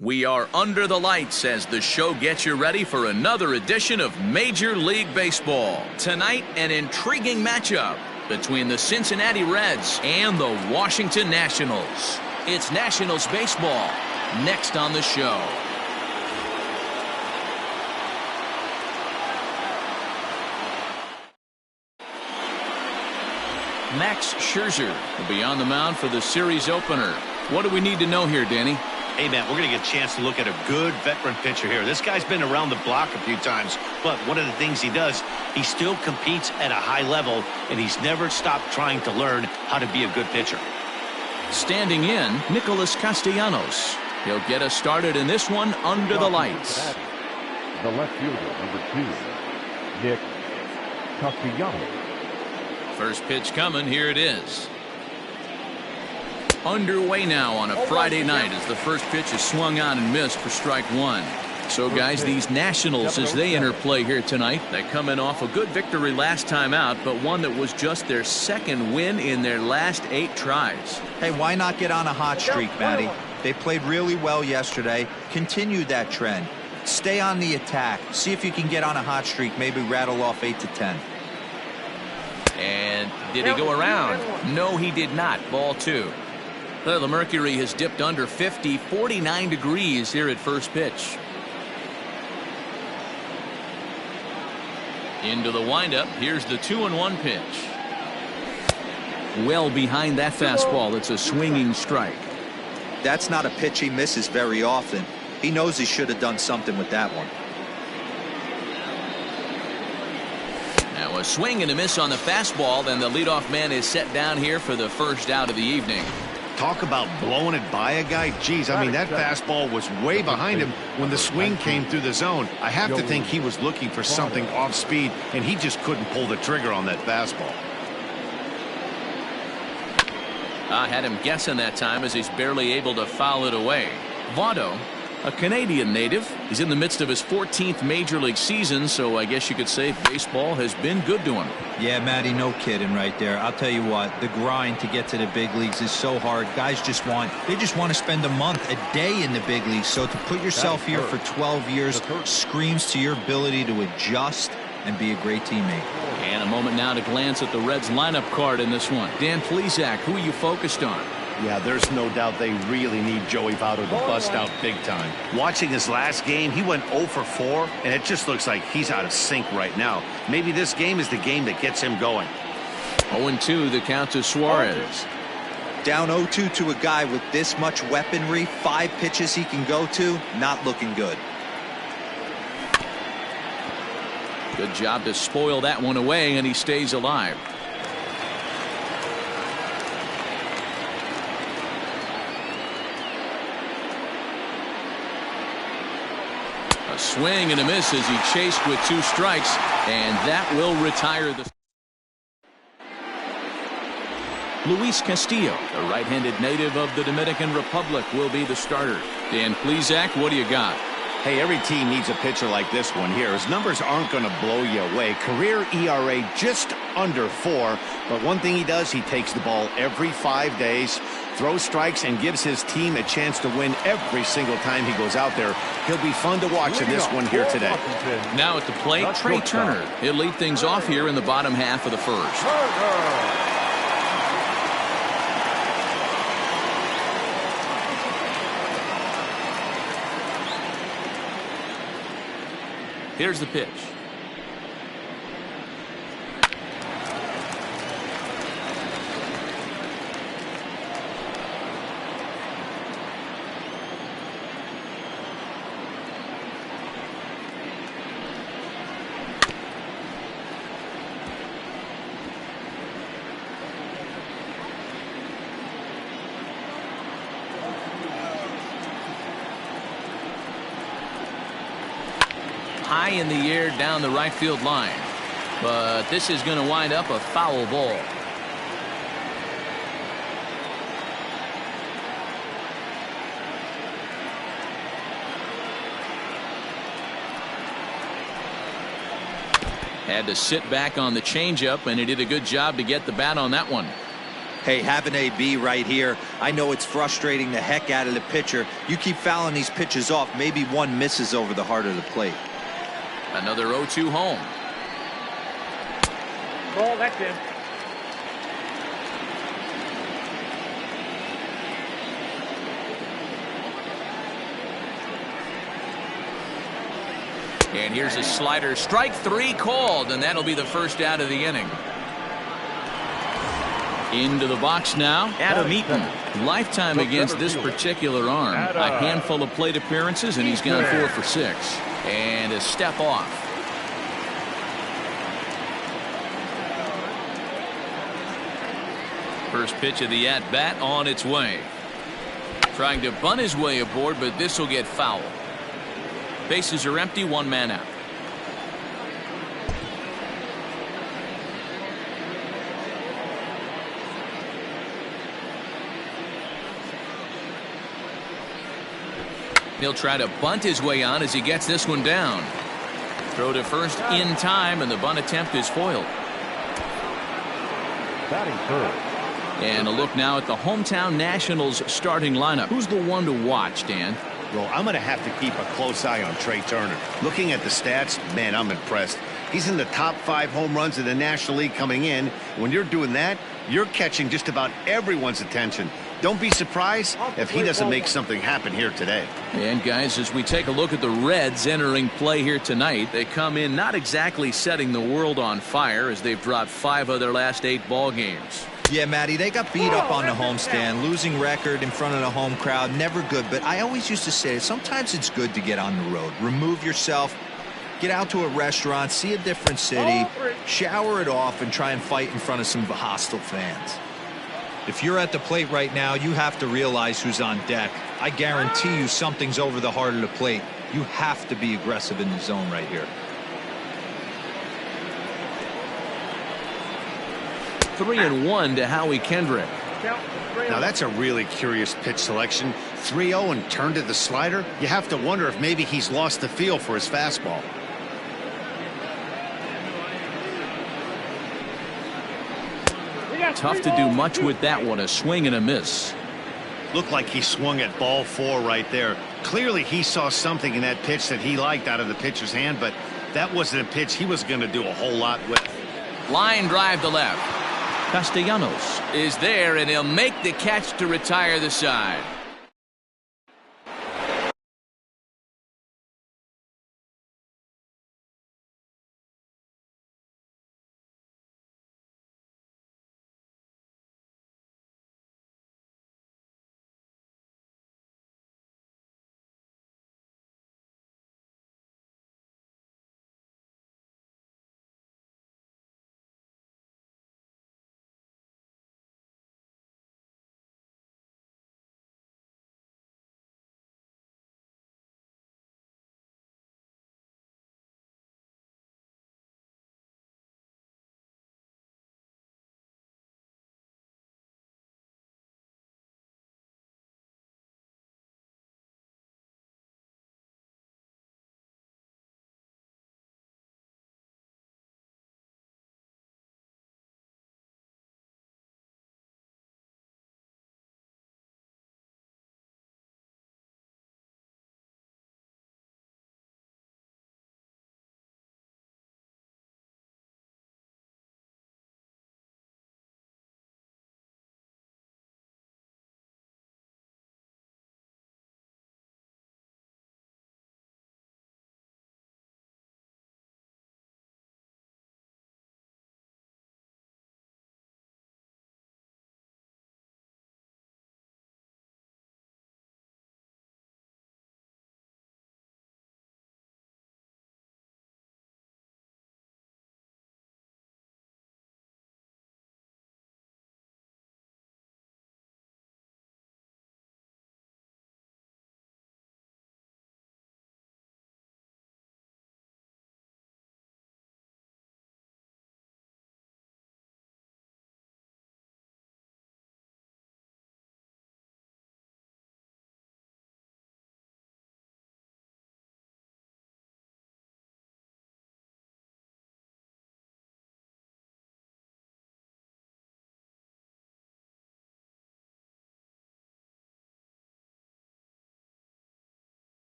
We are under the lights as the show gets you ready for another edition of Major League Baseball. Tonight, an intriguing matchup between the Cincinnati Reds and the Washington Nationals. It's Nationals baseball next on the show. Max Scherzer will be on the mound for the series opener. What do we need to know here, Danny? Hey, man, we're going to get a chance to look at a good veteran pitcher here. This guy's been around the block a few times, but one of the things he does, he still competes at a high level, and he's never stopped trying to learn how to be a good pitcher. Standing in, Nicholas Castellanos. He'll get us started in this one under the lights. The left fielder, number 2, Nick Castellanos. First pitch coming, here it is. Underway now on a Friday night as the first pitch is swung on and missed for strike one. So guys, these Nationals, as they interplay here tonight, they come in off a good victory last time out, but one that was just their second win in their last 8 tries. Hey, why not get on a hot streak, Matty? They played really well yesterday. Continue that trend. Stay on the attack. See if you can get on a hot streak, maybe rattle off 8 to 10. And did he go around? No, he did not. Ball 2. Well, the mercury has dipped under 50, 49 degrees here at first pitch. Into the windup. Here's the 2-1 pitch. Well behind that fastball. It's a swinging strike. That's not a pitch he misses very often. He knows he should have done something with that one. Now a swing and a miss on the fastball. Then the leadoff man is set down here for the first out of the evening. Talk about blowing it by a guy. Geez, I mean, that fastball was way behind him when the swing came through the zone. I have to think he was looking for something off speed, and he just couldn't pull the trigger on that fastball. I had him guessing that time as he's barely able to foul it away. Votto, a Canadian native, is in the midst of his 14th Major League season, so I guess you could say baseball has been good to him. Yeah, Matty, no kidding right there. I'll tell you what, the grind to get to the big leagues is so hard. Guys just want to spend a month, a day in the big leagues. So to put yourself here for 12 years screams to your ability to adjust and be a great teammate. And a moment now to glance at the Reds lineup card in this one. Dan Plesac, who are you focused on? Yeah, there's no doubt they really need Joey Votto to bust out big time. Watching his last game, he went 0 for 4, and it just looks like he's out of sync right now. Maybe this game is the game that gets him going. 0-2, the count to Suarez. Down 0-2 to a guy with this much weaponry, 5 pitches he can go to, not looking good. Good job to spoil that one away, and he stays alive. A swing and a miss as he chased with 2 strikes, and that will retire the. Luis Castillo, a right-handed native of the Dominican Republic, will be the starter. Dan Plesac, what do you got? Hey, every team needs a pitcher like this one here. His numbers aren't going to blow you away. Career ERA just under 4. But one thing he does, he takes the ball every 5 days, throws strikes, and gives his team a chance to win every single time he goes out there. He'll be fun to watch in this one here today. Now at the plate, Trey Turner. He'll lead things off here in the bottom half of the first. Here's the pitch. High in the air down the right field line, but this is going to wind up a foul ball. Had to sit back on the changeup, and he did a good job to get the bat on that one. Hey, have an AB right here. I know it's frustrating the heck out of the pitcher. You keep fouling these pitches off, maybe one misses over the heart of the plate. Another 0-2 home. Ball, that's in. And here's a slider. Strike 3 called, and that'll be the first out of the inning. Into the box now, Adam Eaton. Lifetime against this particular arm. A handful of plate appearances, and he's gone 4 for 6. And a step off. First pitch of the at-bat on its way. Trying to bunt his way aboard, but this will get foul. Bases are empty, 1 man out. He'll try to bunt his way on as he gets this one down. Throw to first in time, and the bunt attempt is foiled. Batting third. And a look now at the hometown Nationals starting lineup. Who's the one to watch, Dan? Well, I'm going to have to keep a close eye on Trey Turner. Looking at the stats, man, I'm impressed. He's in the top 5 home runs in the National League coming in. When you're doing that, you're catching just about everyone's attention. Don't be surprised if he doesn't make something happen here today. And guys, as we take a look at the Reds entering play here tonight, they come in not exactly setting the world on fire as they've dropped 5 of their last 8 ball games. Yeah, Matty, they got beat up on the homestand. Losing record in front of the home crowd, never good. But I always used to say sometimes it's good to get on the road. Remove yourself, get out to a restaurant, see a different city, shower it off, and try and fight in front of some hostile fans. If you're at the plate right now, you have to realize who's on deck. I guarantee you something's over the heart of the plate. You have to be aggressive in the zone right here. 3-1 to Howie Kendrick. Now that's a really curious pitch selection. 3-0 and turned to the slider. You have to wonder if maybe he's lost the feel for his fastball. Tough to do much with that one. A swing and a miss. Looked like he swung at ball 4 right there. Clearly he saw something in that pitch that he liked out of the pitcher's hand, but that wasn't a pitch he was going to do a whole lot with. Line drive to left. Castellanos is there, and he'll make the catch to retire the side.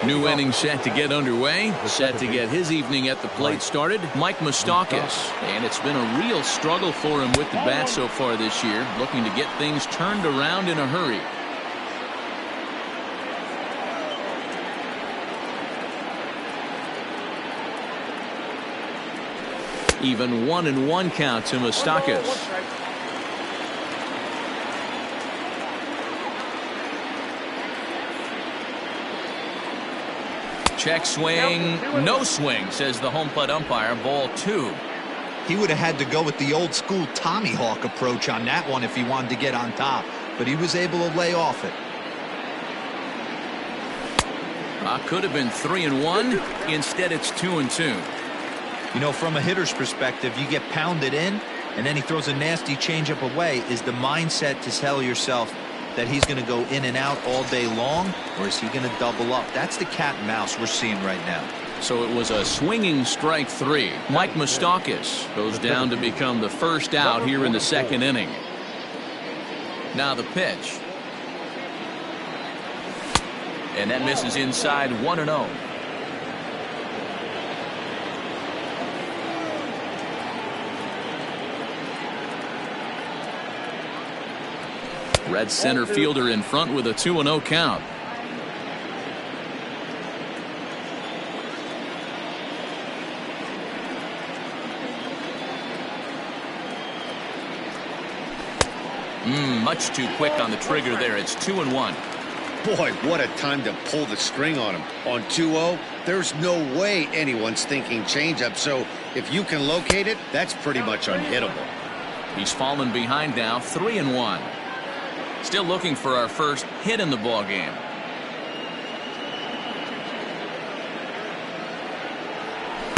New inning set to get underway. Set to get his evening at the plate started, Mike Moustakas. And it's been a real struggle for him with the bat so far this year, looking to get things turned around in a hurry. Even 1-1 count to Moustakas. Check swing, no swing, says the home plate umpire. Ball 2. He would have had to go with the old school Tommy Hawk approach on that one if he wanted to get on top, but he was able to lay off it. Could have been 3-1. Instead, it's 2-2. You know, from a hitter's perspective, you get pounded in, and then he throws a nasty changeup away. Is the mindset to tell yourself that he's going to go in and out all day long, or is he going to double up? That's the cat and mouse we're seeing right now. So it was a swinging strike 3. Mike Moustakas goes down to become the first out here in the second inning. Now the pitch. And that misses inside, 1-0. Red center fielder in front with a 2-0 count. Much too quick on the trigger there. It's 2-1. Boy, what a time to pull the string on him. On 2-0, there's no way anyone's thinking changeup. So if you can locate it, that's pretty much unhittable. He's fallen behind now, 3-1. Still looking for our first hit in the ball game.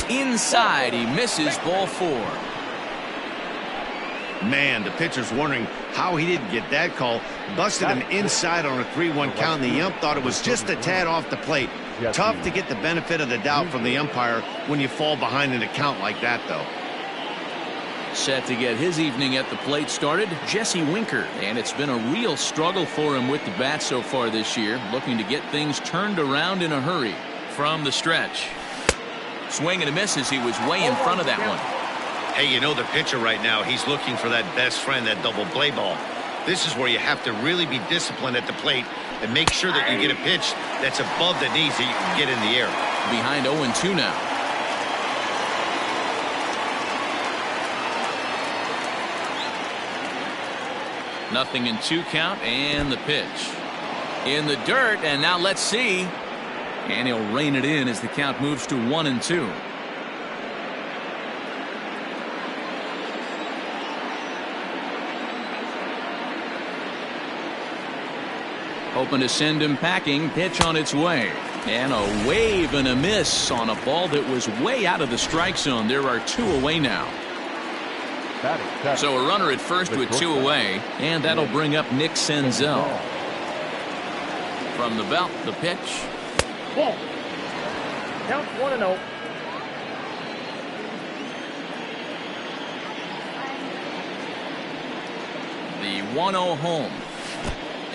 Inside, he misses, ball 4. Man, the pitcher's wondering how he didn't get that call. Busted him inside on a 3-1 count, and the ump thought it was just a tad off the plate. Tough to get the benefit of the doubt from the umpire when you fall behind in a count like that, though. Set to get his evening at the plate started, Jesse Winker. And it's been a real struggle for him with the bat so far this year, looking to get things turned around in a hurry. From the stretch. Swing and a miss as he was way in front of that one. Hey, you know the pitcher right now, he's looking for that best friend, that double play ball. This is where you have to really be disciplined at the plate and make sure that you get a pitch that's above the knees that you can get in the air. Behind 0-2 now. Nothing in 2 count, and the pitch. In the dirt, and now let's see. And he'll rein it in as the count moves to 1-2. Hoping to send him packing. Pitch on its way. And a wave and a miss on a ball that was way out of the strike zone. There are 2 away now. So a runner at first with 2 away. And that'll bring up Nick Senzel. From the belt, the pitch. Ball. Count 1-0. The 1-0 home.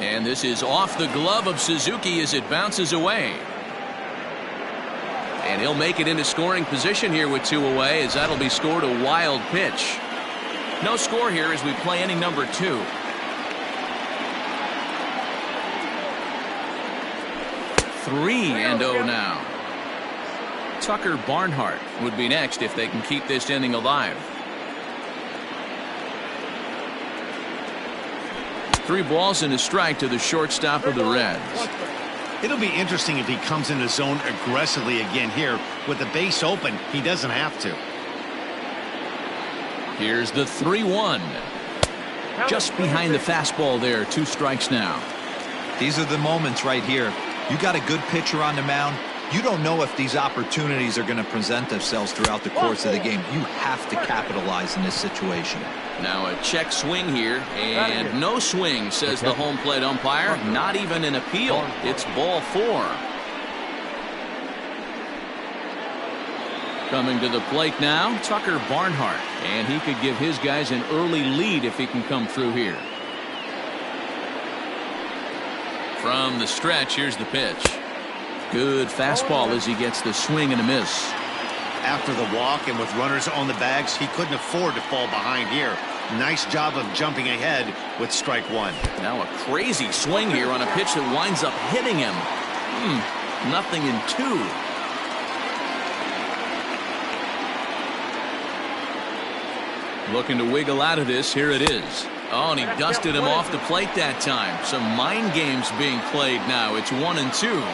And this is off the glove of Suzuki as it bounces away. And he'll make it into scoring position here with 2 away, as that'll be scored a wild pitch. No score here as we play inning number 2. 3-0 now. Tucker Barnhart would be next if they can keep this inning alive. 3 balls and a strike to the shortstop of the Reds. It'll be interesting if he comes in the zone aggressively again here. With the base open, he doesn't have to. Here's the 3-1. Just behind the fastball there. 2 strikes now. These are the moments right here. You got a good pitcher on the mound. You don't know if these opportunities are going to present themselves throughout the course of the game. You have to capitalize in this situation. Now a check swing here, and no swing, says the home plate umpire. Not even an appeal. It's ball 4. Coming to the plate now, Tucker Barnhart. And he could give his guys an early lead if he can come through here. From the stretch, here's the pitch. Good fastball as he gets the swing and a miss. After the walk and with runners on the bags, he couldn't afford to fall behind here. Nice job of jumping ahead with strike one. Now a crazy swing here on a pitch that winds up hitting him. Nothing in two. Looking to wiggle out of this. Here it is. Oh, and he dusted him off the plate that time. Some mind games being played now. It's 1-2.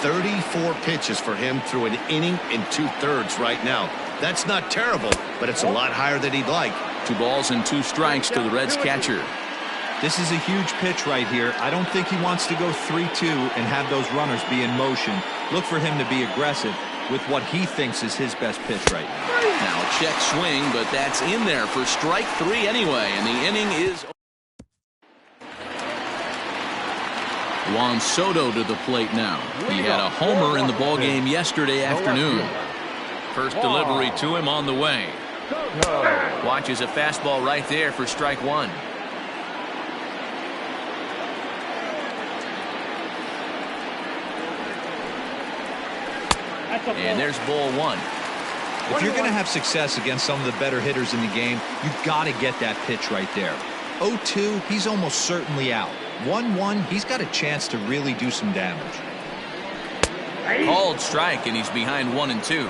34 pitches for him through an inning and 2/3 right now. That's not terrible, but it's a lot higher than he'd like. 2 balls and 2 strikes to the Reds catcher. This is a huge pitch right here. I don't think he wants to go 3-2 and have those runners be in motion. Look for him to be aggressive with what he thinks is his best pitch right now. Now a check swing, but that's in there for strike 3 anyway, and the inning is. Juan Soto to the plate now. He had a homer in the ballgame yesterday afternoon. First delivery to him on the way. Watches a fastball right there for strike 1. And there's ball 1. If you're going to have success against some of the better hitters in the game, you've got to get that pitch right there. 0-2, he's almost certainly out. 1-1, he's got a chance to really do some damage. Called strike, and he's behind 1-2.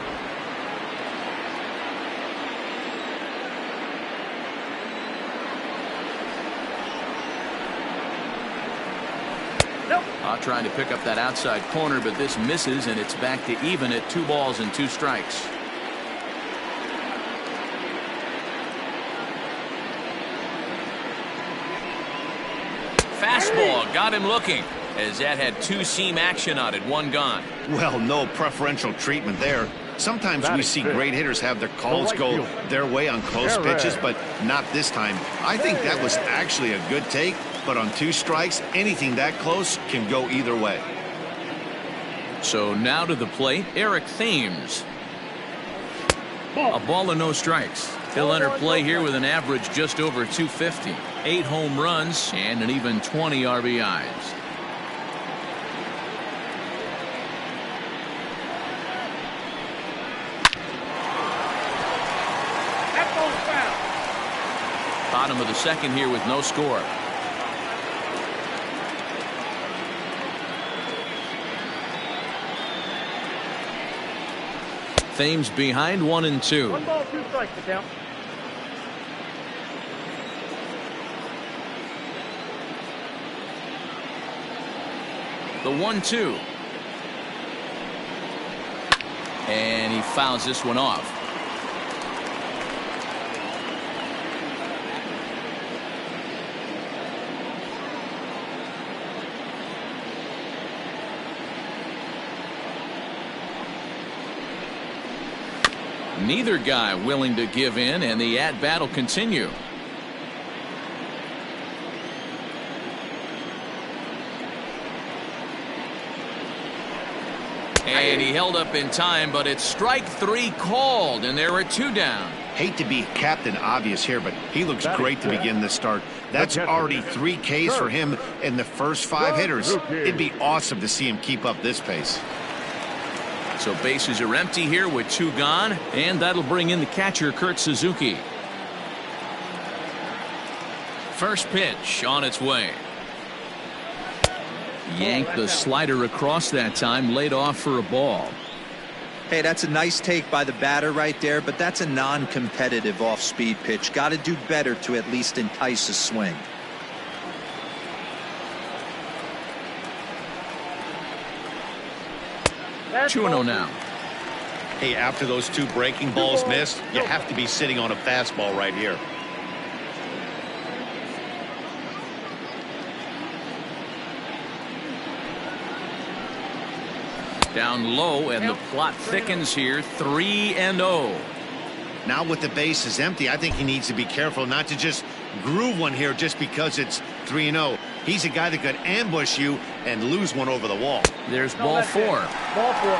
Trying to pick up that outside corner, but this misses, and it's back to even at 2 balls and 2 strikes. Fastball got him looking, as that had 2-seam action on it. 1 gone. Well, no preferential treatment there. Sometimes we see great hitters have their calls go their way on close pitches, but not this time. I think that was actually a good take, but on 2 strikes, anything that close can go either way. So now to the plate, Eric Thames. A ball and no strikes. He'll enter play here with an average just over 250. 8 home runs and an even 20 RBIs. Bottom of the second here with no score. Thames behind 1-2. 1 ball, 2 strikes to count. The 1-2. And he fouls this one off. Neither guy willing to give in, and the at-bat will continue. And he held up in time, but it's strike 3 called, and there are 2 down. Hate to be Captain Obvious here, but he looks great to begin this start. That's already 3 Ks for him in the first 5 hitters. It'd be awesome to see him keep up this pace. So bases are empty here with 2 gone, and that'll bring in the catcher, Kurt Suzuki. First pitch on its way. Yanked the slider across that time, laid off for a ball. Hey, that's a nice take by the batter right there, but that's a non-competitive off-speed pitch. Got to do better to at least entice a swing. 2-0 now. Hey, after those 2 breaking balls missed, you have to be sitting on a fastball right here. Down low, and the plot thickens here. 3-0. Now with the bases empty, I think he needs to be careful not to just groove one here just because it's 3-0. He's a guy that could ambush you and lose one over the wall. There's ball 4. Ball 4.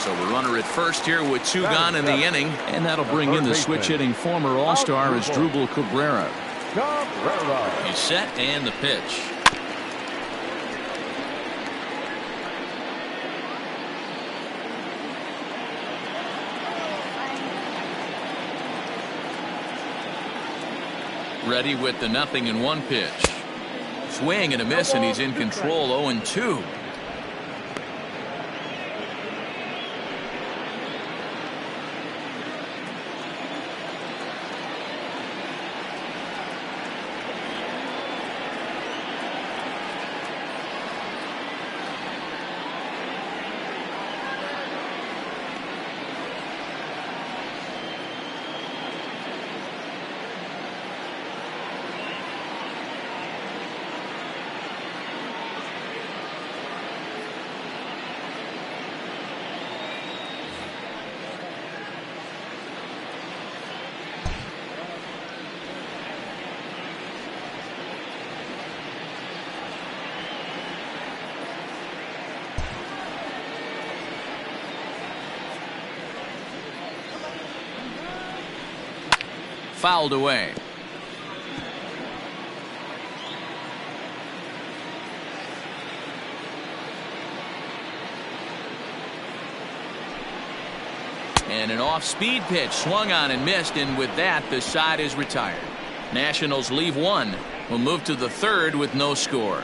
So the runner at first here with 2 gone in the inning, and that'll bring in the switch-hitting former All-Star as Drupal Cabrera. He's set, and the pitch. Ready with the 0-1 pitch. Swing and a miss, and he's in control. 0-2. Fouled away. And an off-speed pitch swung on and missed, and with that the side is retired. Nationals leave one. We'll move to the third with no score.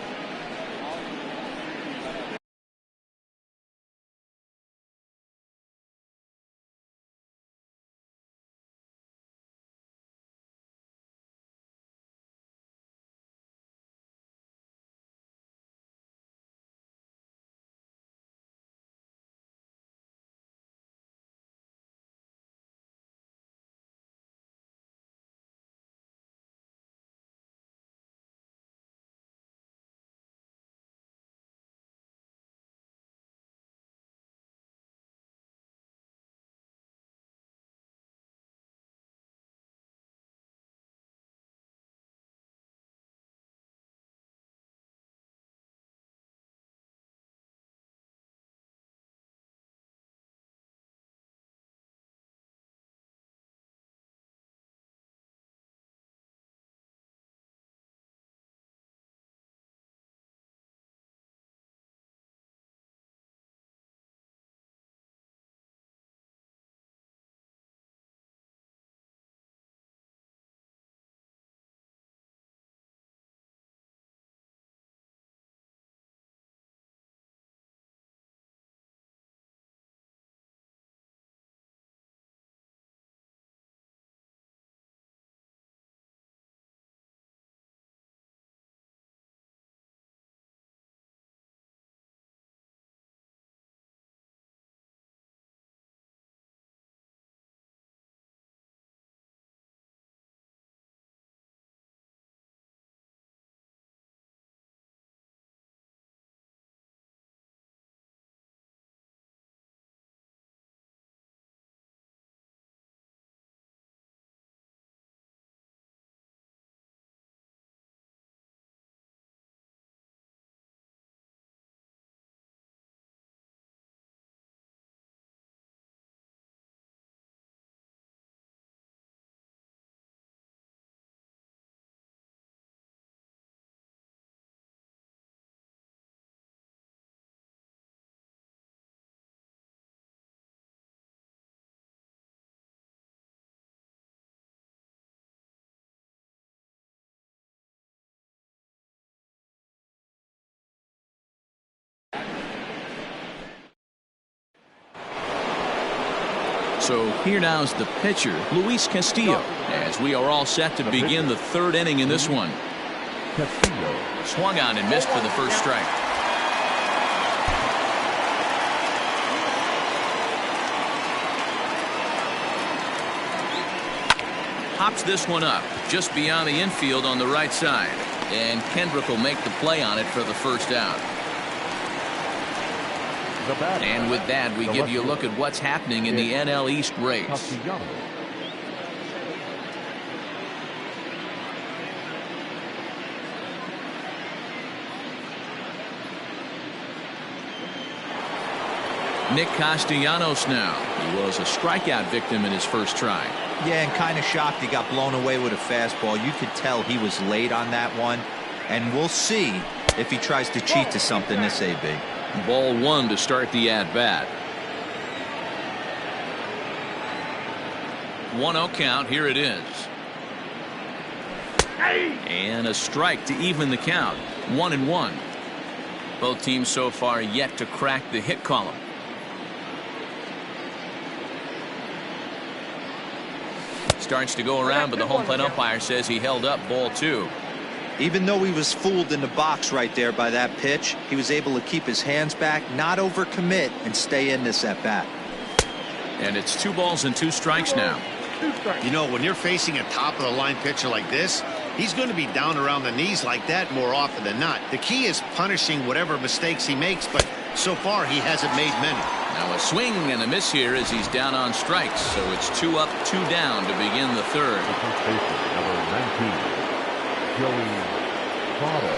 So here now is the pitcher, Luis Castillo, as we are all set to begin the third inning in this one. Castillo. Swung on and missed for the first strike. Hops this one up just beyond the infield on the right side, and Kendrick will make the play on it for the first out. And with that, we give you a look at what's happening in the NL East race. Nick Castellanos now. He was a strikeout victim in his first try. Yeah, and kind of shocked he got blown away with a fastball. You could tell he was late on that one. And we'll see if he tries to cheat to something this AB. Ball one to start the at-bat. 1-0 count. Here it is. And a strike to even the count. 1-1. Both teams so far yet to crack the hit column. Starts to go around, but the home plate umpire says he held up ball 2. Even though he was fooled in the box right there by that pitch, he was able to keep his hands back, not overcommit, and stay in this at bat. And it's 2 balls and 2 strikes now. You know, when you're facing a top-of-the-line pitcher like this, he's going to be down around the knees like that more often than not. The key is punishing whatever mistakes he makes, but so far he hasn't made many. Now a swing and a miss here as he's down on strikes. So it's 2 up, 2 down to begin the third. Number 19, Joey Votto.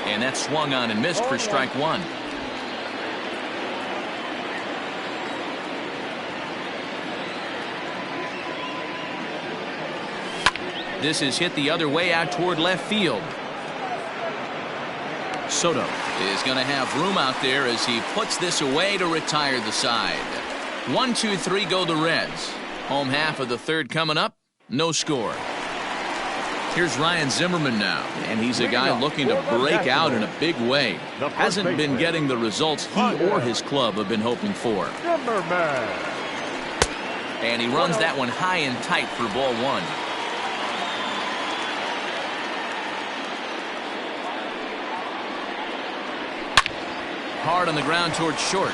And that swung on and missed for strike 1. This is hit the other way out toward left field. Soto is going to have room out there as he puts this away to retire the side. 1, 2, 3 go the Reds. Home half of the third coming up. No score. Here's Ryan Zimmerman now, and he's a guy looking to break out in a big way. Hasn't been getting the results he or his club have been hoping for. And he runs that one high and tight for ball 1. Hard on the ground towards short.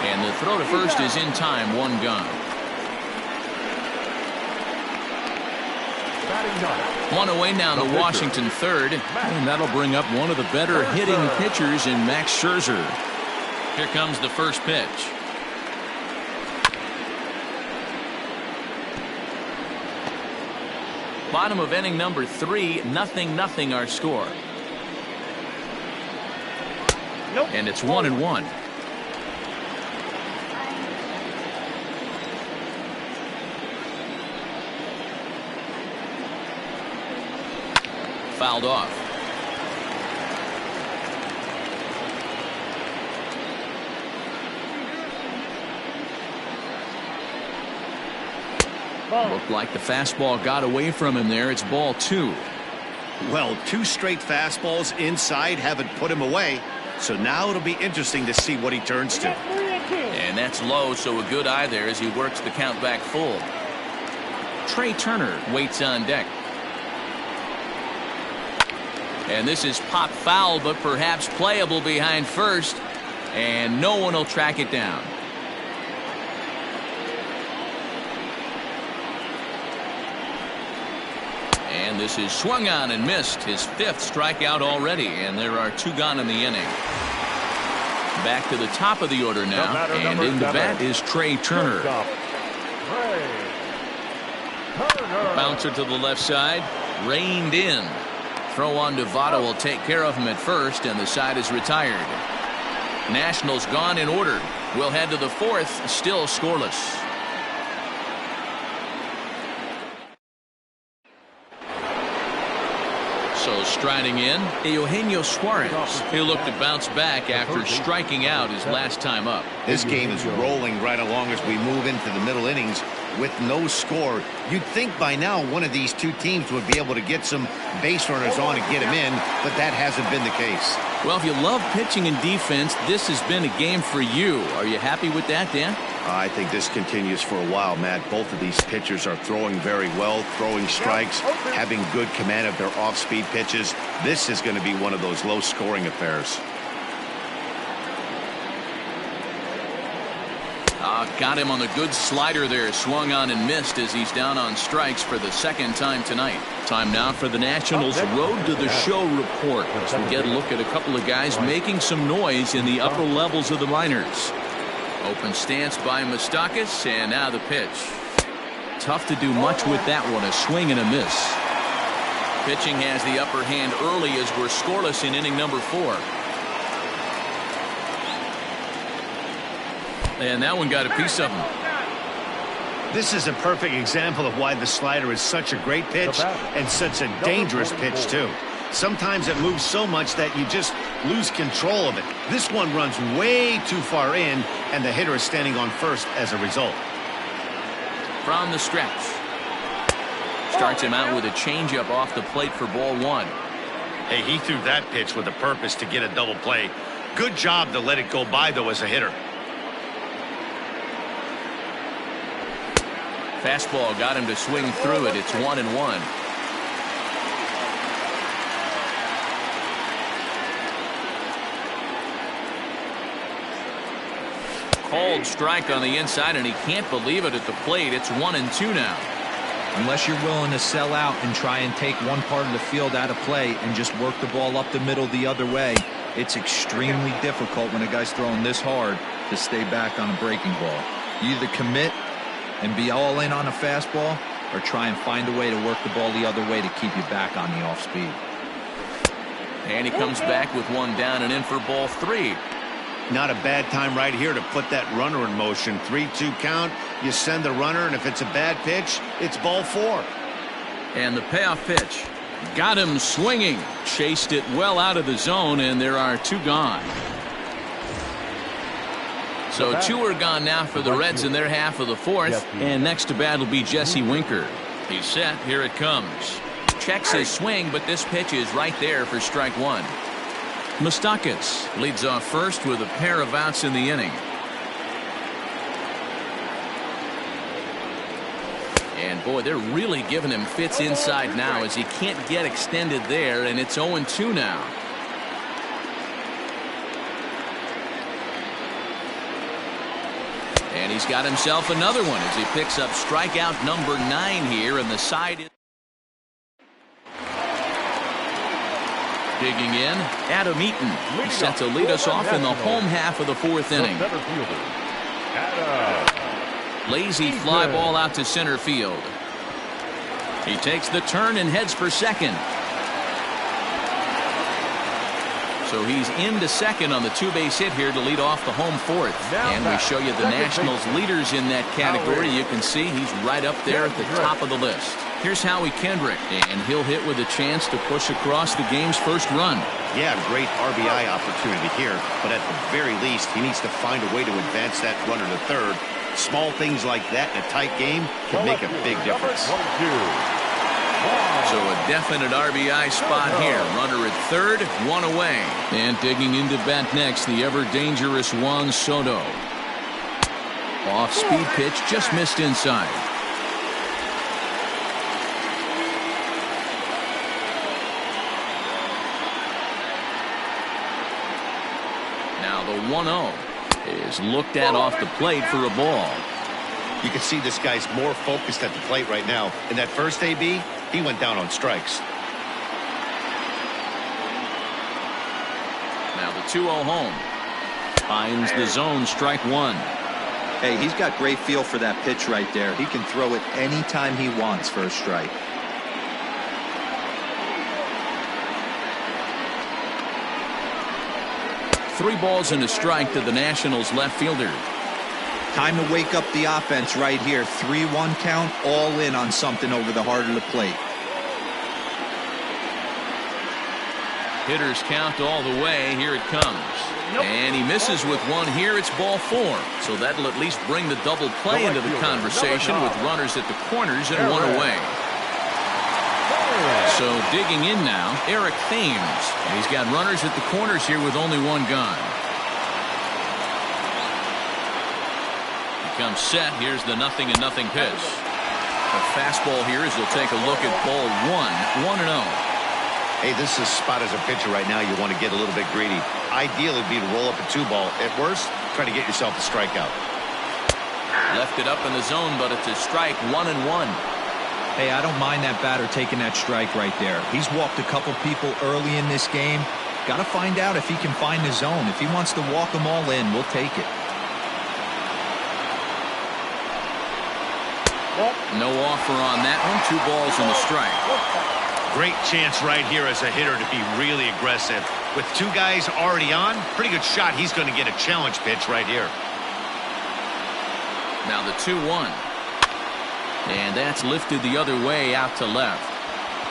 And the throw to first is in time. 1 gone. 1 away now to Washington third. And that'll bring up one of the better hitting pitchers in Max Scherzer. Here comes the first pitch. Bottom of inning number 3. 0-0 our score. And it's 1-1. Fouled off. Looked like the fastball got away from him there. It's ball 2. Well, 2 straight fastballs inside haven't put him away. So now it'll be interesting to see what he turns to. And that's low, so a good eye there as he works the count back full. Trey Turner waits on deck. And this is pop foul, but perhaps playable behind first. And no one will track it down. And this is swung on and missed. His 5th strikeout already, and there are 2 gone in the inning. Back to the top of the order now, and in the bat is Trey Turner. Bouncer to the left side, reined in. Throw on to Votto will take care of him at first, and the side is retired. Nationals gone in order. We'll head to the 4th, still scoreless. So striding in, Eugenio Suarez. He'll look to bounce back after striking out his last time up. This game is rolling right along as we move into the middle innings with no score. You'd think by now one of these 2 teams would be able to get some base runners on and get him in, but that hasn't been the case. Well, if you love pitching and defense, this has been a game for you. Are you happy with that, Dan? I think this continues for a while, Matt. Both of these pitchers are throwing very well, throwing strikes, having good command of their off-speed pitches. This is going to be one of those low-scoring affairs. Got him on the good slider there. Swung on and missed as he's down on strikes for the 2nd time tonight. Time now for the Nationals Road to the Show report as we get a look at a couple of guys making some noise in the upper levels of the minors. Open stance by Moustakas, and now the pitch. Tough to do much with that one. A swing and a miss. Pitching has the upper hand early as we're scoreless in inning number 4. And that one got a piece of him. This is a perfect example of why the slider is such a great pitch and such a dangerous pitch, too. Sometimes it moves so much that you just lose control of it. This one runs way too far in, and the hitter is standing on first as a result. From the stretch. Starts him out with a changeup off the plate for ball one. Hey, he threw that pitch with a purpose to get a double play. Good job to let it go by, though, as a hitter. Fastball got him to swing through it. It's 1-1. Called strike on the inside, and he can't believe it at the plate. It's 1-2 now. Unless you're willing to sell out and try and take one part of the field out of play and just work the ball up the middle the other way, it's extremely difficult when a guy's throwing this hard to stay back on a breaking ball. You either commit and be all in on a fastball or try and find a way to work the ball the other way to keep you back on the off speed. And he comes back with one down and in for ball three. Not a bad time right here to put that runner in motion. 3-2 count. You send the runner, and if it's a bad pitch, it's ball four. And the payoff pitch. Got him swinging. Chased it well out of the zone, and there are two gone. So two are gone now for the Reds in their half of the fourth. And next to bat will be Jesse Winker. He's set. Here it comes. Checks his swing, but this pitch is right there for strike one. Moustakas leads off first with a pair of outs in the inning. And boy, they're really giving him fits inside now as he can't get extended there, and it's 0-2 now. And he's got himself another one as he picks up strikeout number 9 here, and the side is digging in. Adam Eaton. He's set to lead us off in the home half of the fourth inning. Lazy fly ball out to center field. He takes the turn and heads for second. So he's into second on the two-base hit here to lead off the home fourth. And we show you the Nationals leaders in that category. You can see he's right up there at the top of the list. Here's Howie Kendrick, and he'll hit with a chance to push across the game's first run. Yeah, great RBI opportunity here, but at the very least, he needs to find a way to advance that runner to third. Small things like that in a tight game can make a big difference. So a definite RBI spot here. Runner at third, one away. And digging into bat next, the ever-dangerous Juan Soto. Off-speed pitch, just missed inside. Now the 1-0 is looked at off the plate for a ball. You can see this guy's more focused at the plate right now. In that first AB, he went down on strikes. Now the 2-0 home. Finds the zone, strike one. Hey, he's got great feel for that pitch right there. He can throw it anytime he wants for a strike. Three balls and a strike to the Nationals left fielder. Time to wake up the offense right here. 3-1 count, all in on something over the heart of the plate. Hitters count all the way. Here it comes. And he misses with one here. It's ball four. So that'll at least bring the double play into the conversation with runners at the corners and one away. So digging in now, Eric Thames. And he's got runners at the corners here with only one gone. Comes set. Here's the 0-0 pitch. A fastball here as he'll take a look at ball one. 1-0. Hey, this is a spot as a pitcher right now. You want to get a little bit greedy. Ideally, it'd be to roll up a 2-ball. At worst, try to get yourself a strikeout. Left it up in the zone, but it's a strike. 1-1. Hey, I don't mind that batter taking that strike right there. He's walked a couple people early in this game. Got to find out if he can find the zone. If he wants to walk them all in, we'll take it. No offer on that one. 2 balls and a strike. Great chance right here as a hitter to be really aggressive. With 2 guys already on, pretty good shot. He's going to get a challenge pitch right here. Now the 2-1. And that's lifted the other way out to left.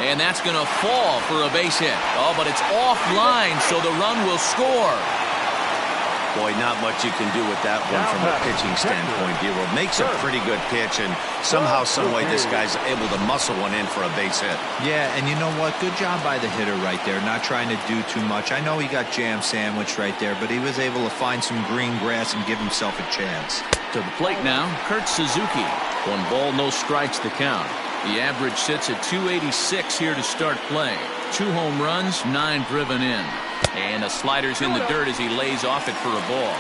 And that's going to fall for a base hit. Oh, but it's offline, so the run will score. Boy, not much you can do with that one from a pitching standpoint, Hero. Makes a pretty good pitch, and somehow, someway, this guy's able to muscle one in for a base hit. Yeah, and you know what? Good job by the hitter right there, not trying to do too much. I know he got jam sandwiched right there, but he was able to find some green grass and give himself a chance. To the plate now, Kurt Suzuki. 1 ball, no strikes the count. The average sits at 286 here to start play. 2 home runs, 9 driven in. And the slider's in the dirt as he lays off it for a ball.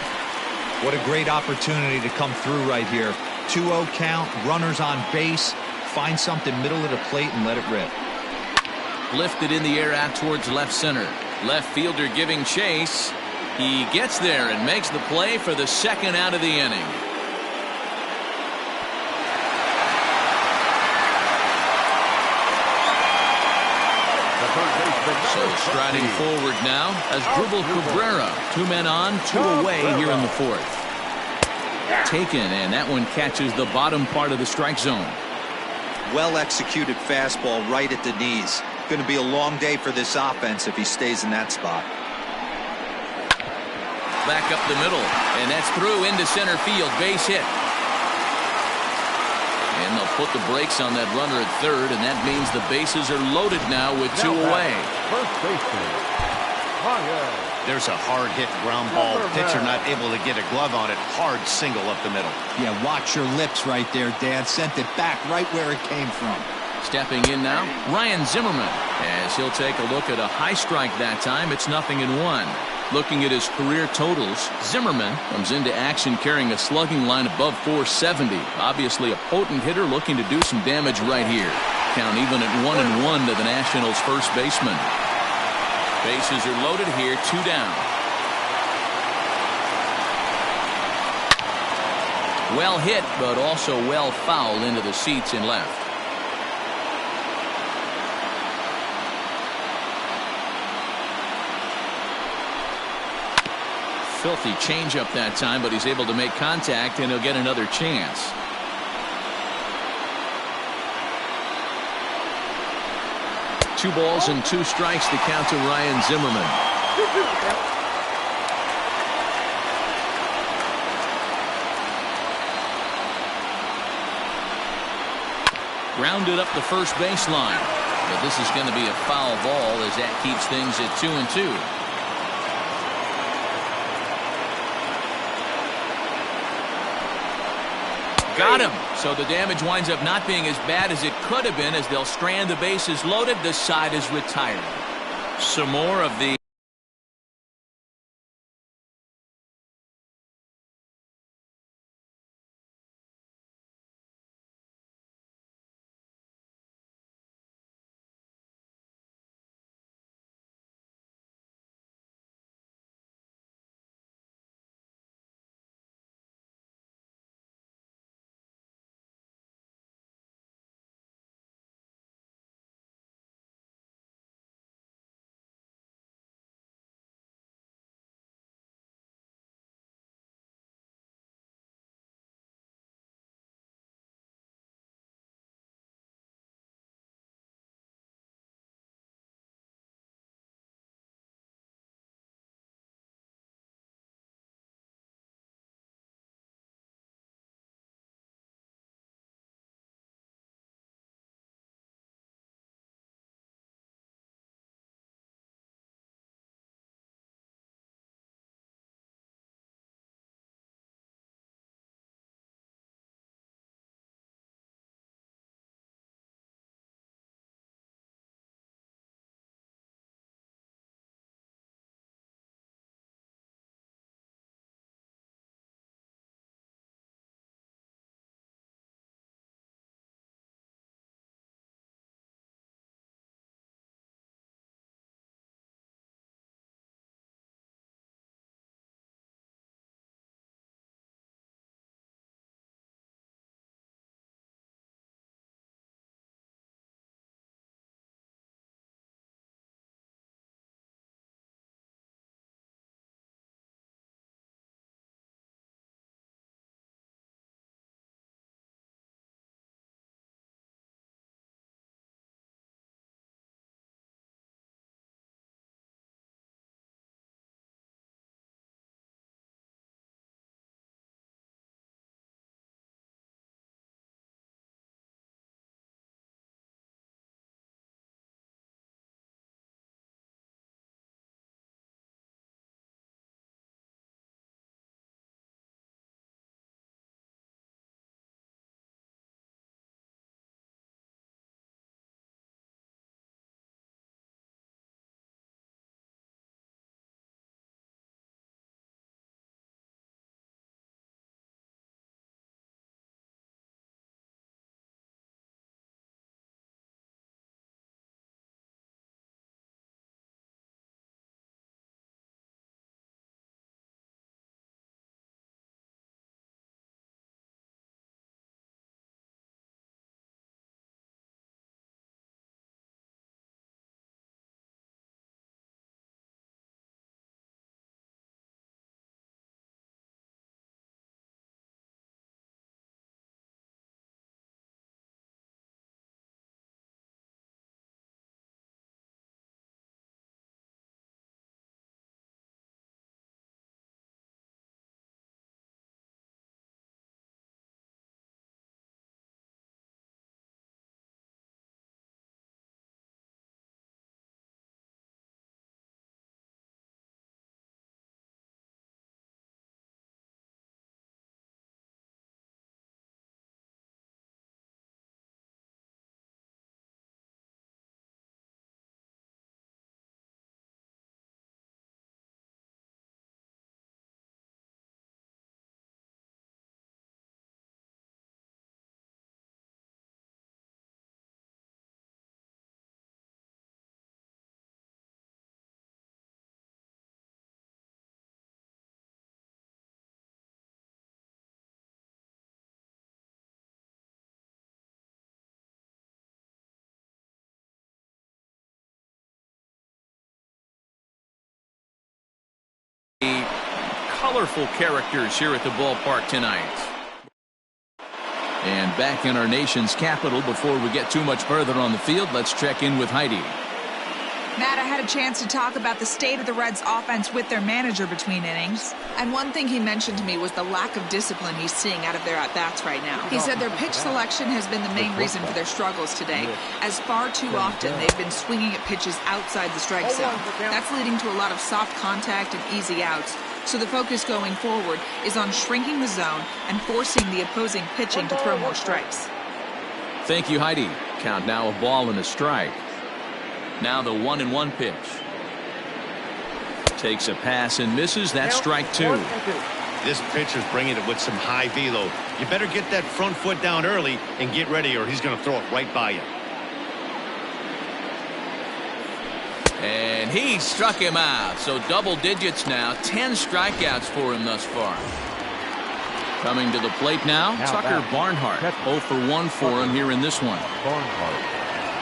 What a great opportunity to come through right here. 2-0 count, runners on base. Find something middle of the plate and let it rip. Lifted in the air out towards left center. Left fielder giving chase. He gets there and makes the play for the 2nd out of the inning. So striding forward now as Dribble Cabrera. 2 men on, 2 away here in the 4th. Taken, and that one catches the bottom part of the strike zone. Well executed fastball right at the knees. Going to be a long day for this offense if he stays in that spot. Back up the middle, and that's through into center field. Base hit. And they'll put the brakes on that runner at 3rd, and that means the bases are loaded now with 2 away. First baseman, There's a hard-hit ground ball. Pitcher not able to get a glove on it. Hard single up the middle. Yeah, watch your lips right there, Dan. Sent it back right where it came from. Stepping in now, Ryan Zimmerman, as he'll take a look at a high strike that time. It's 0-1. Looking at his career totals, Zimmerman comes into action carrying a slugging line above 470. Obviously a potent hitter looking to do some damage right here. Count even at 1-1 to the Nationals' first baseman. Bases are loaded here, 2 down. Well hit, but also well fouled into the seats in left. Filthy changeup that time, but he's able to make contact, and he'll get another chance. Two balls and 2 strikes to count to Ryan Zimmerman. Grounded up the first baseline, but this is going to be a foul ball as that keeps things at 2-2. Got him. So the damage winds up not being as bad as it could have been as they'll strand the bases loaded. This side is retired. Some more of the Colorful characters here at the ballpark tonight. And back in our nation's capital, before we get too much further on the field, let's check in with Heidi. Matt, I had a chance to talk about the state of the Reds offense with their manager between innings. And one thing he mentioned to me was the lack of discipline he's seeing out of their at-bats right now. He said their pitch selection has been the main reason for their struggles today, as far too often they've been swinging at pitches outside the strike zone. That's leading to a lot of soft contact and easy outs. So the focus going forward is on shrinking the zone and forcing the opposing pitching to throw more strikes. Thank you, Heidi. Count now a ball and a strike. Now the 1-1 pitch. Takes a pass and misses. That's strike two. This pitcher's bringing it with some high velo. You better get that front foot down early and get ready, or he's going to throw it right by you. And he struck him out. So double digits now. 10 strikeouts for him thus far. Coming to the plate now, Tucker Barnhart. 0 for 1 for him here in this one.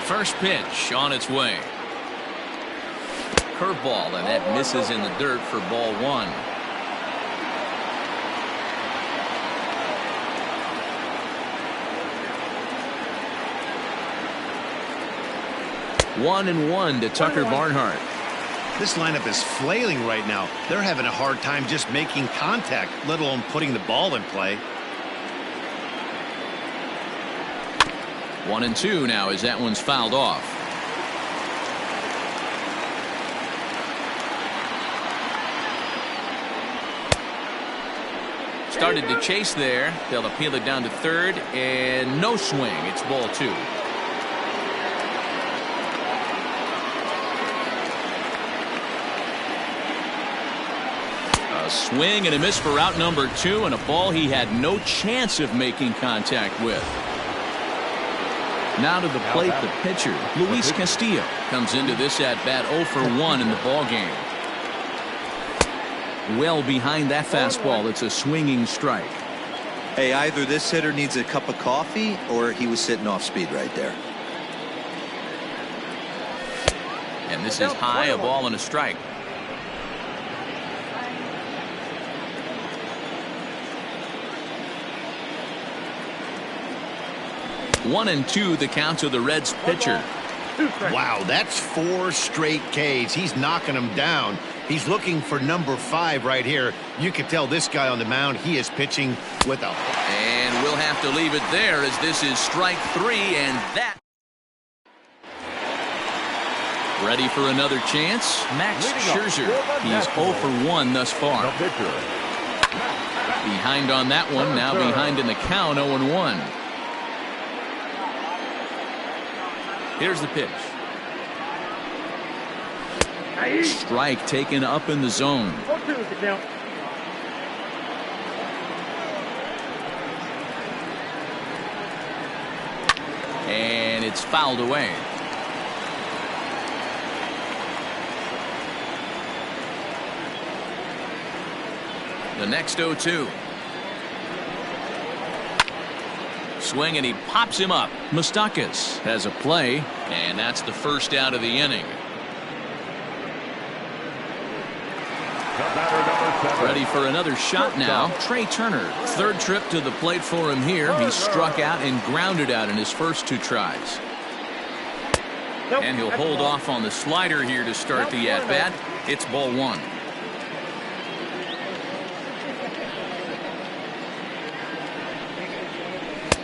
First pitch on its way. Curveball, and that misses in the dirt for ball one. One and one to Tucker Barnhart. This lineup is flailing right now. They're having a hard time just making contact, let alone putting the ball in play. 1-2 now as that one's fouled off. Started to chase there. They'll appeal it down to third, and no swing. It's ball two. A swing and a miss for out number two, and a ball he had no chance of making contact with. Now to the plate, the pitcher, Luis Castillo, comes into this at-bat 0 for 1 in the ballgame. Well behind that fastball, it's a swinging strike. Hey, either this hitter needs a cup of coffee or he was sitting off speed right there. And this is high, a ball and a strike. One and two, the count to the Reds pitcher. Wow, that's 4 straight Ks. He's knocking them down. He's looking for number 5 right here. You can tell this guy on the mound, he is pitching with a... And we'll have to leave it there as this is strike 3, and that... Ready for another chance? Max Scherzer. He's 0 for 1 thus far. Behind on that one, now behind in the count, 0-1. Here's the pitch. Strike taken up in the zone. And it's fouled away. The next 0-2. Swing, and he pops him up. Moustakas has a play, and that's the first out of the inning. Ready for another shot now. Trey Turner, third trip to the plate for him here. He struck out and grounded out in his first 2 tries. And he'll hold off on the slider here to start the at-bat. It's ball 1.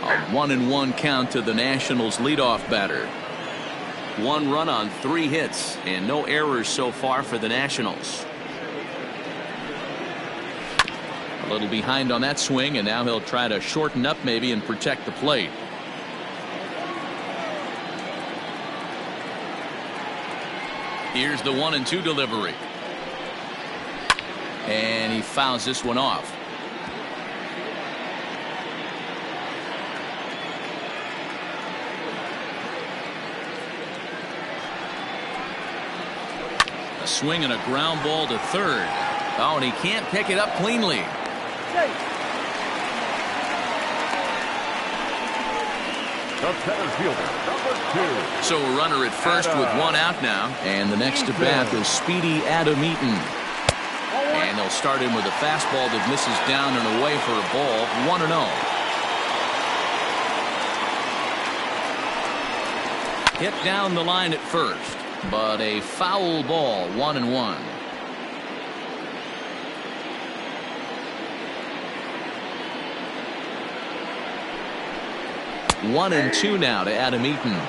A 1-1 count to the Nationals leadoff batter. 1 run on 3 hits and no errors so far for the Nationals. A little behind on that swing, and now he'll try to shorten up maybe and protect the plate. Here's the 1-2 delivery. And he fouls this one off. A swing and a ground ball to third. Oh, and he can't pick it up cleanly. The center fielder, number 2. So a runner at first with 1 out now. And the next to bat is Speedy Adam Eaton. And they'll They'll start in with a fastball that misses down and away for a ball. 1-0. Hit down the line at first, but a foul ball. 1-1. 1-2 now to Adam Eaton.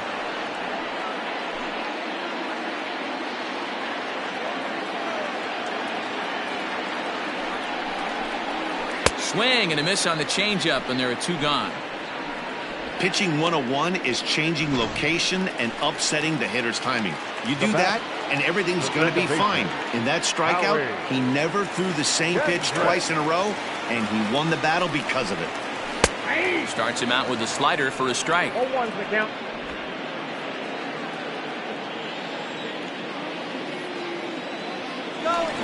Swing and a miss on the changeup, and there are 2 gone. Pitching 101 is changing location and upsetting the hitter's timing. You do that, and everything's going to be fine. In that strikeout, he never threw the same pitch twice in a row, and he won the battle because of it. Starts him out with a slider for a strike. 0-1's the count.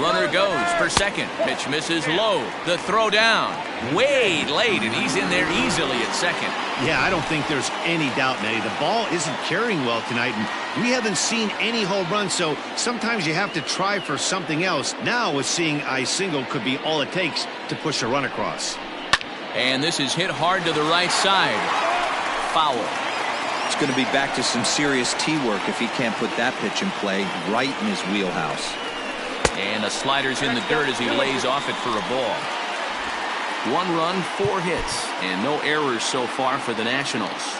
Runner goes for second. Pitch misses low. The throw down. Way late, and he's in there easily at second. Yeah, I don't think there's any doubt, Nettie. The ball isn't carrying well tonight, and we haven't seen any home runs, so sometimes you have to try for something else. Now, with seeing a single could be all it takes to push a run across. And this is hit hard to the right side. Foul. It's going to be back to some serious T-work if he can't put that pitch in play right in his wheelhouse. And the slider's in the dirt as he lays off it for a ball. 1 run, 4 hits, and no errors so far for the Nationals.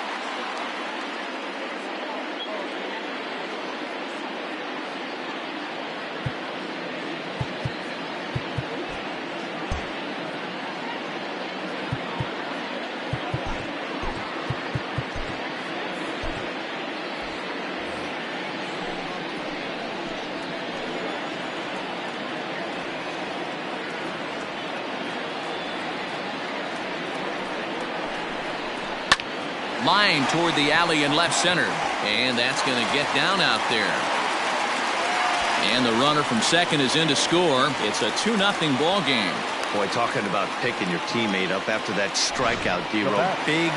Line toward the alley in left center, and that's going to get down out there. And the runner from second is in to score. It's a 2-0 ball game. Boy, talking about picking your teammate up after that strikeout, D-Row. Big,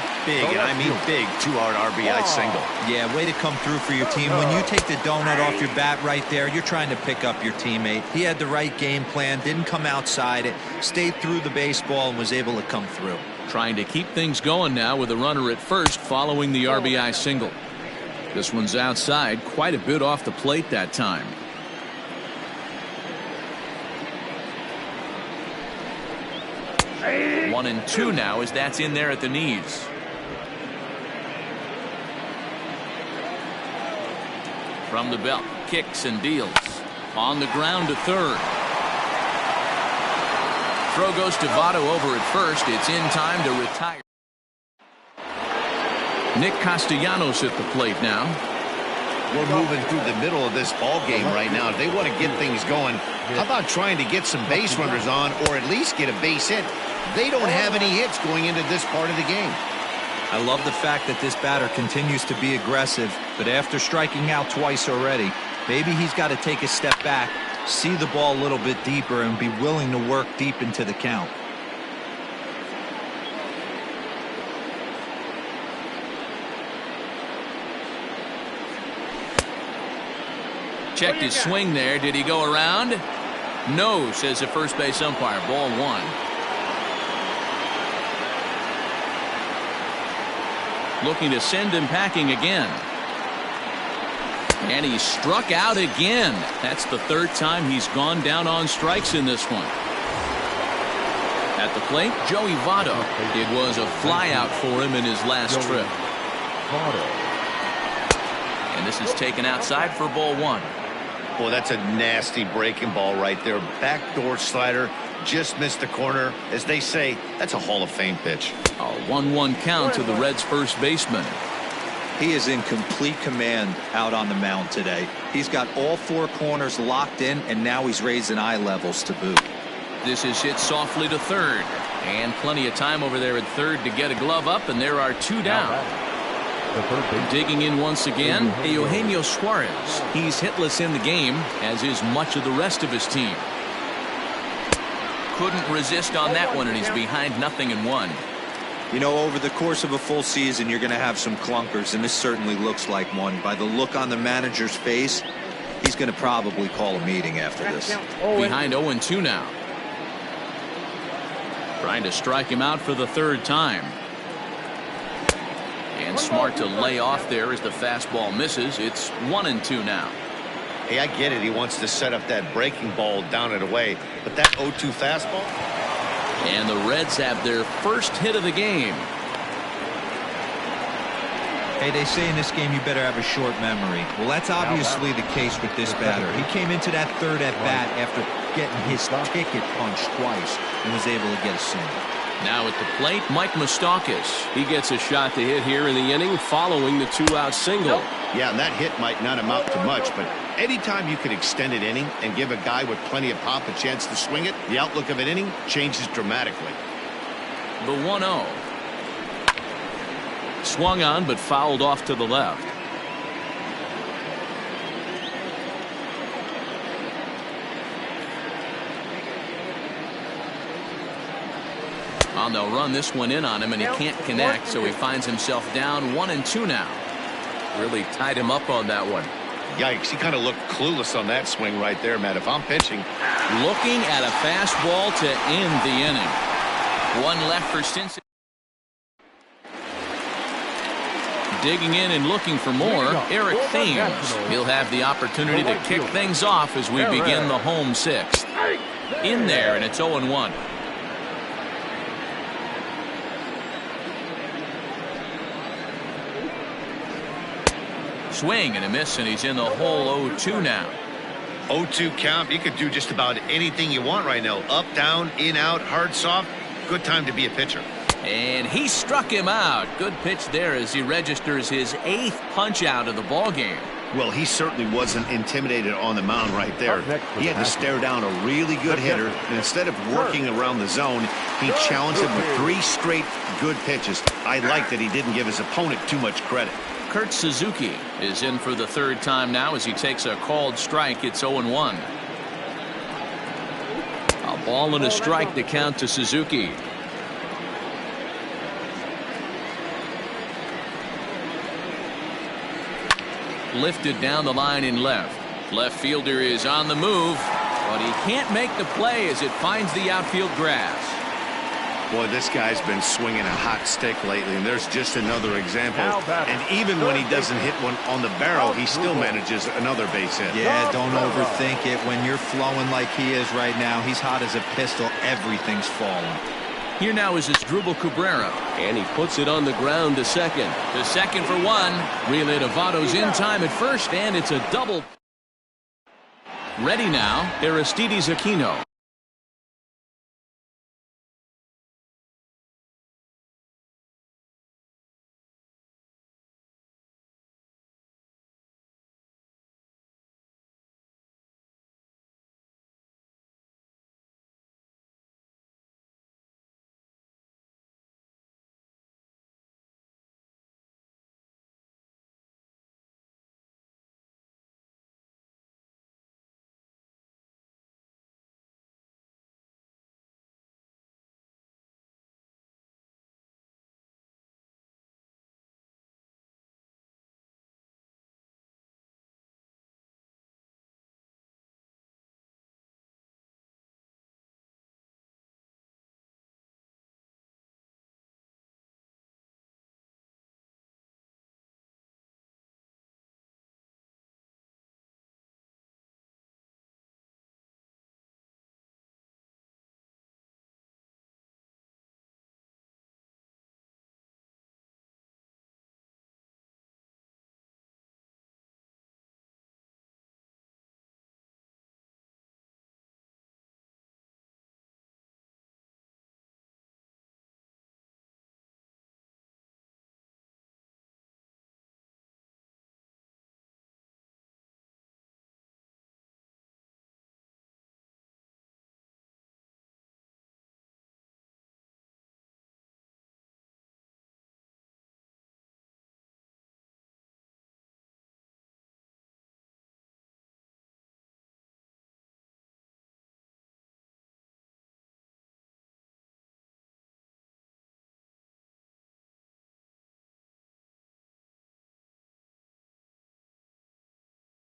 and I mean big, 2-out RBI single. Yeah, way to come through for your team. When you take the donut off your bat right there, you're trying to pick up your teammate. He had the right game plan, didn't come outside it, stayed through the baseball, and was able to come through. Trying to keep things going now with a runner at first following the RBI single. This one's outside, quite a bit off the plate that time. Hey. 1-2 now as that's in there at the knees. From the belt, kicks and deals. On the ground to third. Throw goes to Votto over at first. It's in time to retire. Nick Castellanos at the plate now. We're moving through the middle of this ball game right now. They want to get things going. How about trying to get some base runners on, or at least get a base hit? They don't have any hits going into this part of the game. I love the fact that this batter continues to be aggressive, but after striking out twice already, maybe he's got to take a step back, see the ball a little bit deeper, and be willing to work deep into the count. Checked his swing there. Did he go around? No, says the first base umpire. Ball 1. Looking to send him packing again. And he's struck out again. That's the third time he's gone down on strikes in this one. At the plate, Joey Votto. It was a flyout for him in his last trip. And this is taken outside for ball 1. Boy, that's a nasty breaking ball right there. Backdoor slider, just missed the corner. As they say, that's a Hall of Fame pitch. A 1-1 count to the Reds' first baseman. He is in complete command out on the mound today. He's got all 4 corners locked in, and now he's raising eye levels to boot. This is hit softly to third. And plenty of time over there at third to get a glove up, and there are 2 down. Digging in once again, Eugenio Suarez. He's hitless in the game, as is much of the rest of his team. Couldn't resist on that one, and he's behind 0-1. You know, over the course of a full season, you're going to have some clunkers, and this certainly looks like one. By the look on the manager's face, he's going to probably call a meeting after this. Behind 0-2 now. Trying to strike him out for the third time. And smart to lay off there as the fastball misses. It's 1-2 now. Hey, I get it. He wants to set up that breaking ball down and away. But that 0-2 fastball. And the Reds have their first hit of the game. Hey, they say in this game you better have a short memory. Well, that's obviously the case with this batter. He came into that third at bat after getting his ticket punched twice and was able to get a single. Now at the plate, Mike Moustakas. He gets a shot to hit here in the inning following the 2-out single. Yeah, and that hit might not amount to much, but anytime you can extend an inning and give a guy with plenty of pop a chance to swing it, the outlook of an inning changes dramatically. The 1-0. Swung on, but fouled off to the left. And they'll run this one in on him, and he can't connect, so he finds himself down 1-2 now. Really tied him up on that one. Yikes, he kind of looked clueless on that swing right there, Matt. If I'm pitching. Looking at a fastball to end the inning. One left for Cincinnati. Digging in and looking for more, Eric Thames. He'll have the opportunity to kick things off as we begin the home sixth. In there, and it's 0-1. Swing and a miss, and he's in the hole 0-2 now. 0-2 count. You could do just about anything you want right now. Up, down, in, out, hard, soft. Good time to be a pitcher. And he struck him out. Good pitch there as he registers his 8th punch out of the ball game. Well, he certainly wasn't intimidated on the mound right there. He had to stare down a really good hitter, and instead of working around the zone, he challenged him with 3 straight good pitches. I like that he didn't give his opponent too much credit. Kurt Suzuki is in for the third time now as he takes a called strike. It's 0-1. A ball and a strike to count to Suzuki. Lifted down the line in left. Left fielder is on the move, but he can't make the play as it finds the outfield grass. Boy, this guy's been swinging a hot stick lately, and there's just another example. And even when he doesn't hit one on the barrel, he still manages another base hit. Yeah, don't overthink it. When you're flowing like he is right now, he's hot as a pistol. Everything's falling. Here now is Asdrubal Cabrera, and he puts it on the ground to second. To second for one. Relay to Votto's in time at first, and it's a double. Ready now, Aristides Aquino.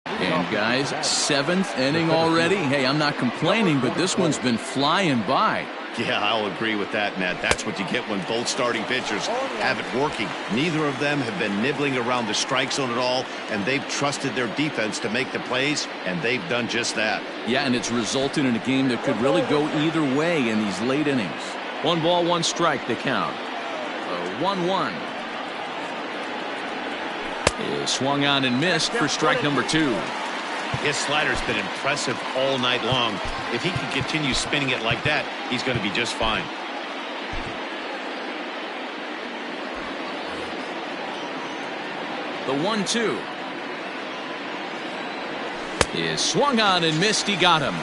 And guys, 7th inning already. Hey, I'm not complaining, but this one's been flying by. Yeah, I'll agree with that, Matt. That's what you get when both starting pitchers have it working. Neither of them have been nibbling around the strike zone at all, and they've trusted their defense to make the plays, and they've done just that. Yeah, and it's resulted in a game that could really go either way in these late innings. 1 ball, 1 strike, the count. 1-1. Is swung on and missed for strike number 2. His slider's been impressive all night long. If he can continue spinning it like that, he's going to be just fine. The 1-2 is swung on and missed. He got him.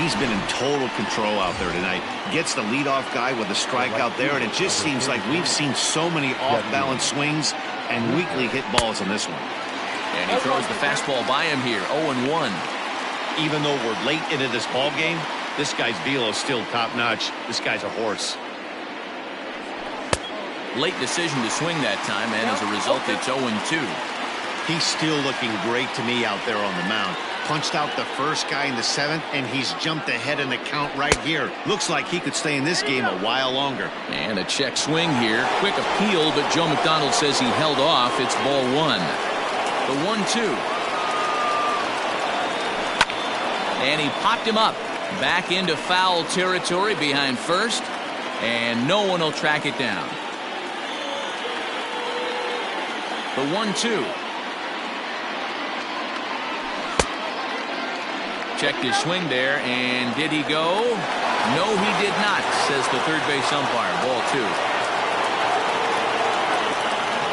He's been in total control out there tonight. Gets the leadoff guy with a strike out there, and it just seems like we've seen so many off-balance swings and weakly hit balls in this one. And he throws the fastball by him here. 0-1. Even though we're late into this ball game, this guy's velo is still top-notch. This guy's a horse. Late decision to swing that time, and as a result, it's 0-2. He's still looking great to me out there on the mound. Punched out the first guy in the 7th, and he's jumped ahead in the count right here. Looks like he could stay in this game a while longer. And a check swing here. Quick appeal, but Joe McDonald says he held off. It's ball 1. The 1-2. And he popped him up. Back into foul territory behind first. And no one will track it down. The 1-2. Checked his swing there, and did he go? No, he did not, says the third base umpire. Ball 2.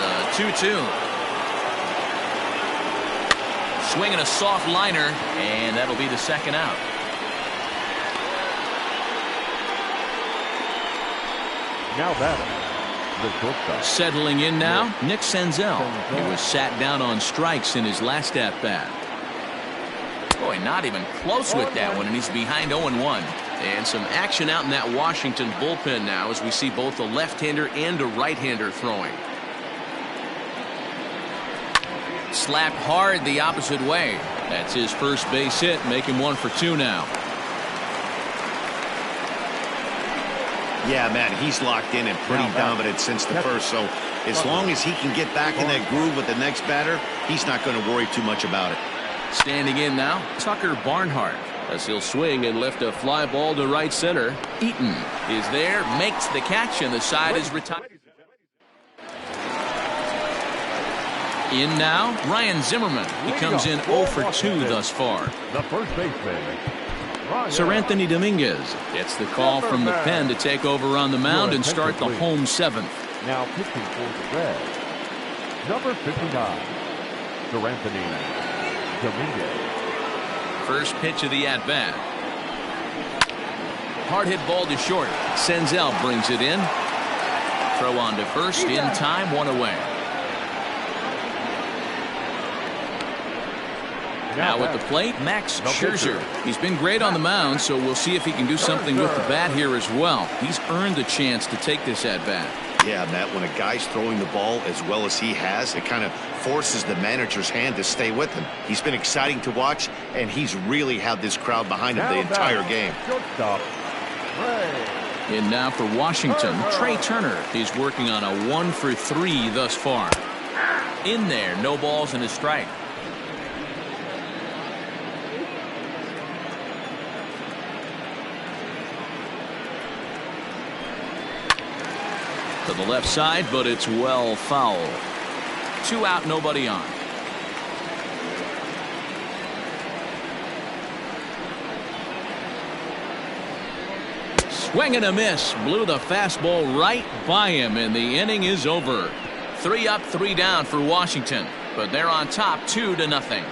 The 2-2. Swinging a soft liner, and that'll be the second out. Now batting, the shortstop. Settling in now, Nick Senzel. He was sat down on strikes in his last at-bat. Boy, not even close with that one, and he's behind 0-1. And some action out in that Washington bullpen now as we see both a left-hander and a right-hander throwing. Slapped hard the opposite way. That's his first base hit, making 1 for 2 now. Yeah, man, he's locked in and pretty dominant since the first, so as long as he can get back in that groove with the next batter, he's not going to worry too much about it. Standing in now, Tucker Barnhart, as he'll swing and lift a fly ball to right center. Eaton is there, makes the catch, and the side is retired. In now, Ryan Zimmerman. He comes in 0 for 2 thus far. The first baseman, Sir Anthony Dominguez gets the call from the pen to take over on the mound and start the home 7th. Now pitching for the Reds, number 59, Sir Anthony Dominguez. First pitch of the at-bat. Hard hit ball to short. Senzel brings it in. Throw on to first in time, 1 away. Now at the plate, Max Scherzer. He's been great on the mound, so we'll see if he can do something with the bat here as well. He's earned a chance to take this at-bat. Yeah, Matt, when a guy's throwing the ball as well as he has, it kind of forces the manager's hand to stay with him. He's been exciting to watch, and he's really had this crowd behind him the entire game. In now for Washington, Trey Turner. He's working on a 1 for 3 thus far. In there, no balls and a strike. To the left side, but it's well foul. 2 out, nobody on. Swing and a miss. Blew the fastball right by him, and the inning is over. 3 up, 3 down for Washington, but they're on top 2-0.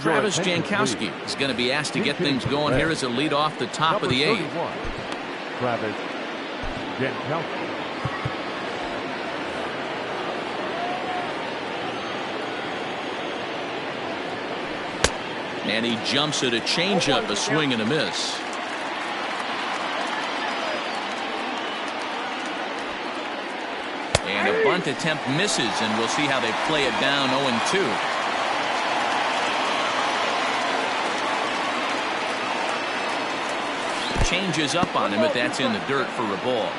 Travis Jankowski is going to be asked to get things going here as a lead off the top of the 8th. Travis Jankowski. And he jumps at a changeup, a swing and a miss. And a bunt bunt attempt misses, and we'll see how they play it down 0-2. Changes up on him, but that's in the dirt for a ball.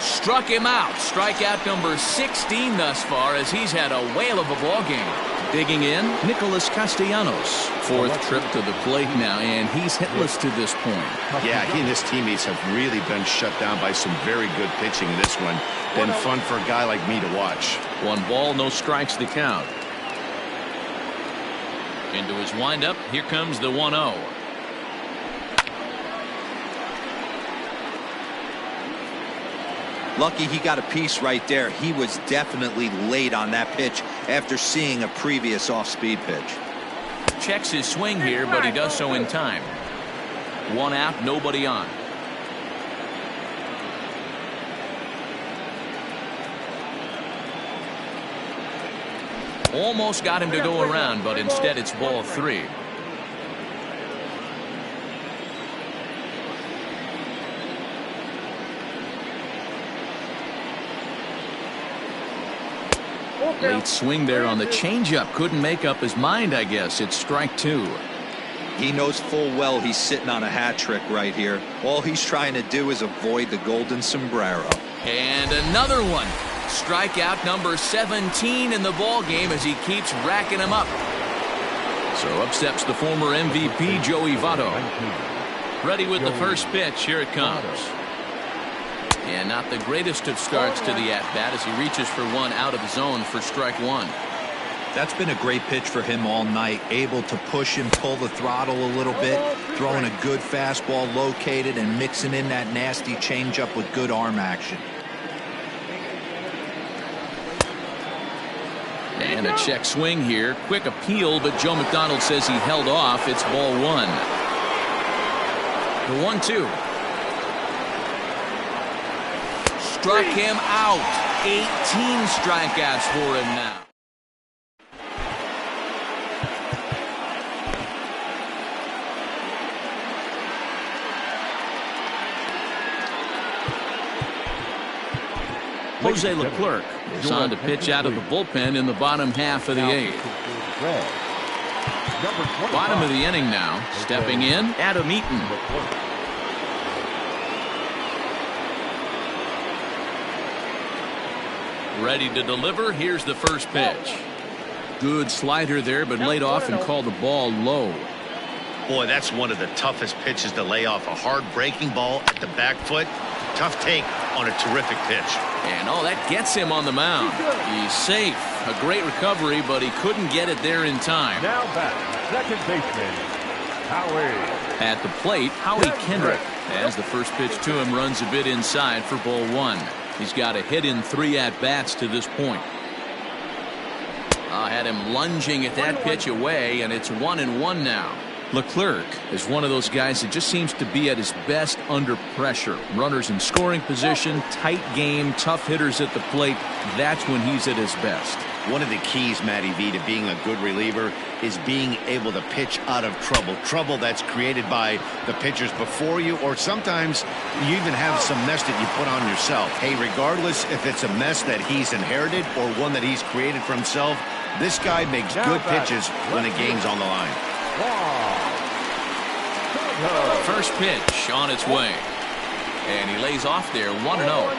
Struck him out. Strikeout number 16 thus far, as he's had a whale of a ball game. Digging in, Nicholas Castellanos. Fourth trip to the plate now, and he's hitless to this point. Yeah, he and his teammates have really been shut down by some very good pitching in this one. Been fun for a guy like me to watch. 1 ball, no strikes the count. Into his windup, here comes the 1-0. Lucky he got a piece right there. He was definitely late on that pitch after seeing a previous off-speed pitch. Checks his swing here, but he does so in time. 1 out, nobody on. Almost got him to go around, but instead it's ball 3. Late swing there on the changeup. Couldn't make up his mind, I guess. It's strike 2. He knows full well he's sitting on a hat trick right here. All he's trying to do is avoid the golden sombrero. And another one. Strikeout number 17 in the ball game as he keeps racking them up. So up steps the former MVP Joey Votto. Ready with the first pitch. Here it comes. And not the greatest of starts to the at-bat as he reaches for one out of the zone for strike 1. That's been a great pitch for him all night. Able to push and pull the throttle a little bit. Throwing a good fastball located and mixing in that nasty changeup with good arm action. And a check swing here. Quick appeal, but Joe McDonald says he held off. It's ball 1. The 1-2. Struck him out. 18 strikeouts for him now. Jose Leclerc is on to pitch out of the bullpen in the bottom half of the 8th. Bottom of the inning now. Stepping in, Adam Eaton. Ready to deliver. Here's the first pitch. Good slider there, but laid off and called the ball low. Boy, that's one of the toughest pitches to lay off. A hard breaking ball at the back foot. Tough take on a terrific pitch. And that gets him on the mound. He's safe. A great recovery, but he couldn't get it there in time. Now back, second baseman, Howie. At the plate, Howie Kendrick, as the first pitch to him runs a bit inside for ball 1. He's got a hit in 3 at-bats to this point. Had him lunging at that pitch away, and it's 1-1 now. Leclerc is one of those guys that just seems to be at his best under pressure. Runners in scoring position, tight game, tough hitters at the plate. That's when he's at his best. One of the keys, Matty V, to being a good reliever is being able to pitch out of trouble. Trouble that's created by the pitchers before you, or sometimes you even have some mess that you put on yourself. Hey, regardless if it's a mess that he's inherited or one that he's created for himself, this guy makes good pitches when the game's on the line. First pitch on its way. And he lays off there, 1-0.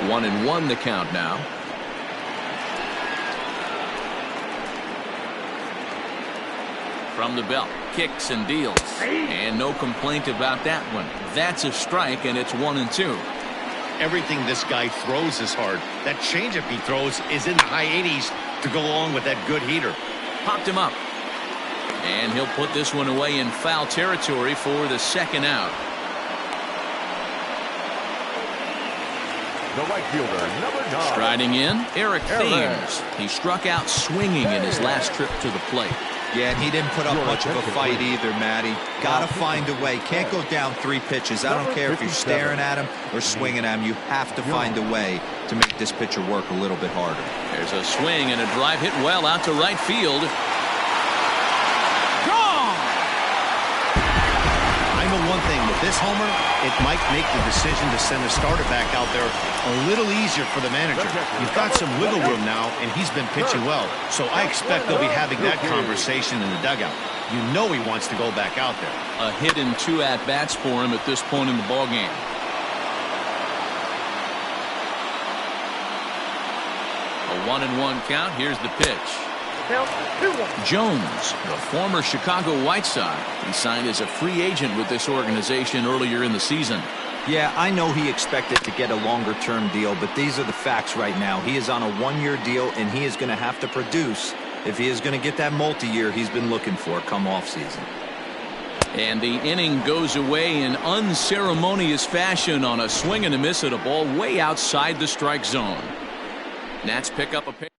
1-1 the count now. From the belt, kicks and deals. And no complaint about that one. That's a strike, and it's 1-2. Everything this guy throws is hard. That changeup he throws is in the high 80s to go along with that good heater. Popped him up. And he'll put this one away in foul territory for the second out. The right fielder, number 9. Striding in, Eric Thames. He struck out swinging in his last trip to the plate. Yeah, and he didn't put up much of a fight either, Matty. Got to find a way. Can't go down 3 pitches. I don't care if you're staring at him or swinging at him. You have to find a way to make this pitcher work a little bit harder. There's a swing and a drive hit well out to right field. Gone! I know one thing. With this homer, it might make the decision to send the starter back out there a little easier for the manager. You've got some wiggle room now, and he's been pitching well. So I expect they'll be having that conversation in the dugout. You know he wants to go back out there. A hit and 2 at-bats for him at this point in the ballgame. A 1-1 count. Here's the pitch. Count 2-1. Jones, the former Chicago White Sox. He signed as a free agent with this organization earlier in the season. Yeah, I know he expected to get a longer-term deal, but these are the facts right now. He is on a 1-year deal, and he is going to have to produce if he is going to get that multi-year he's been looking for come off-season. And the inning goes away in unceremonious fashion on a swing and a miss at a ball way outside the strike zone. Nats pick up a pair.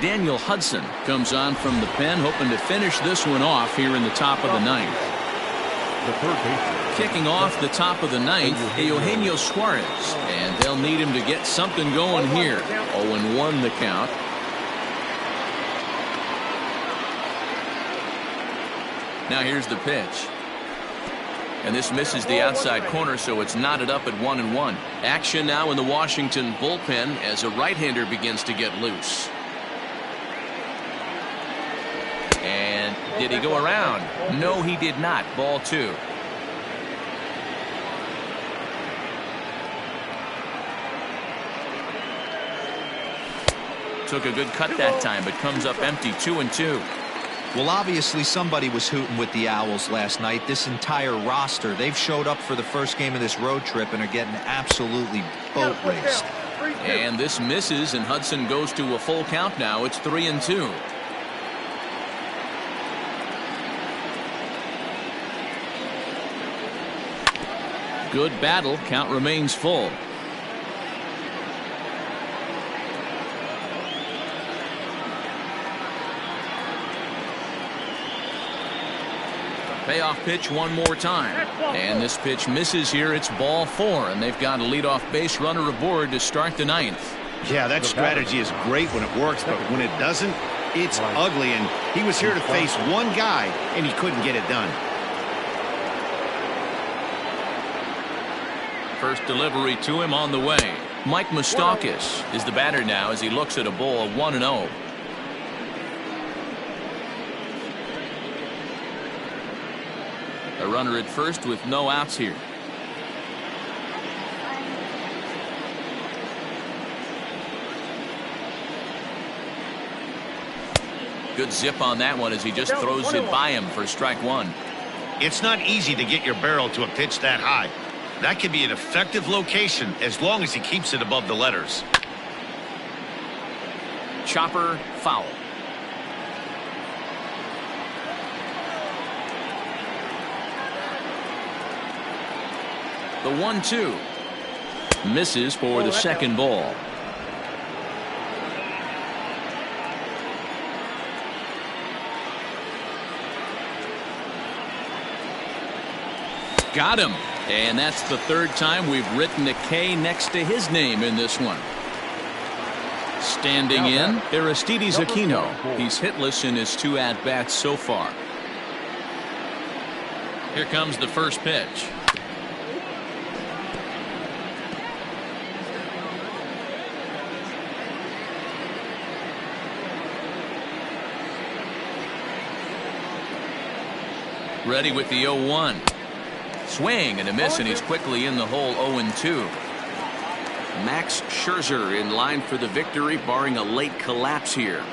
Daniel Hudson comes on from the pen, hoping to finish this one off here in the top of the 9th. The third baseman. Kicking off the top of the 9th, Eugenio Suarez. And they'll need him to get something going here. 0-1 the count. Now here's the pitch. And this misses the outside corner, so it's knotted up at 1-1. Action now in the Washington bullpen as a right-hander begins to get loose. And did he go around? No, he did not. Ball 2. Took a good cut that time, but comes up empty. 2-2. Well, obviously somebody was hooting with the Owls last night. This entire roster, they've showed up for the first game of this road trip and are getting absolutely boat raced. And this misses, and Hudson goes to a full count now. It's 3-2. Good battle. Count remains full. Payoff pitch one more time. And this pitch misses here. It's ball 4, and they've got a leadoff base runner aboard to start the 9th. Yeah, that strategy is great when it works, but when it doesn't, it's ugly. And he was here to face one guy, and he couldn't get it done. First delivery to him on the way. Mike Moustakas is the batter now as he looks at a ball 1-0. A runner at first with no outs here. Good zip on that one as he just throws it by him for strike 1. It's not easy to get your barrel to a pitch that high. That can be an effective location as long as he keeps it above the letters. Chopper foul. The 1-2 misses for the second ball. Got him. And that's the third time we've written a K next to his name in this one. Standing in, Aristides Aquino. He's hitless in his 2 at-bats so far. Here comes the first pitch. Ready with the 0-1. Swing and a miss, and he's quickly in the hole. 0-2. Max Scherzer in line for the victory, barring a late collapse here.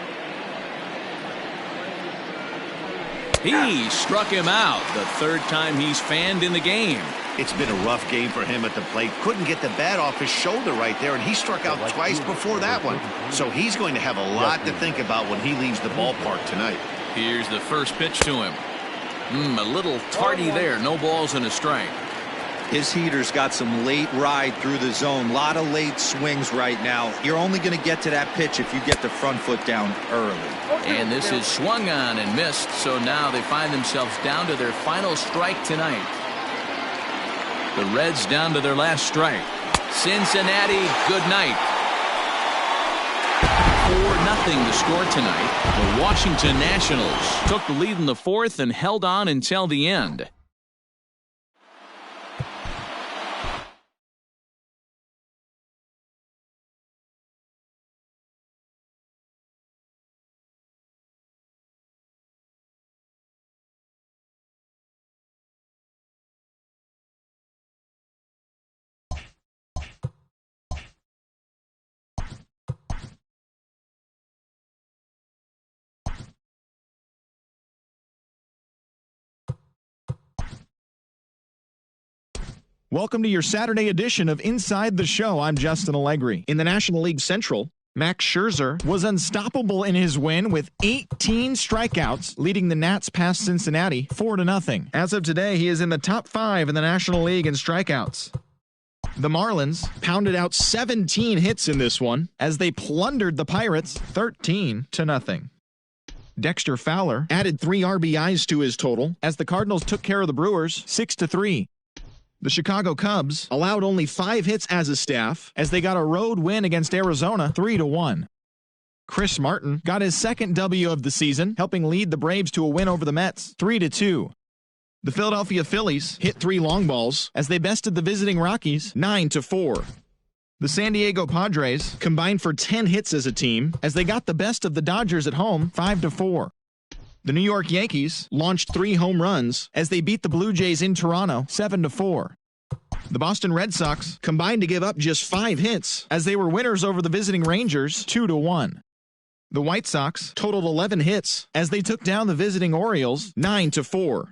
He struck him out. The third time he's fanned in the game. It's been a rough game for him at the plate. Couldn't get the bat off his shoulder right there, and he struck out twice before that one. So he's going to have a lot to think about when he leaves the ballpark tonight. Here's the first pitch to him. A little tardy there. No balls and a strike. His heater's got some late ride through the zone. A lot of late swings right now. You're only going to get to that pitch if you get the front foot down early. And this is swung on and missed, so now they find themselves down to their final strike tonight. The Reds down to their last strike. Cincinnati, good night. 4-0 the score tonight. The Washington Nationals took the lead in the fourth and held on until the end. Welcome to your Saturday edition of Inside the Show. I'm Justin Allegri. In the National League Central, Max Scherzer was unstoppable in his win with 18 strikeouts, leading the Nats past Cincinnati 4-0. As of today, he is in the top 5 in the National League in strikeouts. The Marlins pounded out 17 hits in this one as they plundered the Pirates 13-0. Dexter Fowler added 3 RBIs to his total as the Cardinals took care of the Brewers 6-3. The Chicago Cubs allowed only 5 hits as a staff as they got a road win against Arizona 3-1. Chris Martin got his second W of the season, helping lead the Braves to a win over the Mets 3-2. The Philadelphia Phillies hit 3 long balls as they bested the visiting Rockies 9-4. The San Diego Padres combined for 10 hits as a team as they got the best of the Dodgers at home 5-4. The New York Yankees launched 3 home runs as they beat the Blue Jays in Toronto 7-4. The Boston Red Sox combined to give up just 5 hits as they were winners over the visiting Rangers 2-1. The White Sox totaled 11 hits as they took down the visiting Orioles 9-4.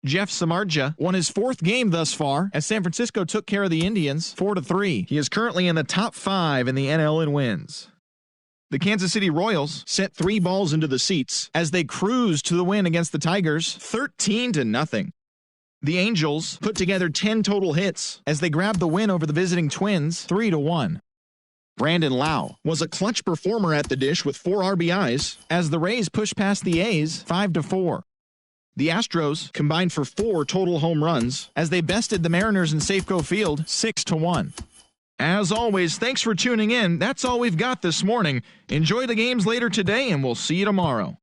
Jeff Samardzija won his 4th game thus far as San Francisco took care of the Indians 4-3. He is currently in the top 5 in the NL in wins. The Kansas City Royals sent 3 balls into the seats as they cruised to the win against the Tigers 13-0. The Angels put together 10 total hits as they grabbed the win over the visiting Twins 3-1. Brandon Lau was a clutch performer at the dish with 4 RBIs as the Rays pushed past the A's 5-4. The Astros combined for 4 total home runs as they bested the Mariners in Safeco Field 6-1. As always, thanks for tuning in. That's all we've got this morning. Enjoy the games later today, and we'll see you tomorrow.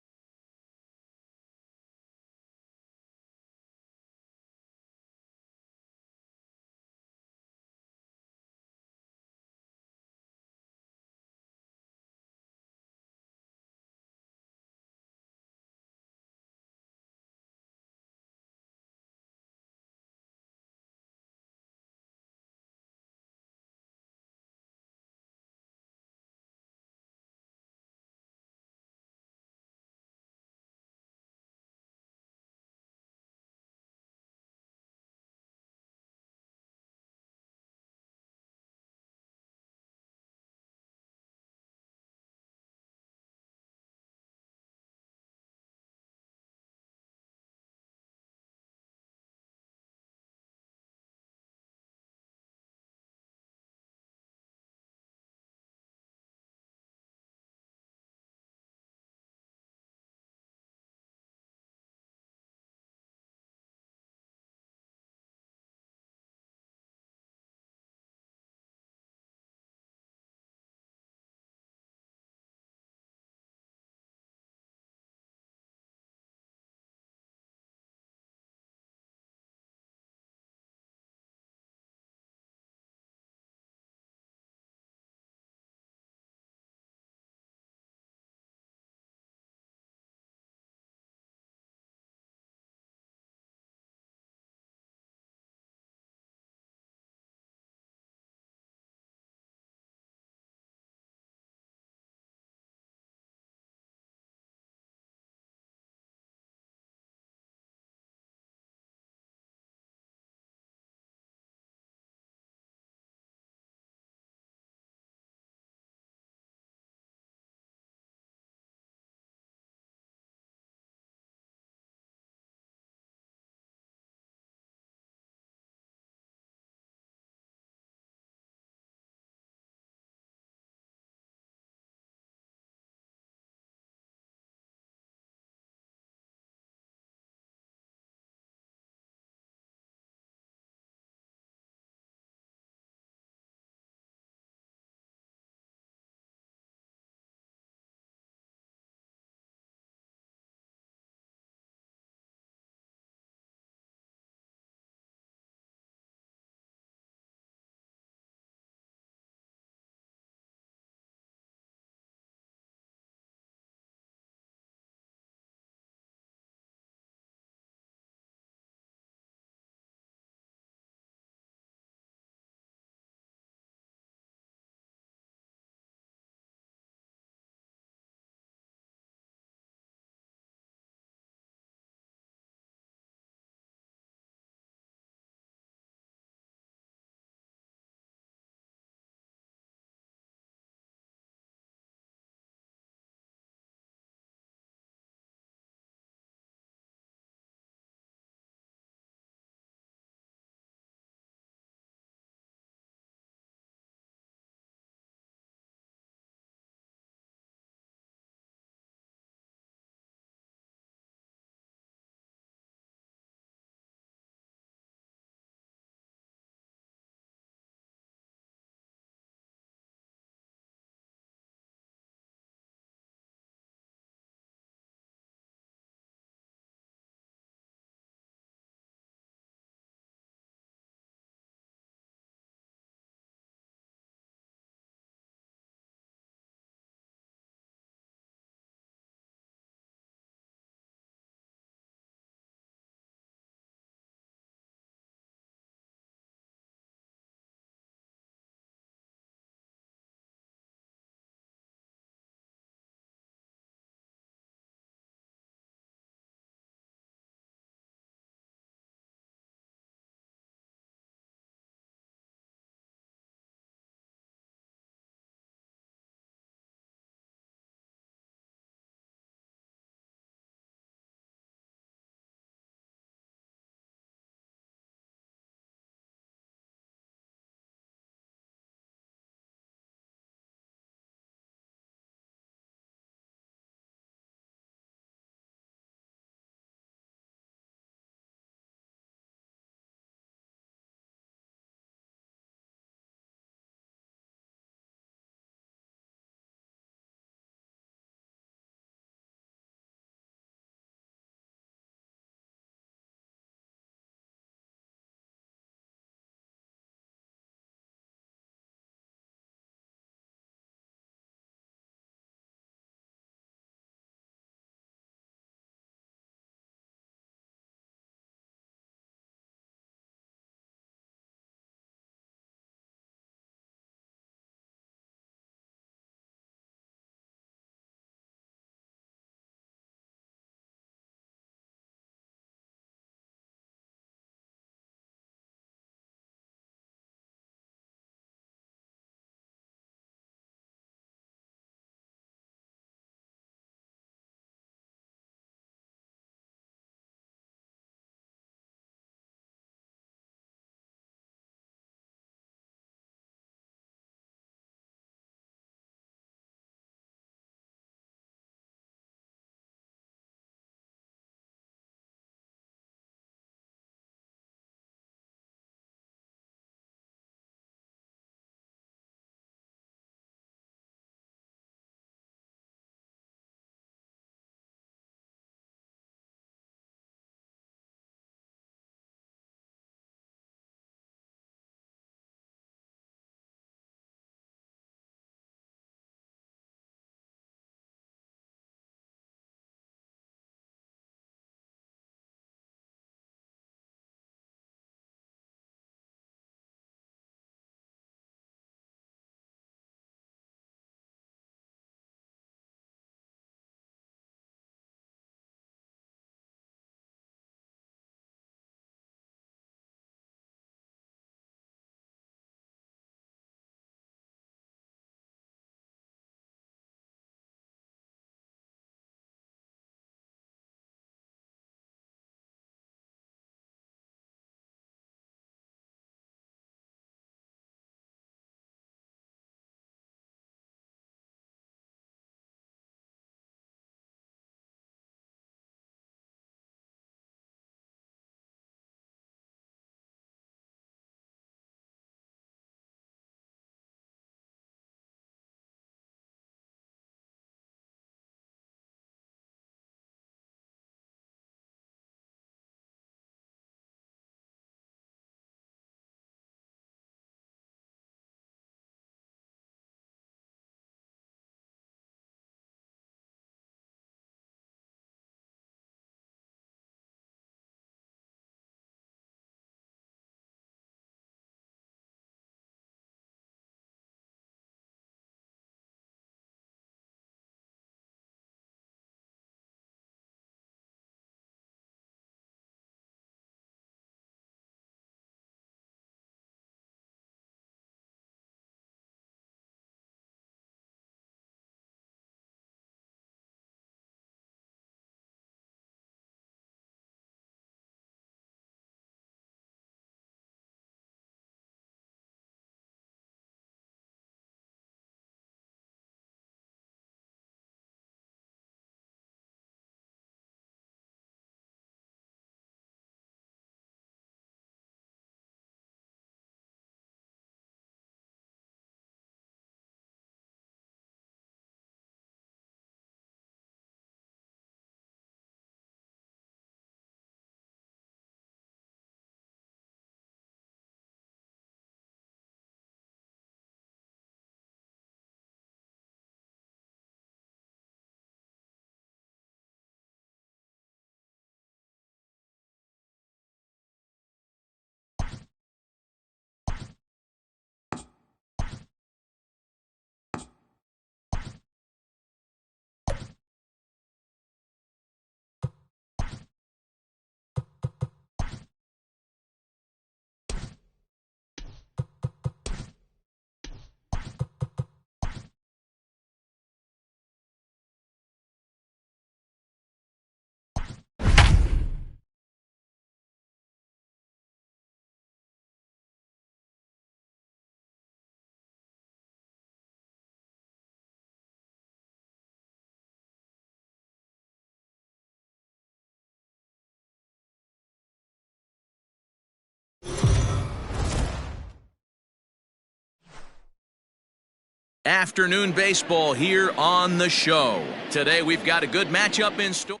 Afternoon baseball here on the show. Today we've got a good matchup in store.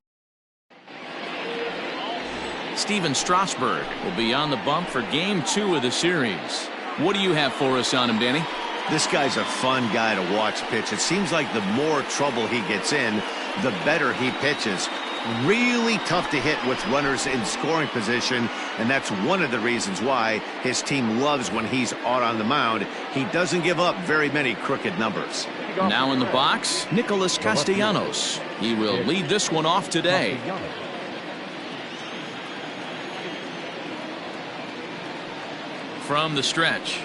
Steven Strasburg will be on the bump for Game 2 of the series. What do you have for us on him, Danny? This guy's a fun guy to watch pitch. It seems like the more trouble he gets in, the better he pitches. Really tough to hit with runners in scoring position, and that's one of the reasons why his team loves when he's out on the mound. He doesn't give up very many crooked numbers. Now in the box, Nicholas Castellanos. He will lead this one off today. From the stretch.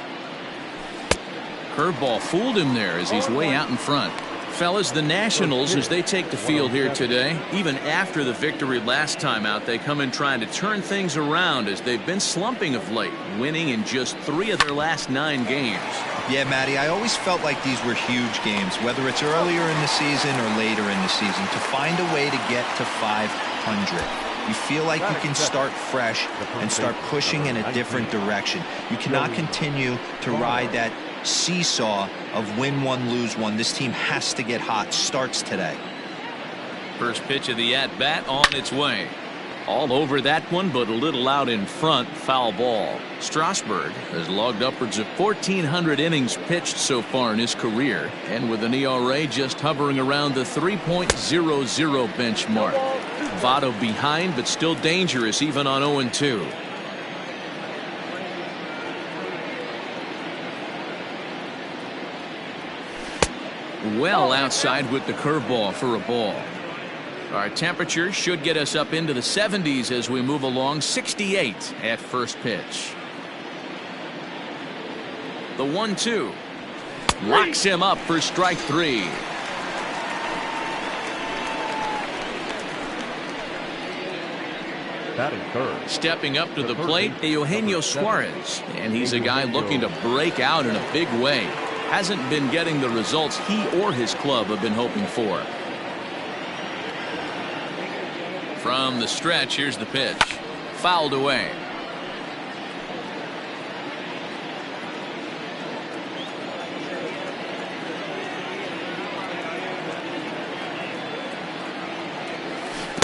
Curveball fooled him there as he's way out in front. Fellas, the Nationals, as they take the field here today, even after the victory last time out, they come in trying to turn things around as they've been slumping of late, winning in just 3 of their last 9 games. Yeah, Matty, I always felt like these were huge games, whether it's earlier in the season or later in the season, to find a way to get to 500. You feel like you can start fresh and start pushing in a different direction. You cannot continue to ride that seesaw of win one, lose one. This team has to get hot. Starts today. First pitch of the at-bat on its way. All over that one, but a little out in front. Foul ball. Strasburg has logged upwards of 1,400 innings pitched so far in his career, and with an ERA just hovering around the 3.00 benchmark. Votto behind, but still dangerous even on 0-2. Well outside with the curveball for a ball. Our temperature should get us up into the 70s as we move along. 68 at first pitch. The 1-2 locks him up for strike 3. Stepping up to the plate, Eugenio Suarez, and he's a guy looking to break out in a big way. Hasn't been getting the results he or his club have been hoping for. From the stretch, here's the pitch. Fouled away.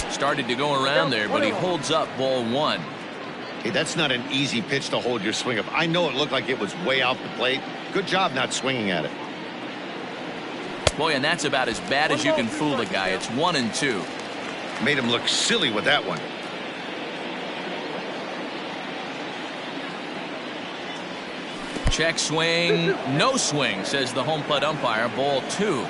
Started to go around there, but he holds up ball 1. Hey, that's not an easy pitch to hold your swing of. I know it looked like it was way out the plate. Good job not swinging at it. Boy, and that's about as bad as you can fool a guy. It's 1-2. Made him look silly with that one. Check swing. No swing, says the home plate umpire. Ball 2.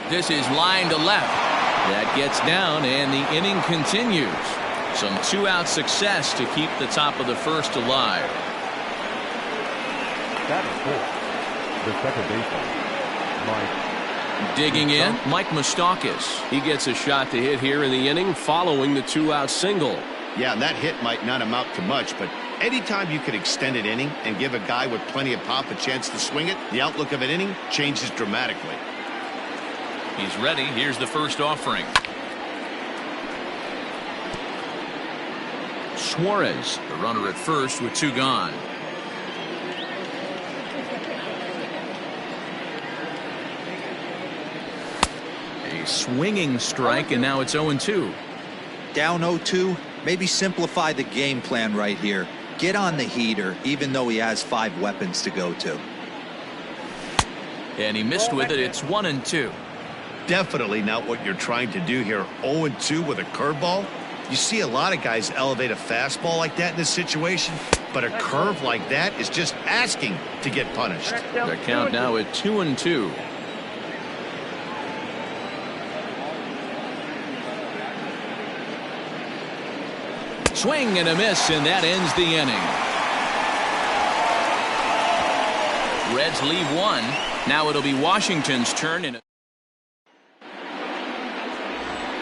This is line to left. That gets down, and the inning continues. Some 2-out success to keep the top of the first alive. That is 4. The second baseman, Mike. Digging in, Mike Moustakas. He gets a shot to hit here in the inning following the 2-out single. Yeah, and that hit might not amount to much, but anytime you can extend an inning and give a guy with plenty of pop a chance to swing it, the outlook of an inning changes dramatically. He's ready. Here's the first offering. Suarez, the runner at first with 2 gone. A swinging strike, and now it's 0-2. Down 0-2. Maybe simplify the game plan right here. Get on the heater, even though he has 5 weapons to go to. And he missed with it. It's 1-2. Definitely not what you're trying to do here. 0-2 with a curveball. You see a lot of guys elevate a fastball like that in this situation, but a curve like that is just asking to get punished. The count now at 2-2. Swing and a miss, and that ends the inning. Reds leave 1. Now it'll be Washington's turn.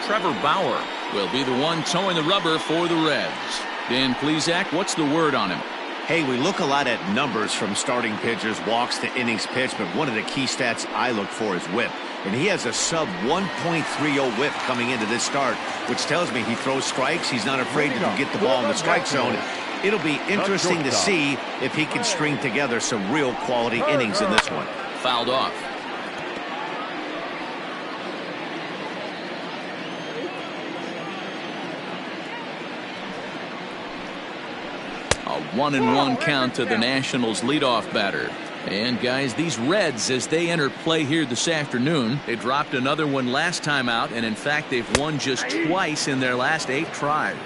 Trevor Bauer will be the one towing the rubber for the Reds. Dan Plesac, what's the word on him? Hey, we look a lot at numbers from starting pitchers, walks to innings pitched, but one of the key stats I look for is whip. And he has a sub 1.30 whip coming into this start, which tells me he throws strikes. He's not afraid to get the ball in the strike zone. It'll be interesting to see if he can string together some real quality innings in this one. Fouled off. A 1-1 count to the Nationals leadoff batter. And guys, these Reds, as they enter play here this afternoon, they dropped another one last time out, and in fact they've won just twice in their last 8 tries.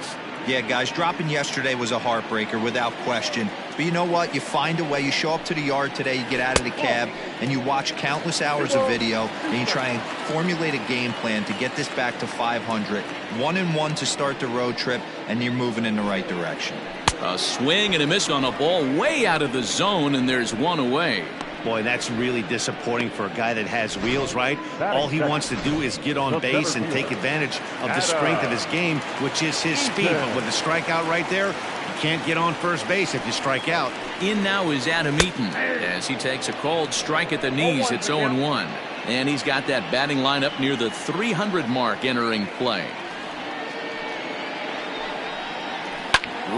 Yeah, guys, dropping yesterday was a heartbreaker without question. But you know what? You find a way. You show up to the yard today, you get out of the cab, and you watch countless hours of video, and you try and formulate a game plan to get this back to 500. 1-1 to start the road trip, and you're moving in the right direction. A swing and a miss on a ball way out of the zone, and there's one away. Boy, that's really disappointing for a guy that has wheels, right? All he wants to do is get on base and take advantage of the strength of his game, which is his speed. But with a strikeout right there, you can't get on first base if you strike out. In now is Adam Eaton as he takes a called strike at the knees. It's 0-1. And he's got that batting lineup near the 300 mark entering play.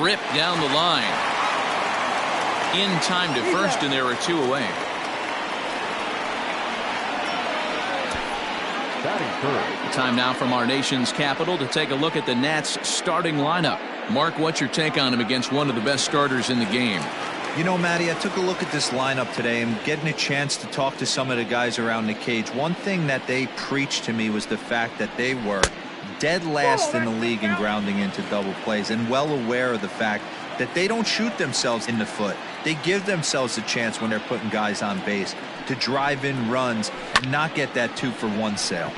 Ripped down the line. In time to first, and there are 2 away. Time now from our nation's capital to take a look at the Nats starting lineup. Mark, what's your take on him against one of the best starters in the game? You know, Matty, I took a look at this lineup today and getting a chance to talk to some of the guys around the cage. One thing that they preached to me was the fact that they were dead last in the league in grounding into double plays, and well aware of the fact that they don't shoot themselves in the foot. They give themselves a chance when they're putting guys on base to drive in runs and not get that 2-for-1 sale.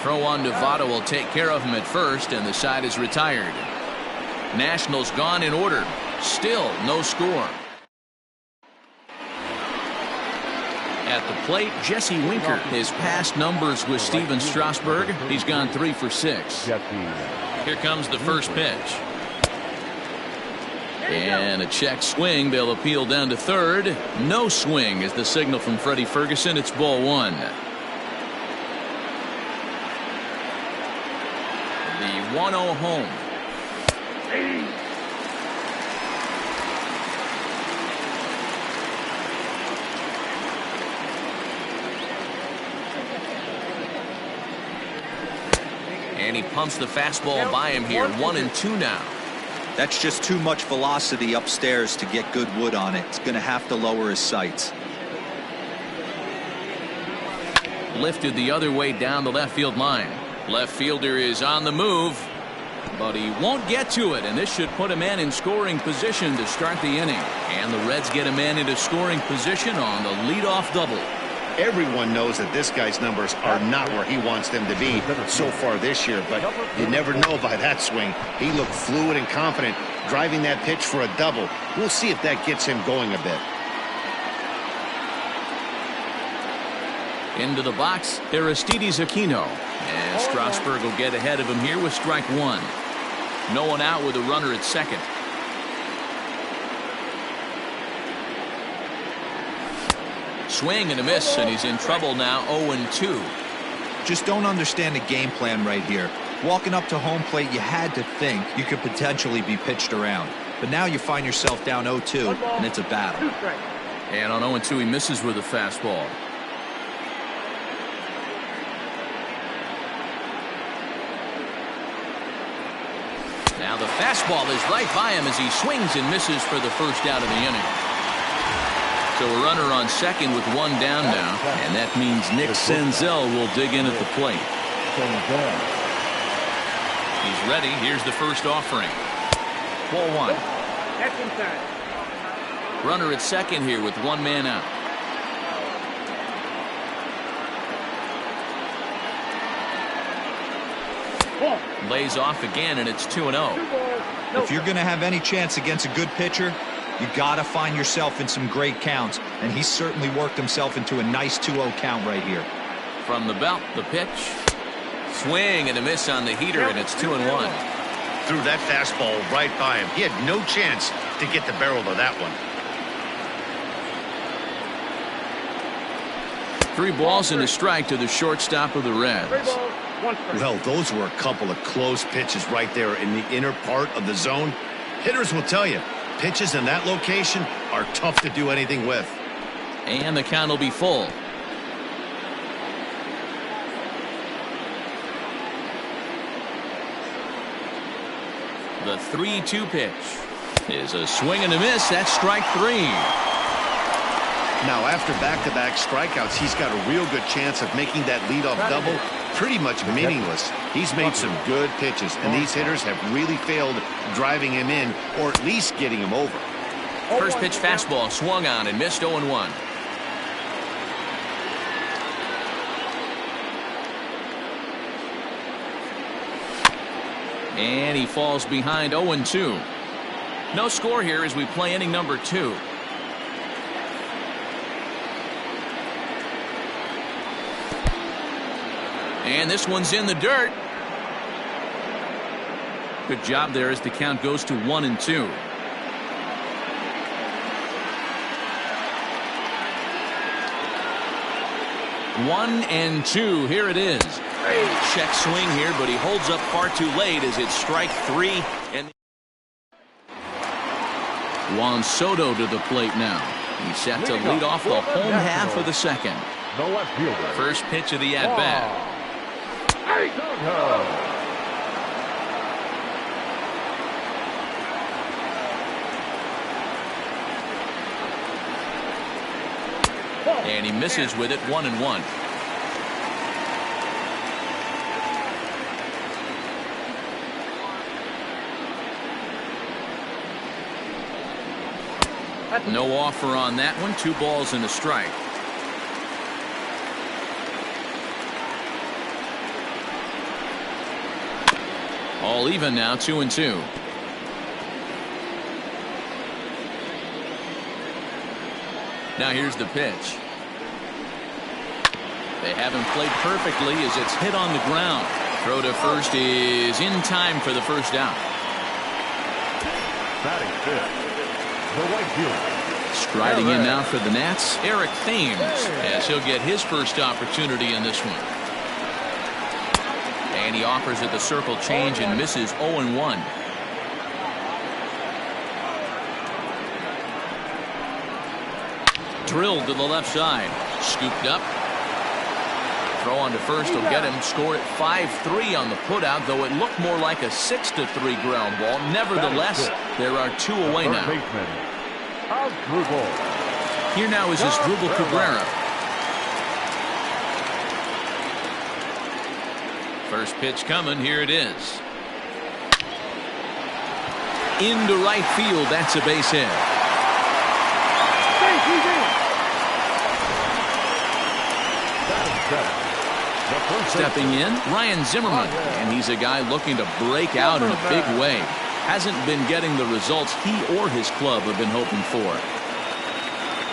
Throw on to Votto will take care of him at first, and the side is retired. Nationals gone in order. Still no score. At the plate, Jesse Winker. His past numbers with Steven Strasburg. He's gone 3 for 6. Here comes the first pitch. And a check swing. They'll appeal down to third. No swing is the signal from Freddie Ferguson. It's ball 1. The 1-0 home. And he pumps the fastball by him here. 1-2 now. That's just too much velocity upstairs to get good wood on it. It's going to have to lower his sights. Lifted the other way down the left field line. Left fielder is on the move, but he won't get to it, and this should put a man in scoring position to start the inning. And the Reds get a man into scoring position on the leadoff double. Everyone knows that this guy's numbers are not where he wants them to be so far this year, but you never know by that swing. He looked fluid and confident driving that pitch for a double. We'll see if that gets him going a bit. Into the box, Aristides Aquino. And Strasburg will get ahead of him here with strike 1. No one out with a runner at second. Swing and a miss, and he's in trouble now. 0-2. Just don't understand the game plan right here. Walking up to home plate, you had to think you could potentially be pitched around. But now you find yourself down 0-2, and it's a battle. And on 0-2, he misses with a fastball. Now the fastball is right by him as he swings and misses for the first out of the inning. So a runner on second with 1 down now, and that means Nick Senzel will dig in at the plate. He's ready. Here's the first offering. Ball 1. That's inside. Runner at second here with 1 man out. Lays off again, and it's 2-0. If you're going to have any chance against a good pitcher, you got to find yourself in some great counts, and he certainly worked himself into a nice 2-0 count right here. From the belt, the pitch. Swing and a miss on the heater, and it's 2-1. Threw that fastball right by him. He had no chance to get the barrel of that one. 3 balls and a strike to the shortstop of the Reds. Well, those were a couple of close pitches right there in the inner part of the zone. Hitters will tell you, pitches in that location are tough to do anything with. And the count will be full. The 3-2 pitch is a swing and a miss. That's strike 3. Now, after back-to-back strikeouts, he's got a real good chance of making that leadoff double pretty much meaningless. He's made some good pitches, and these hitters have really failed driving him in or at least getting him over. First pitch fastball swung on and missed 0-1. And he falls behind 0-2. No score here as we play inning number 2. And this one's in the dirt. Good job there as the count goes to 1-2. One and two. Here it is. Check swing here, but he holds up far too late as it's strike 3. And Juan Soto to the plate now. He's set to lead off the home half of the second. First pitch of the at-bat. And he misses with it, 1-1. No offer on that one. 2 balls and a strike. All even now, 2-2. Now here's the pitch. They haven't played perfectly as it's hit on the ground. Throw to first is in time for the first out. Batting fifth, the right fielder. Striding in now for the Nats, Eric Thames, as he'll get his first opportunity in this one. And he offers at the circle change and misses 0-1. Drilled to the left side. Scooped up. Throw on to first will get him. Score at 5-3 on the putout, though it looked more like a 6-3 ground ball. Nevertheless, there are 2 away now. Here now is Asdrubal Cabrera. First pitch coming. Here it is. Into right field. That's a base hit. Stepping in, Ryan Zimmerman, and he's a guy looking to break out in a big way. Hasn't been getting the results he or his club have been hoping for.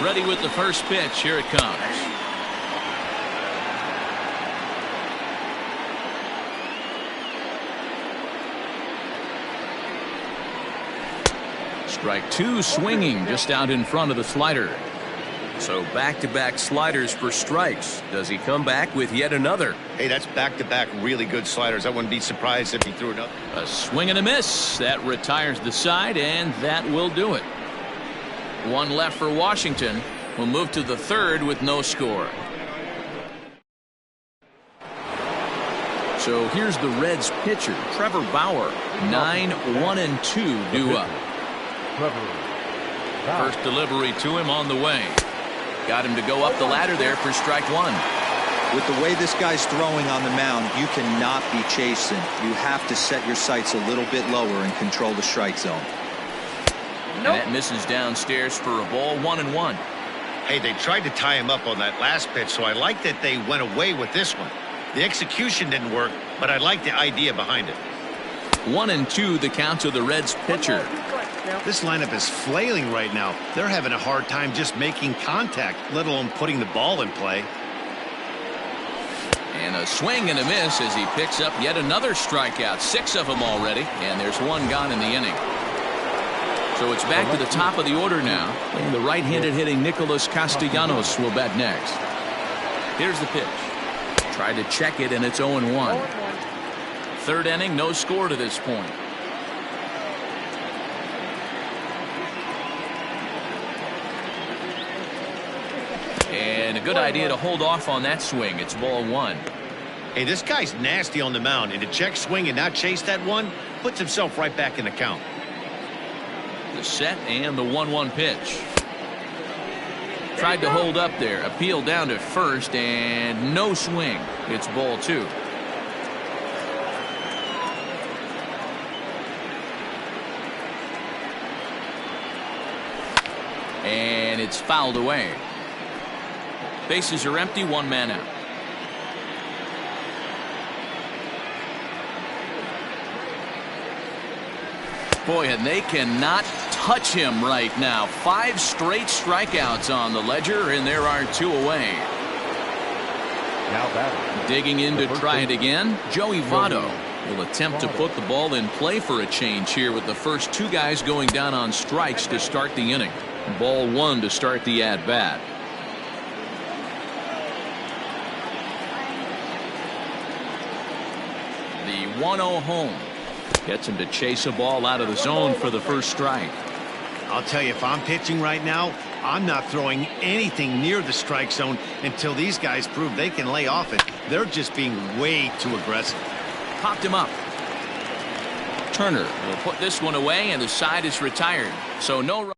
Ready with the first pitch. Here it comes. Strike 2, swinging just out in front of the slider. So back-to-back sliders for strikes. Does he come back with yet another? Hey, that's back-to-back really good sliders. I wouldn't be surprised if he threw another. A swing and a miss. That retires the side, and that will do it. 1 left for Washington. We'll move to the third with no score. So here's the Reds pitcher, Trevor Bauer. 9-1-2 due up. First delivery to him on the way. Got him to go up the ladder there for strike 1. With the way this guy's throwing on the mound, you cannot be chasing. You have to set your sights a little bit lower and control the strike zone. And that misses downstairs for a ball, 1-1. Hey, they tried to tie him up on that last pitch, so I like that they went away with this one. The execution didn't work, but I like the idea behind it. 1-2 the count to the Reds pitcher. This lineup is flailing right now. They're having a hard time just making contact, let alone putting the ball in play. And a swing and a miss as he picks up yet another strikeout. 6 of them already, and there's 1 gone in the inning. So it's back to the top of the order now, and the right-handed hitting Nicholas Castellanos will bat next. Here's the pitch. Tried to check it, and it's 0-1. Third inning, no score to this point. And a good idea to hold off on that swing. It's ball 1. Hey, this guy's nasty on the mound, and to check swing and not chase that one puts himself right back in the count. The set and the 1-1 pitch. Tried to hold up there. Appeal down to first, and no swing. It's ball 2. And it's fouled away. Bases are empty, 1 man out. Boy, and they cannot touch him right now. 5 straight strikeouts on the ledger, and there are 2 away. Now batting. Digging in to try it again, Joey Votto will attempt to put the ball in play for a change here with the first 2 guys going down on strikes to start the inning. Ball 1 to start the at-bat. The 1-0 home. Gets him to chase a ball out of the zone for the first strike. I'll tell you, if I'm pitching right now, I'm not throwing anything near the strike zone until these guys prove they can lay off it. They're just being way too aggressive. Popped him up. Turner will put this one away, and the side is retired. So no run.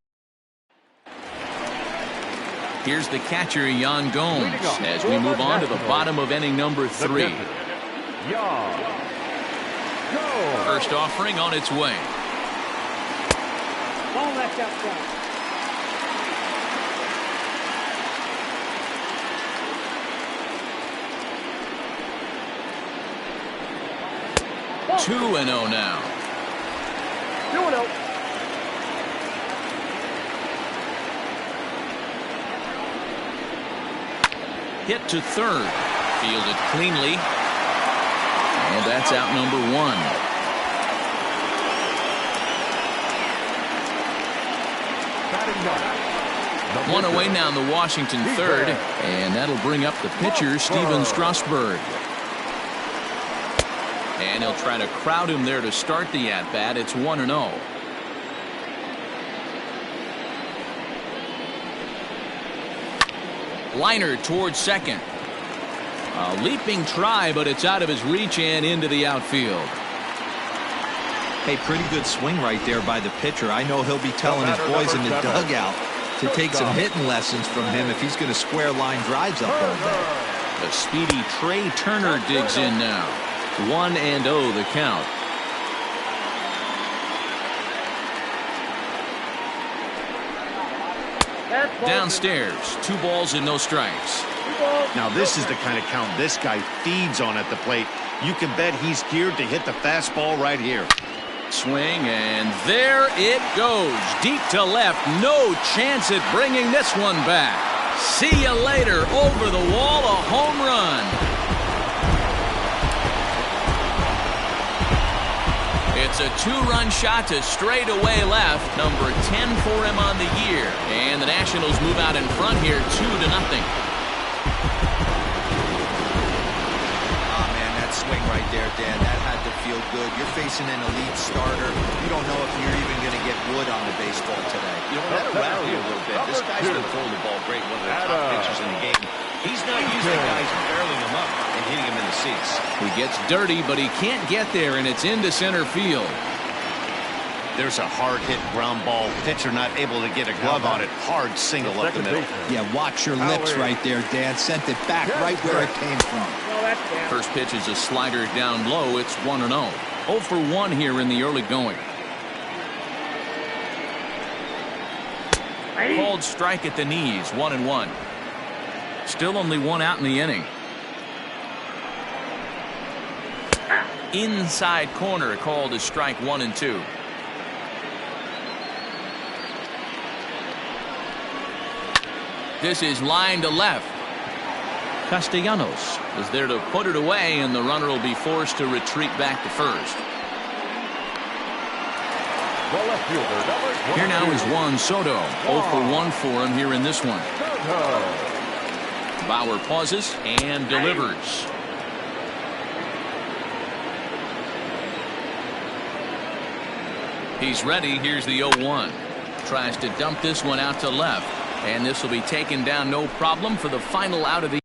Here's the catcher, Yan Gomes, as we move on to the bottom of inning number 3. First offering on its way. Ball left out front. Ball. 2-0 now. 2-0. Hit to third. Fielded cleanly. And that's out number 1. One away now in the Washington third, and that'll bring up the pitcher, Steven Strasburg. And he'll try to crowd him there to start the at-bat. It's 1-0. Liner towards second. A leaping try, but it's out of his reach and into the outfield. Hey, pretty good swing right there by the pitcher. I know he'll be telling his boys in the dugout to take some hitting lessons from him if he's going to square line drives up all day. The speedy Trey Turner digs in now. 1-0 the count. Downstairs, 2 balls and no strikes. Now this is the kind of count this guy feeds on at the plate. You can bet he's geared to hit the fastball right here. Swing, and there it goes. Deep to left. No chance at bringing this one back. See you later. Over the wall, a home run. It's a 2-run shot to straightaway left. Number 10 for him on the year. And the Nationals move out in front here 2-0. Swing right there, Dan. That had to feel good. You're facing an elite starter. You don't know if you're even going to get wood on the baseball today. You know, let it rally a little bit. This guy's been throwing the ball great. One of the top pitchers in the game. He's not using guys barreling him up and hitting him in the seats. He gets dirty, but he can't get there, and it's into center field. There's a hard hit ground ball. Pitcher not able to get a glove on it. Hard single up the middle. Yeah, watch your lips right there, Dan. Sent it back right where it came from. First pitch is a slider down low. It's 1-0. 0 for 1 here in the early going. Called strike at the knees. 1-1. Still only 1 out in the inning. Inside corner called as strike 1-2. This is line to left. Castellanos is there to put it away, and the runner will be forced to retreat back to first. Here now is Juan Soto. 0 for 1 for him here in this one. Bauer pauses and delivers. He's ready. Here's the 0-1. Tries to dump this one out to left. And this will be taken down no problem for the final out of the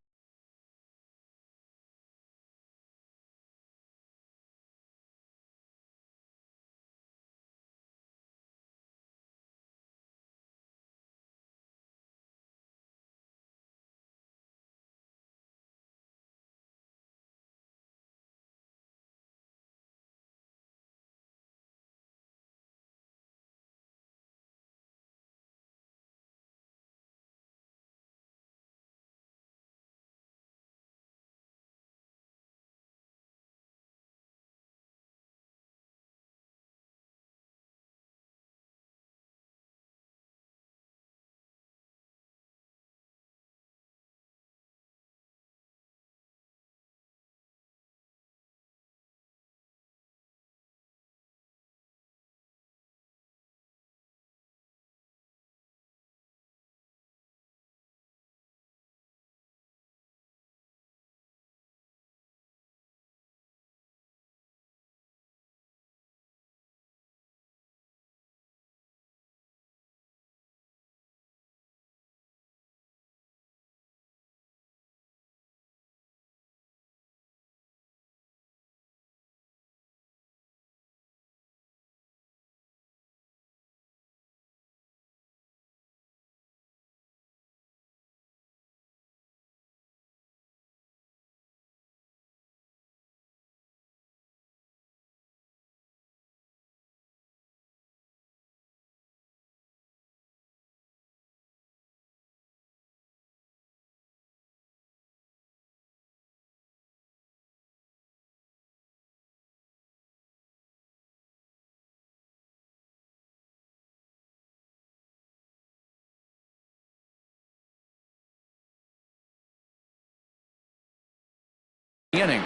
inning.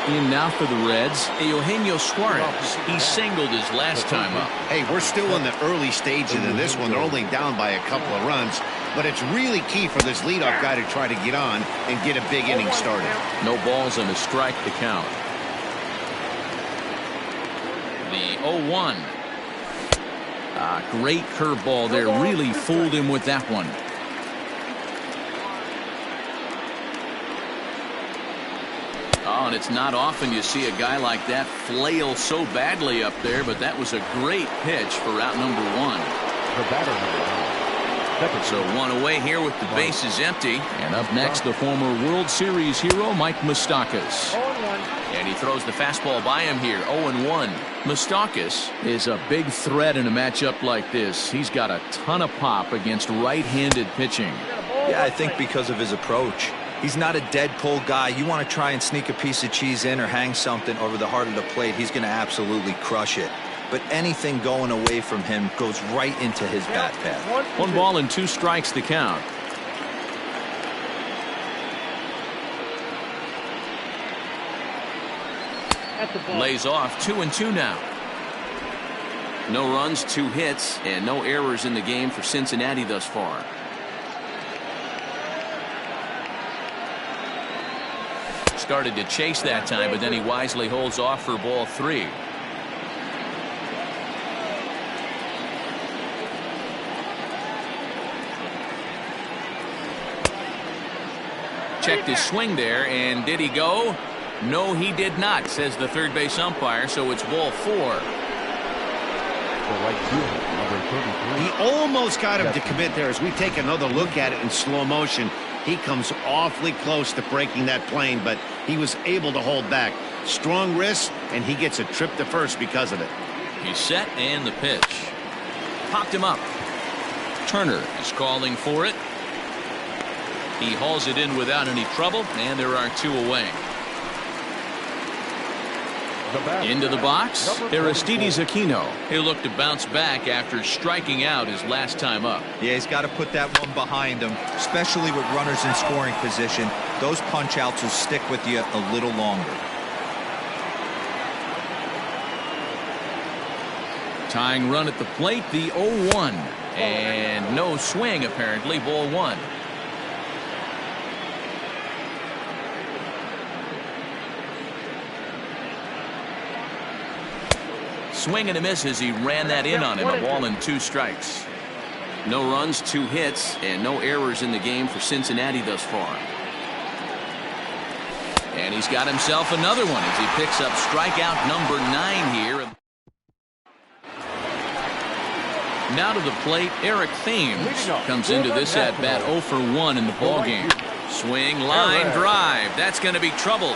In now for the Reds, Eugenio Suarez. He singled his last time up. Hey, we're still in the early stages of this one. They're only down by a couple of runs, but it's really key for this leadoff guy to try to get on and get a big inning started. No balls and a strike to count. The 0-1. Great curveball there. Really fooled him with that one. Oh, and it's not often you see a guy like that flail so badly up there, but that was a great pitch for route number 1. So one away here with the bases empty. And up next, the former World Series hero, Mike Moustakas. And he throws the fastball by him here, 0-1. Moustakas is a big threat in a matchup like this. He's got a ton of pop against right-handed pitching. Yeah, I think because of his approach. He's not a dead pull guy. You want to try and sneak a piece of cheese in or hang something over the heart of the plate, he's going to absolutely crush it. But anything going away from him goes right into his bat path. 1 ball and 2 strikes to count. Lays off 2-2 now. No runs, 2 hits, and no errors in the game for Cincinnati thus far. Started to chase that time, but then he wisely holds off for ball 3. Checked his swing there, and did he go? No, he did not, says the third base umpire, so it's ball 4. He almost got him to commit there. As we take another look at it in slow motion, he comes awfully close to breaking that plane, but he was able to hold back. Strong wrist, and he gets a trip to first because of it. He's set, and the pitch. Popped him up. Turner is calling for it. He hauls it in without any trouble, and there are 2 away. Into the box, Aristides Aquino. He'll look to bounce back after striking out his last time up. Yeah, he's got to put that one behind him, especially with runners in scoring position. Those punch outs will stick with you a little longer. Tying run at the plate, the 0-1. And no swing, apparently, ball 1. swing and a miss as he ran that in on him. A ball and 2 strikes. No runs, 2 hits, and no errors in the game for Cincinnati thus far. And he's got himself another one as he picks up strikeout number 9 here. Now to the plate, Eric Thames comes into this at-bat 0 for 1 in the ballgame. Swing, line, drive. That's going to be trouble.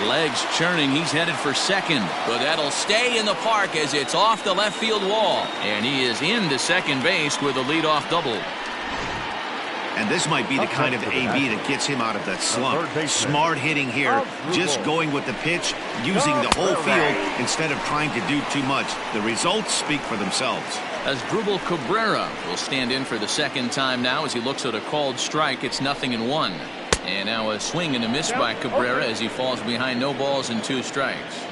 Legs churning. He's headed for second, but that'll stay in the park as it's off the left field wall. And he is into second base with a leadoff double. And this might be the kind of AB that gets him out of that slump. Smart hitting here, just going with the pitch, using the whole field instead of trying to do too much. The results speak for themselves. Asdrubal Cabrera will stand in for the second time now as he looks at a called strike. It's 0-1. And now a swing and a miss by Cabrera as he falls behind, no balls and 2 strikes.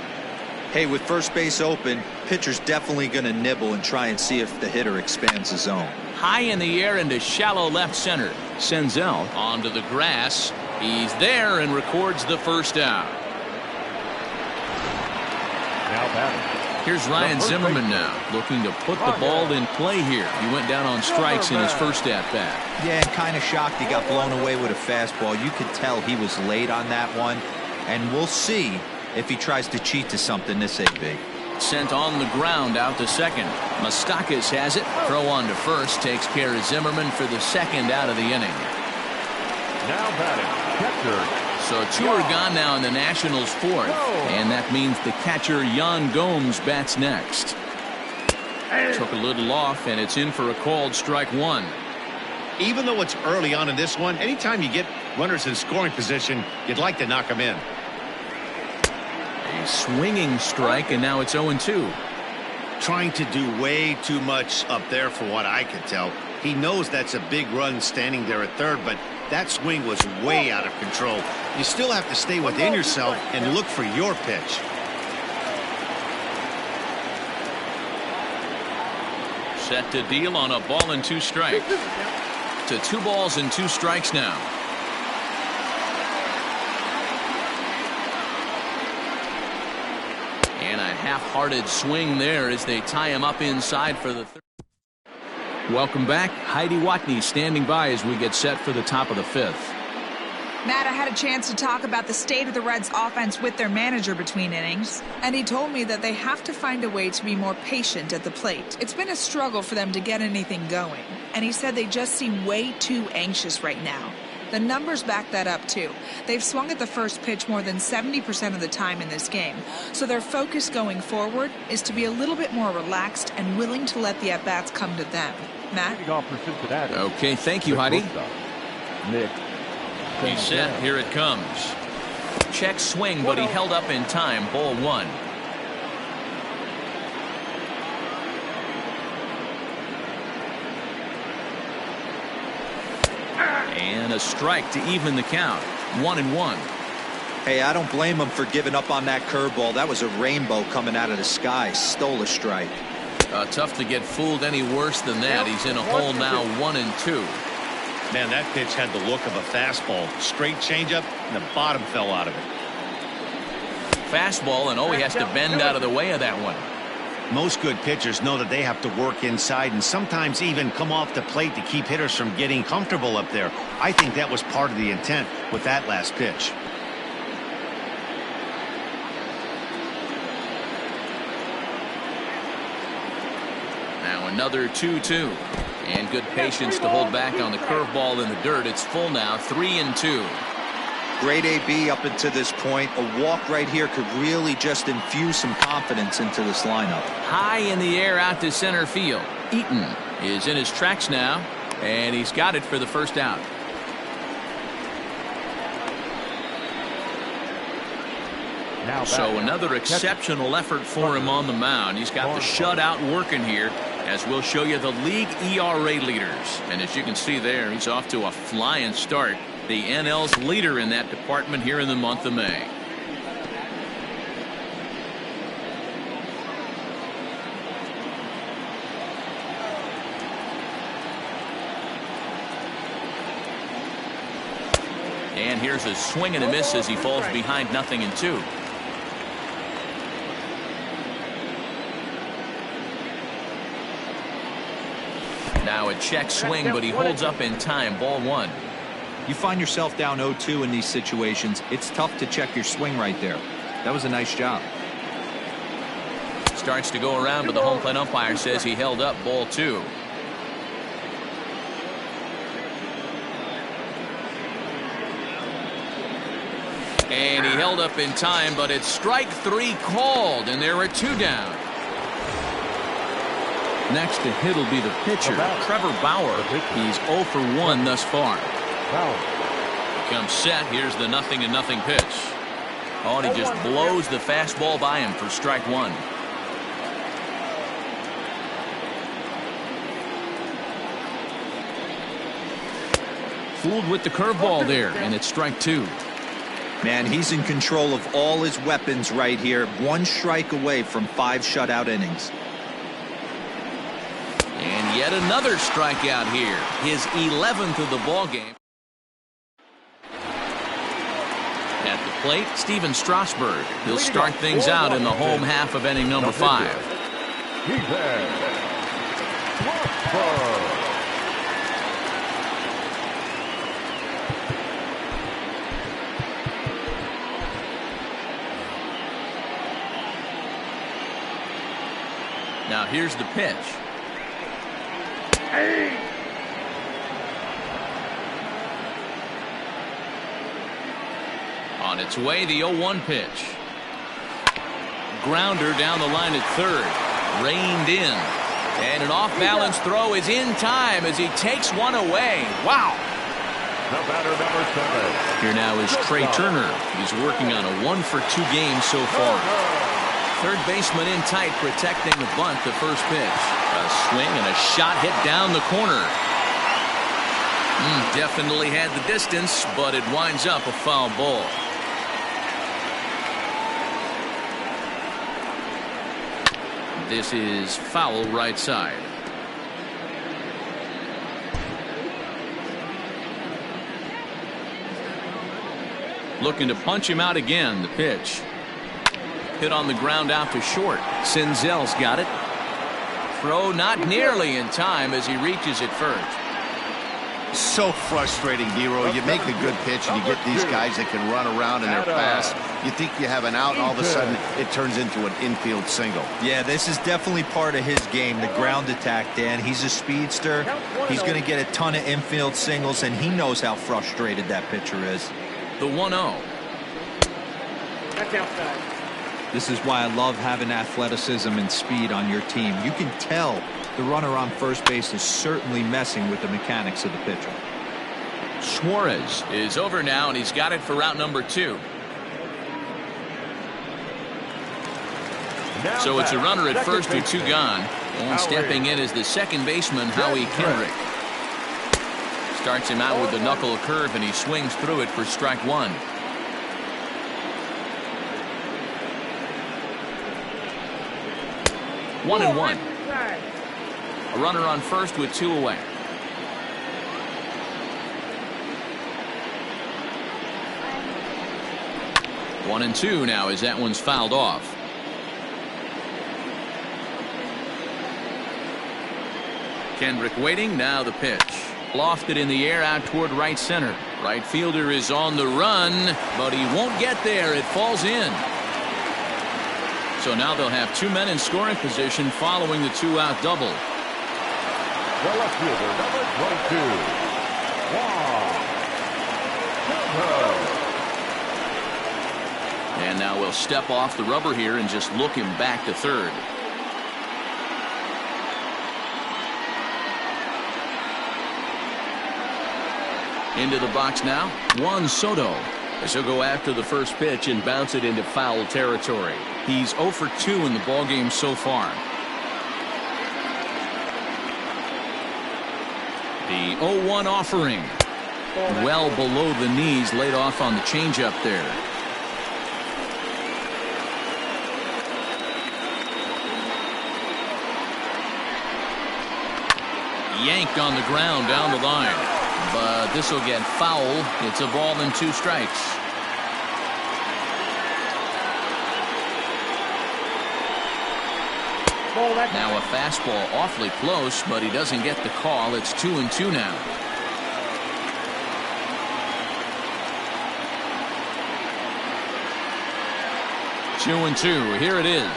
Hey, with first base open, pitcher's definitely going to nibble and try and see if the hitter expands the zone. High in the air into shallow left center. Senzel onto the grass. He's there and records the first out. Now batting. Here's Ryan Zimmerman now, looking to put the ball in play here. He went down on strikes in his first at-bat. Yeah, and kind of shocked he got blown away with a fastball. You could tell he was late on that one, and we'll see if he tries to cheat to something this AB. Sent on the ground out to second. Moustakas has it. Throw on to first. Takes care of Zimmerman for the second out of the inning. Now batting, catcher. So 2 are gone now in the Nationals' 4th. And that means the catcher Yan Gomes bats next. Took a little off, and it's in for a called strike 1. Even though it's early on in this one, anytime you get runners in scoring position, you'd like to knock them in. A swinging strike, and now it's 0-2. Trying to do way too much up there for what I could tell. He knows that's a big run standing there at third, but that swing was way out of control. You still have to stay within yourself and look for your pitch. Set to deal on a ball and 2 strikes. To 2 balls and 2 strikes now. And a half-hearted swing there as they tie him up inside for the third. Welcome back. Heidi Watney standing by as we get set for the top of the 5th. Matt, I had a chance to talk about the state of the Reds offense with their manager between innings, and he told me that they have to find a way to be more patient at the plate. It's been a struggle for them to get anything going, and he said they just seem way too anxious right now. The numbers back that up, too. They've swung at the first pitch more than 70% of the time in this game, so their focus going forward is to be a little bit more relaxed and willing to let the at-bats come to them. Matt? Okay, thank you, Heidi. Nick. He's set. Here it comes. Check swing, but he held up in time. Ball 1. And a strike to even the count. 1-1. Hey, I don't blame him for giving up on that curveball. That was a rainbow coming out of the sky. Stole a strike. Tough to get fooled any worse than that. He's in a hole now, 1-2. Man, that pitch had the look of a fastball. Straight changeup, and the bottom fell out of it. Fastball, and he has to bend out of the way of that one. Most good pitchers know that they have to work inside and sometimes even come off the plate to keep hitters from getting comfortable up there. I think that was part of the intent with that last pitch. Now another 2-2. And good patience to hold back on the curveball in the dirt. It's full now, 3-2. Great AB up until this point. A walk right here could really just infuse some confidence into this lineup. High in the air out to center field. Eaton is in his tracks now, and he's got it for the first out. So another exceptional effort for him on the mound. He's got the shutout working here, as we'll show you the league ERA leaders. And as you can see there, he's off to a flying start. The NL's leader in that department here in the month of May. And here's a swing and a miss as he falls behind 0-2. check swing, but he holds up in time. Ball one. You find yourself down 0-2 in these situations. It's tough to check your swing right there. That was a nice job. Starts to go around, but the home plate umpire says he held up. Ball two. And he held up in time, but it's strike three called, and there are two down. Next to hit will be the pitcher, Trevor Bauer. He's 0 for 1 thus far. Comes set. Here's the 0-0 pitch. Oh, and he just blows the fastball by him for strike one. Fooled with the curveball there, and it's strike two. Man, he's in control of all his weapons right here. 1 strike away from 5 shutout innings. And yet another strikeout here. His 11th of the ball game. At the plate, Steven Strasburg. He'll start things out in the home half of inning number 5. Now here's the pitch. On its way, the 0-1 pitch. Grounder down the line at third. Reined in. And an off-balance throw is in time as he takes one away. Wow. The batter, number 7. Here now is Trey Turner. He's working on a 1-for-2 game so far. Third baseman in tight, protecting the bunt. The first pitch. A swing and a shot hit down the corner. Definitely had the distance, but it winds up a foul ball. This is foul right side. Looking to punch him out again. The pitch. Hit on the ground out to short. Senzel's got it. Throw not nearly in time as he reaches it first. So frustrating, Dero. You make a good pitch and you get these guys that can run around and they're fast. You think you have an out and all of a sudden it turns into an infield single. Yeah, this is definitely part of his game, the ground attack, Dan. He's a speedster. He's going to get a ton of infield singles, and he knows how frustrated that pitcher is. The 1-0. That's outside. This is why I love having athleticism and speed on your team. You can tell the runner on first base is certainly messing with the mechanics of the pitcher. Suarez is over now, and he's got it for route number 2. So it's a runner at first with 2 gone. And stepping in is the second baseman, Howie Kendrick. Starts him out with the knuckle curve, and he swings through it for strike 1. One and one. A runner on first with 2 away. One and two now as that one's fouled off. Kendrick waiting. Now the pitch. Lofted in the air out toward right center. Right fielder is on the run, but he won't get there. It falls in. So now they'll have 2 men in scoring position following the 2-out double. The left fielder, number 22. And now we'll step off the rubber here and just look him back to third. Into the box now, Juan Soto. As he'll go after the first pitch and bounce it into foul territory. He's 0 for 2 in the ballgame so far. The 0-1 offering. Well below the knees, laid off on the changeup there. Yanked on the ground down the line. But this will get foul. It's a ball and 2 strikes. Ball that Now a fastball awfully close, but he doesn't get the call. It's 2-2 now. Two and two. Here it is.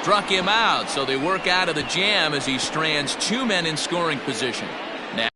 Struck him out, so they work out of the jam as he strands two men in scoring position. Now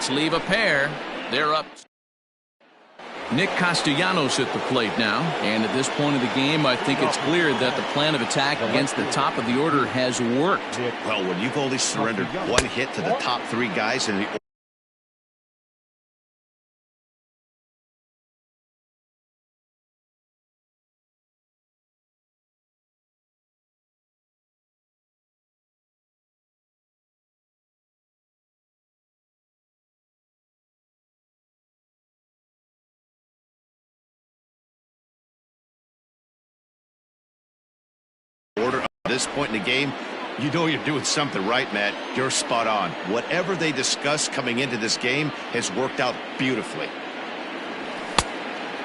Nats leave a pair. They're up. Nick Castellanos at the plate now. And at this point of the game, I think it's clear that the plan of attack against the top of the order has worked. Well, when you've only surrendered one hit to the top three guys in the order at this point in the game, you know you're doing something right, Matt. You're spot on. Whatever they discussed coming into this game has worked out beautifully.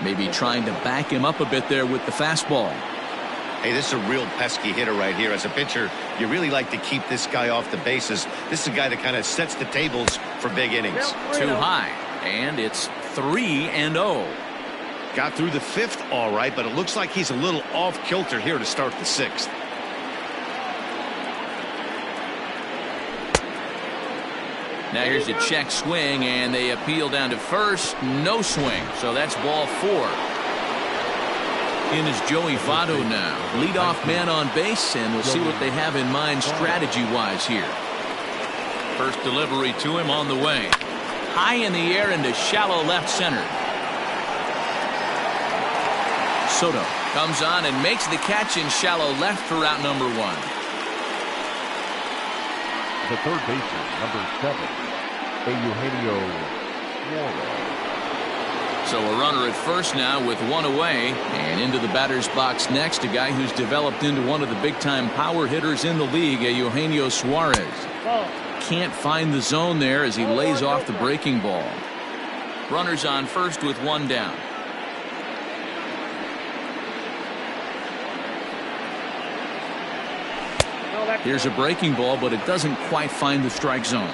Maybe trying to back him up a bit there with the fastball. Hey, this is a real pesky hitter right here. As a pitcher, you really like to keep this guy off the bases. This is a guy that kind of sets the tables for big innings. Too high. And it's 3-0. Got through the 5th all right, but it looks like he's a little off kilter here to start the 6th. Now here's a check swing, and they appeal down to first. No swing, so that's ball 4. In is Joey Votto now. Leadoff man on base, and we'll see what they have in mind strategy-wise here. First delivery to him on the way. High in the air into shallow left center. Soto comes on and makes the catch in shallow left for out number 1. The third baseman, number 7, Eugenio Suarez. So a runner at first now with 1 away, and into the batter's box next, a guy who's developed into one of the big-time power hitters in the league, Eugenio Suarez. Can't find the zone there as he lays off the breaking ball. Runners on first with 1 down. Here's a breaking ball, but it doesn't quite find the strike zone.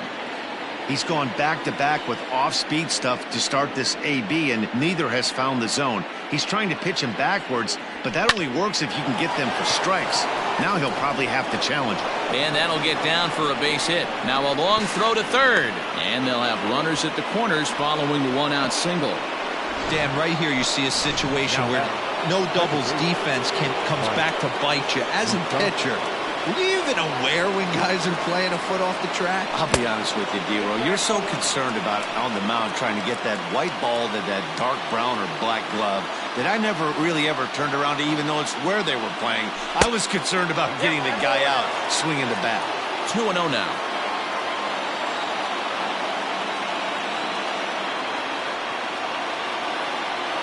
He's gone back-to-back with off-speed stuff to start this AB, and neither has found the zone. He's trying to pitch him backwards, but that only works if you can get them for strikes. Now he'll probably have to challenge it. And that'll get down for a base hit. Now a long throw to third. And they'll have runners at the corners following the 1-out single. Dan, right here you see a situation where no doubles defense comes back to bite you. As a pitcher, are you even aware when guys are playing a foot off the track? I'll be honest with you, D-Roll. You're so concerned about on the mound trying to get that white ball to that dark brown or black glove that I never really ever turned around to even notice where they were playing. I was concerned about getting the guy out swinging the bat. 2-0 now.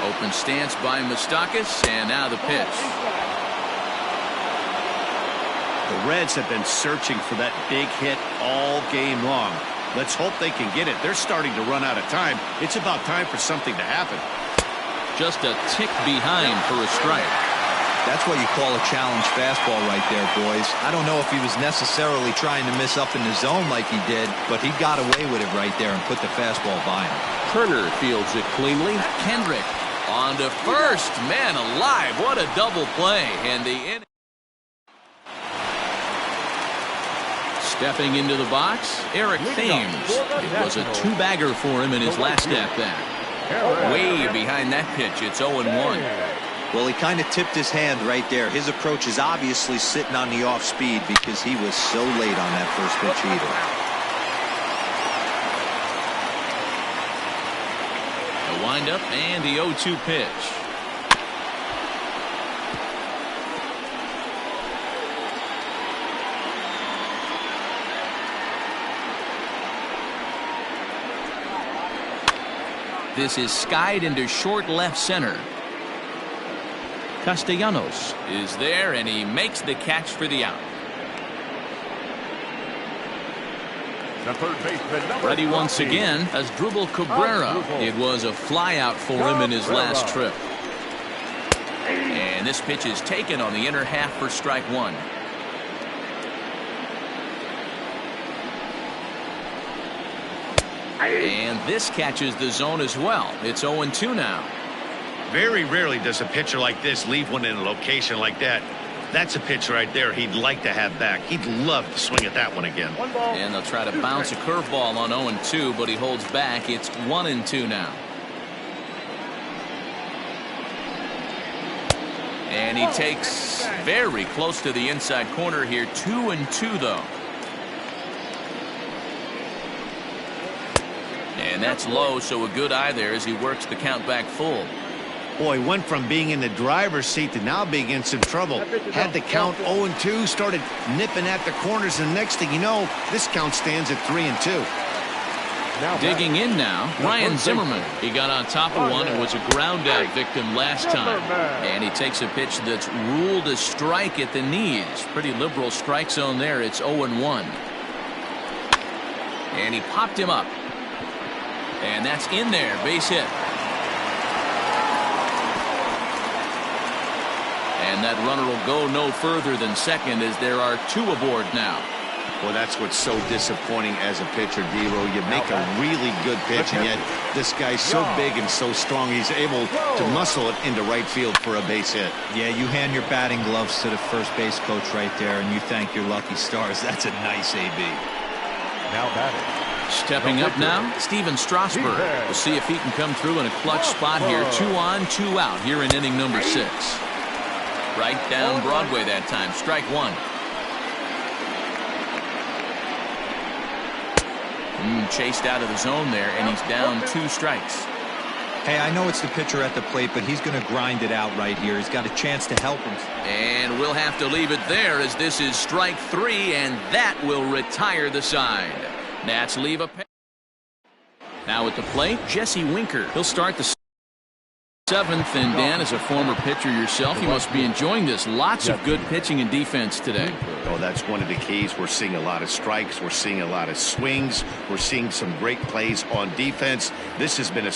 Open stance by Moustakas, and now the pitch. The Reds have been searching for that big hit all game long. Let's hope they can get it. They're starting to run out of time. It's about time for something to happen. Just a tick behind for a strike. That's what you call a challenge fastball right there, boys. I don't know if he was necessarily trying to miss up in the zone like he did, but he got away with it right there and put the fastball by him. Turner fields it cleanly. Kendrick on to first. Man alive, what a double play. And the inning. Stepping into the box, Eric Thames. It was a 2-bagger for him in his last at-bat. Way behind that pitch, it's 0-1. Well, he kind of tipped his hand right there. His approach is obviously sitting on the off speed because he was so late on that first pitch either. The windup and the 0-2 pitch. This is skied into short left center. Castellanos is there, and he makes the catch for the out. The third baseman, Ready once again as Drupal Cabrera. It was a fly out for him in his last trip. And this pitch is taken on the inner half for strike 1. And this catches the zone as well. It's 0-2 now. Very rarely does a pitcher like this leave one in a location like that. That's a pitch right there he'd like to have back. He'd love to swing at that one again. And they'll try to bounce a curveball on 0-2, but he holds back. It's 1-2 now. And he takes very close to the inside corner here. 2-2 though. And that's low, so a good eye there as he works the count back full. Boy, went from being in the driver's seat to now being in some trouble. Had the count 0-2, started nipping at the corners, and next thing you know, this count stands at 3-2. Digging in now, Ryan Zimmerman. He got on top of one and was a ground out victim last time. And he takes a pitch that's ruled a strike at the knees. Pretty liberal strike zone there. It's 0-1. And he popped him up. And that's in there, base hit. And that runner will go no further than second as there are 2 aboard now. Well, that's what's so disappointing as a pitcher, D-Row. You make a really good pitch, and yet this guy's so big and so strong, he's able to muscle it into right field for a base hit. Yeah, you hand your batting gloves to the first base coach right there, and you thank your lucky stars. That's a nice AB. Now batting. Stepping up now, Steven Strasburg. We'll see if he can come through in a clutch spot here. 2 on, 2 out here in inning number 6. Right down Broadway that time. Strike 1. Chased out of the zone there, and he's down 2 strikes. Hey, I know it's the pitcher at the plate, but he's going to grind it out right here. He's got a chance to help him. And we'll have to leave it there as this is strike 3, and that will retire the side. Nats leave a. Now at the plate, Jesse Winker. He'll start the 7th, and Dan, as a former pitcher yourself, you must be enjoying this. Lots of good pitching and defense today. Oh, that's one of the keys. We're seeing a lot of strikes. We're seeing a lot of swings. We're seeing some great plays on defense. This has been a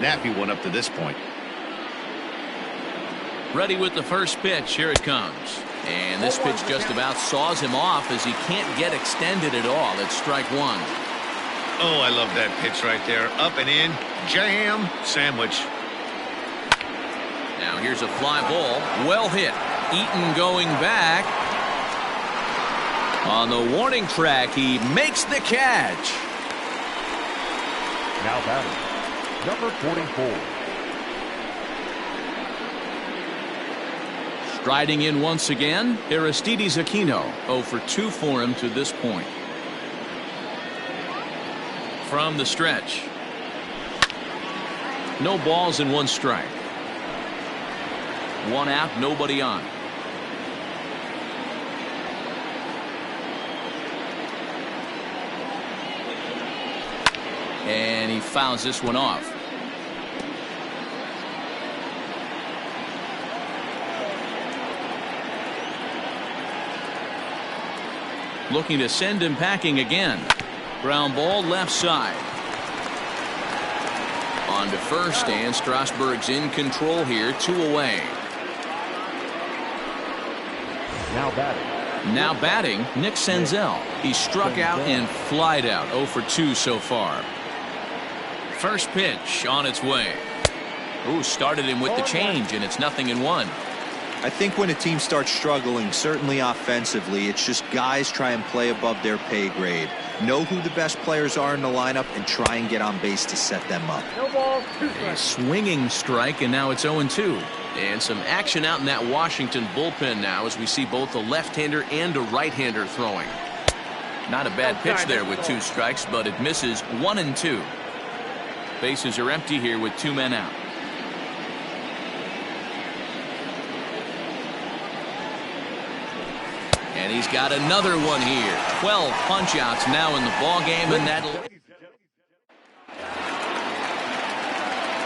Snappy one up to this point. Ready with the first pitch. Here it comes. And this pitch just about saws him off as he can't get extended at all. It's strike one. Oh, I love that pitch right there. Up and in. Jam. Sandwich. Now here's a fly ball. Well hit. Eaton going back. On the warning track, he makes the catch. Now batting, number 44. Striding in once again, Aristides Aquino. 0 for 2 for him to this point. From the stretch. No balls and 1 strike. 1 out, nobody on. And he fouls this one off. Looking to send him packing again. Ground ball left side. On to first, and Strasburg's in control here. 2 away. Now batting, Nick Senzel. He struck out and flied out. 0 for 2 so far. First pitch on its way. Ooh, started him with the change, and it's 0-1. I think when a team starts struggling, certainly offensively, it's just guys try and play above their pay grade. Know who the best players are in the lineup and try and get on base to set them up. A swinging strike, and now it's 0-2. And some action out in that Washington bullpen now as we see both a left-hander and a right-hander throwing. Not a bad pitch there with 2 strikes, but it misses. 1-2. Bases are empty here with 2 men out. And he's got another one here. 12 punch-outs now in the ballgame, and that'll...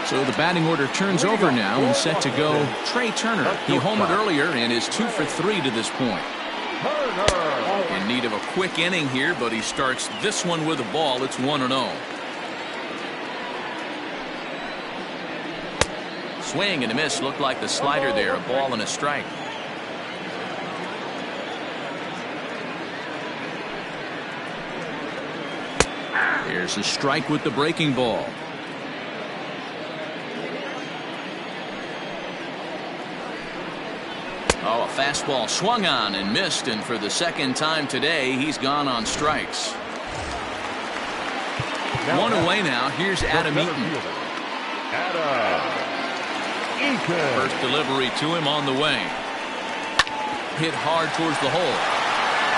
So the batting order turns over now and set to go Trey Turner. He homered earlier and is 2 for 3 to this point. In need of a quick inning here, but he starts this one with a ball. It's 1-0. Swing and a miss. Looked like the slider there. A ball and a strike. Here's a strike with the breaking ball. Oh, a fastball swung on and missed, and for the second time today, he's gone on strikes. 1 away now. Here's Adam Eaton. First delivery to him on the way. Hit hard towards the hole.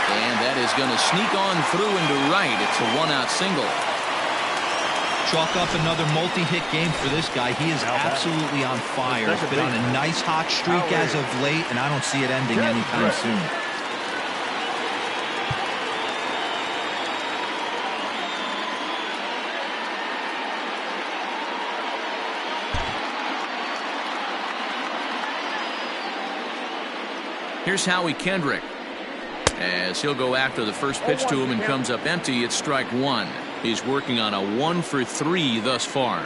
And that is going to sneak on through into right. It's a 1-out single. Chalk up another multi-hit game for this guy. He is absolutely on fire. He's been on a nice hot streak as of late, and I don't see it ending anytime soon. Here's Howie Kendrick. As he'll go after the first pitch to him and comes up empty, it's strike 1. He's working on a 1 for 3 thus far.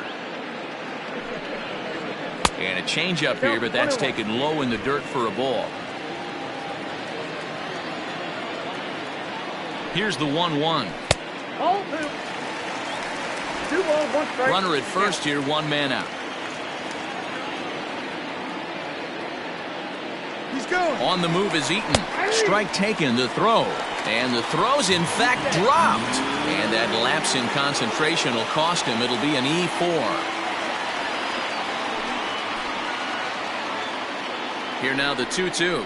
And a changeup here, but that's taken low in the dirt for a ball. Here's the 1-1. Runner at first here, 1 man out. On the move is Eaton. Strike taken, the throw. And the throw's in fact dropped. And that lapse in concentration will cost him. It'll be an E4. Here now the 2-2.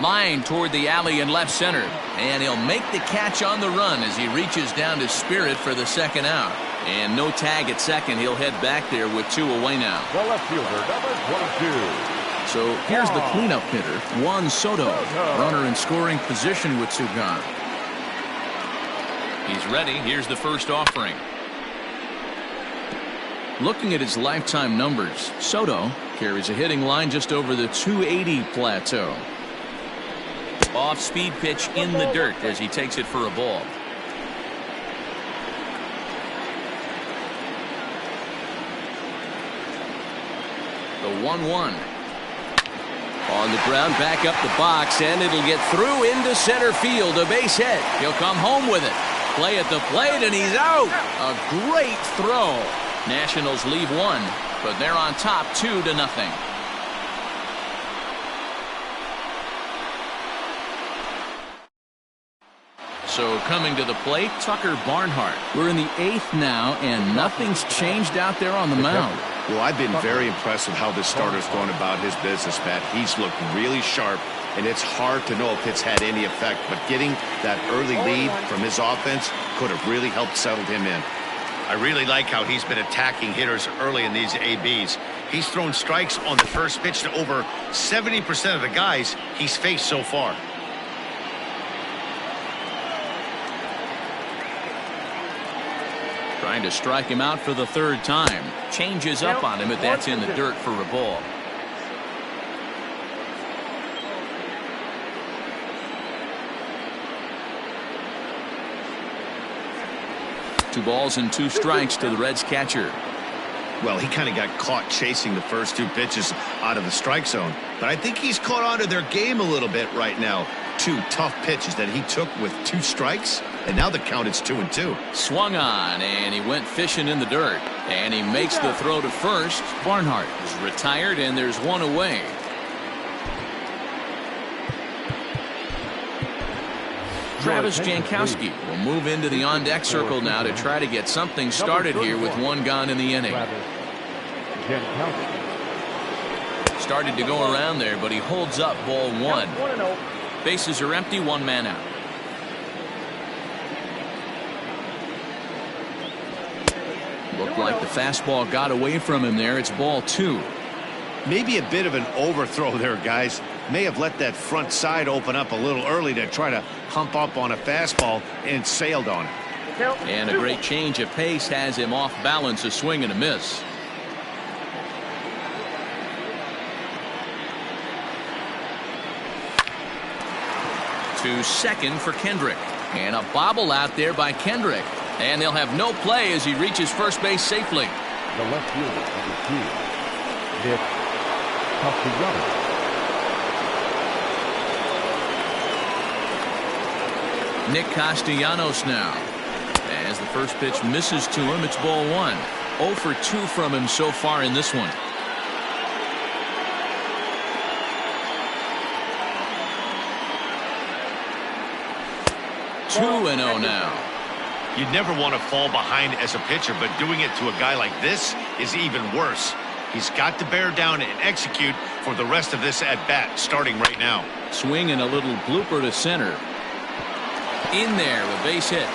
Line toward the alley in left center. And he'll make the catch on the run as he reaches down to Spirit for the second out. And no tag at second. He'll head back there with 2 away now. The left fielder, number 22. So here's the cleanup hitter, Juan Soto. Runner in scoring position with 2 gone. He's ready. Here's the first offering. Looking at his lifetime numbers, Soto carries a hitting line just over the 280 plateau. Off-speed pitch in the dirt as he takes it for a ball. The 1-1. On the ground, back up the box, and it'll get through into center field. A base hit. He'll come home with it. Play at the plate, and he's out. A great throw. Nationals leave one, but they're on top 2-0. So coming to the plate, Tucker Barnhart. We're in the 8th now, and nothing's changed out there on the mound. Well, I've been very impressed with how this starter's going about his business, Matt. He's looked really sharp, and it's hard to know if it's had any effect. But getting that early lead from his offense could have really helped settle him in. I really like how he's been attacking hitters early in these ABs. He's thrown strikes on the first pitch to over 70% of the guys he's faced so far. Trying to strike him out for the 3rd time. Changes up on him, but that's in the dirt for a ball. Two balls and 2 strikes to the Reds catcher. Well, he kind of got caught chasing the first 2 pitches out of the strike zone. But I think he's caught on to their game a little bit right now. 2 tough pitches that he took with 2 strikes, and now the count is 2-2. Swung on, and he went fishing in the dirt. And he makes the throw to first. Barnhart is retired, and there's 1 away. Travis Jankowski will move into the on-deck circle now to try to get something started here with 1 gone in the inning. Started to go around there, but he holds up ball 1. Bases are empty, 1 man out. Looked like the fastball got away from him there. It's ball 2. Maybe a bit of an overthrow there, guys. May have let that front side open up a little early to try to hump up on a fastball and sailed on it. And a great change of pace has him off balance, a swing and a miss. To second for Kendrick. And a bobble out there by Kendrick. And they'll have no play as he reaches first base safely. The left fielder, number 2, Nick Castellanos. Nick Castellanos now. As the first pitch misses to him, it's ball 1. 0 for 2 from him so far in this one. Two and 0 now. You'd never want to fall behind as a pitcher, but doing it to a guy like this is even worse. He's got to bear down and execute for the rest of this at-bat, starting right now. Swing and a little blooper to center. In there, a base hit.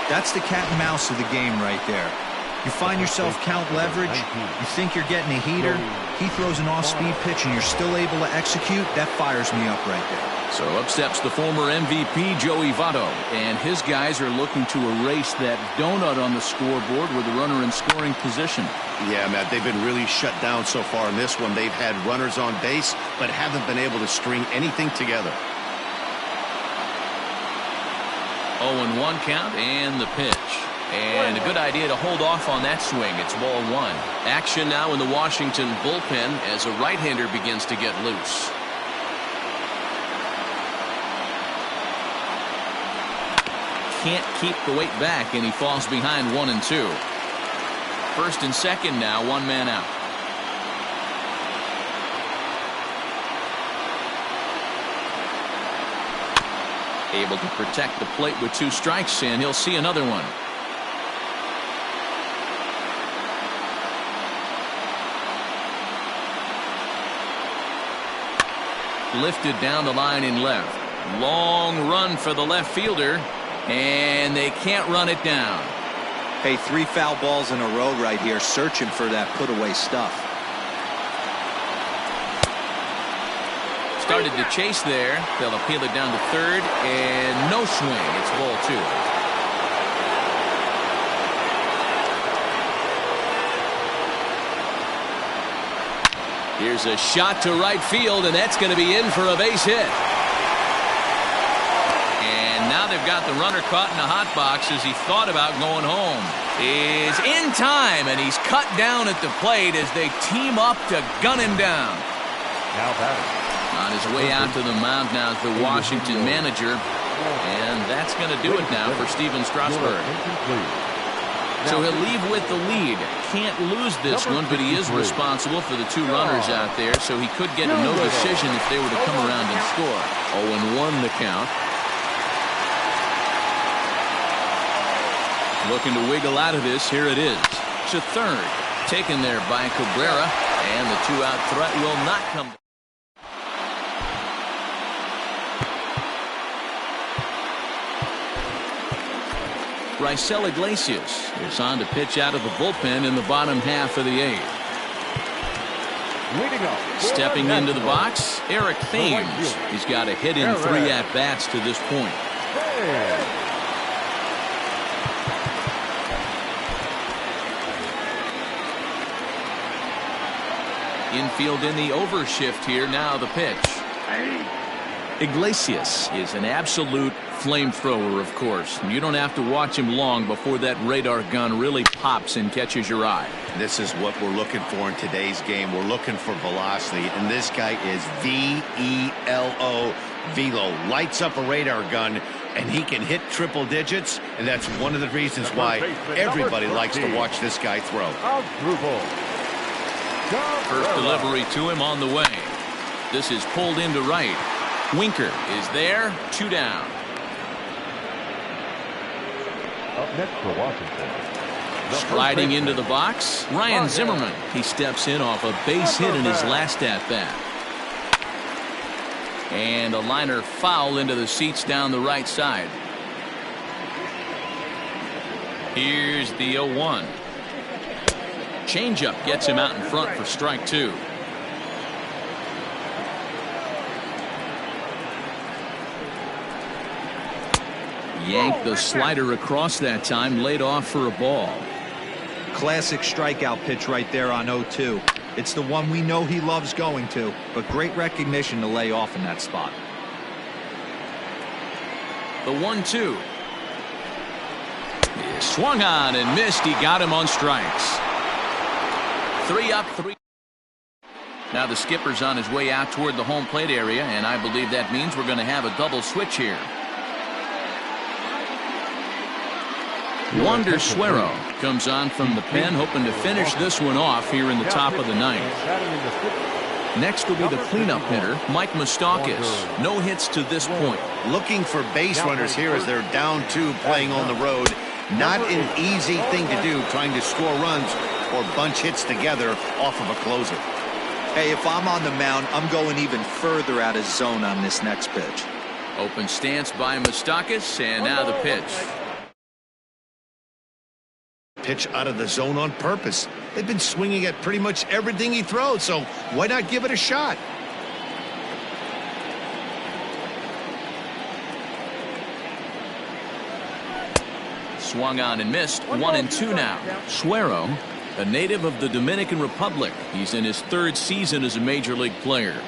That's the cat and mouse of the game right there. You find yourself count leverage, you think you're getting a heater, he throws an off-speed pitch and you're still able to execute. That fires me up right there. So up steps the former MVP Joey Votto, and his guys are looking to erase that donut on the scoreboard with a runner in scoring position. Yeah, Matt, they've been really shut down so far in this one. They've had runners on base, but haven't been able to string anything together. 0-1 count and the pitch. And a good idea to hold off on that swing. It's ball 1. Action now in the Washington bullpen as a right-hander begins to get loose. Can't keep the weight back, and he falls behind 1 and 2. First and second now, 1 man out. Able to protect the plate with 2 strikes, and he'll see another one. Lifted down the line in left. Long run for the left fielder, and they can't run it down. Hey, 3 foul balls in a row right here, searching for that put-away stuff. Started to chase there. They'll appeal it down to third, and no swing. It's ball 2. Here's a shot to right field, and that's going to be in for a base hit. And now they've got the runner caught in the hot box as he thought about going home. is in time, and he's cut down at the plate as they team up to gun him down. Now batting. On his way out to the mound now is the Washington manager, and that's going to do it now for Steven Strasburg. So he'll leave with the lead. Can't lose this one, but he is responsible for the 2 runners out there, so he could get a no decision if they were to come around and score. 0-1 the count. Looking to wiggle out of this. Here it is. To third. Taken there by Cabrera, and the 2-out threat will not come. Raisel Iglesias is on to pitch out of the bullpen in the bottom half of the 8th. Stepping into the box, Eric Thames. He's got a hit in 3 at-bats to this point. Infield in the overshift here. Now the pitch. Iglesias is an absolute flamethrower, of course. You don't have to watch him long before that radar gun really pops and catches your eye. This is what we're looking for in today's game. We're looking for velocity, and this guy is V-E-L-O, velo. Lights up a radar gun, and he can hit triple digits, and that's one of the reasons why everybody likes to watch this guy throw. First delivery to him on the way. This is pulled into right. Winker is there. 2 down. Up next for Washington. Striding into the box, Ryan Zimmerman. He steps in off a base hit in his last at-bat. And a liner foul into the seats down the right side. Here's the 0-1. Changeup gets him out in front for strike 2. Yanked the slider across that time, laid off for a ball. Classic strikeout pitch right there on 0-2. It's the one we know he loves going to, but great recognition to lay off in that spot. The 1-2. Swung on and missed. He got him on strikes. 3 up, 3. Now the skipper's on his way out toward the home plate area, and I believe that means we're going to have a double switch here. Wander Suero comes on from the pen, hoping to finish this one off here in the top of the 9th. Next will be the cleanup hitter, Mike Moustakas. No hits to this point. Looking for base runners here as they're down 2 playing on the road. Not an easy thing to do, trying to score runs or bunch hits together off of a closer. Hey, if I'm on the mound, I'm going even further out of zone on this next pitch. Open stance by Moustakas, and now the pitch. Pitch out of the zone on purpose. They've been swinging at pretty much everything he throws, so why not give it a shot? Swung on and missed. 1-2 now. Suero, a native of the Dominican Republic. He's in his 3rd season as a major league player.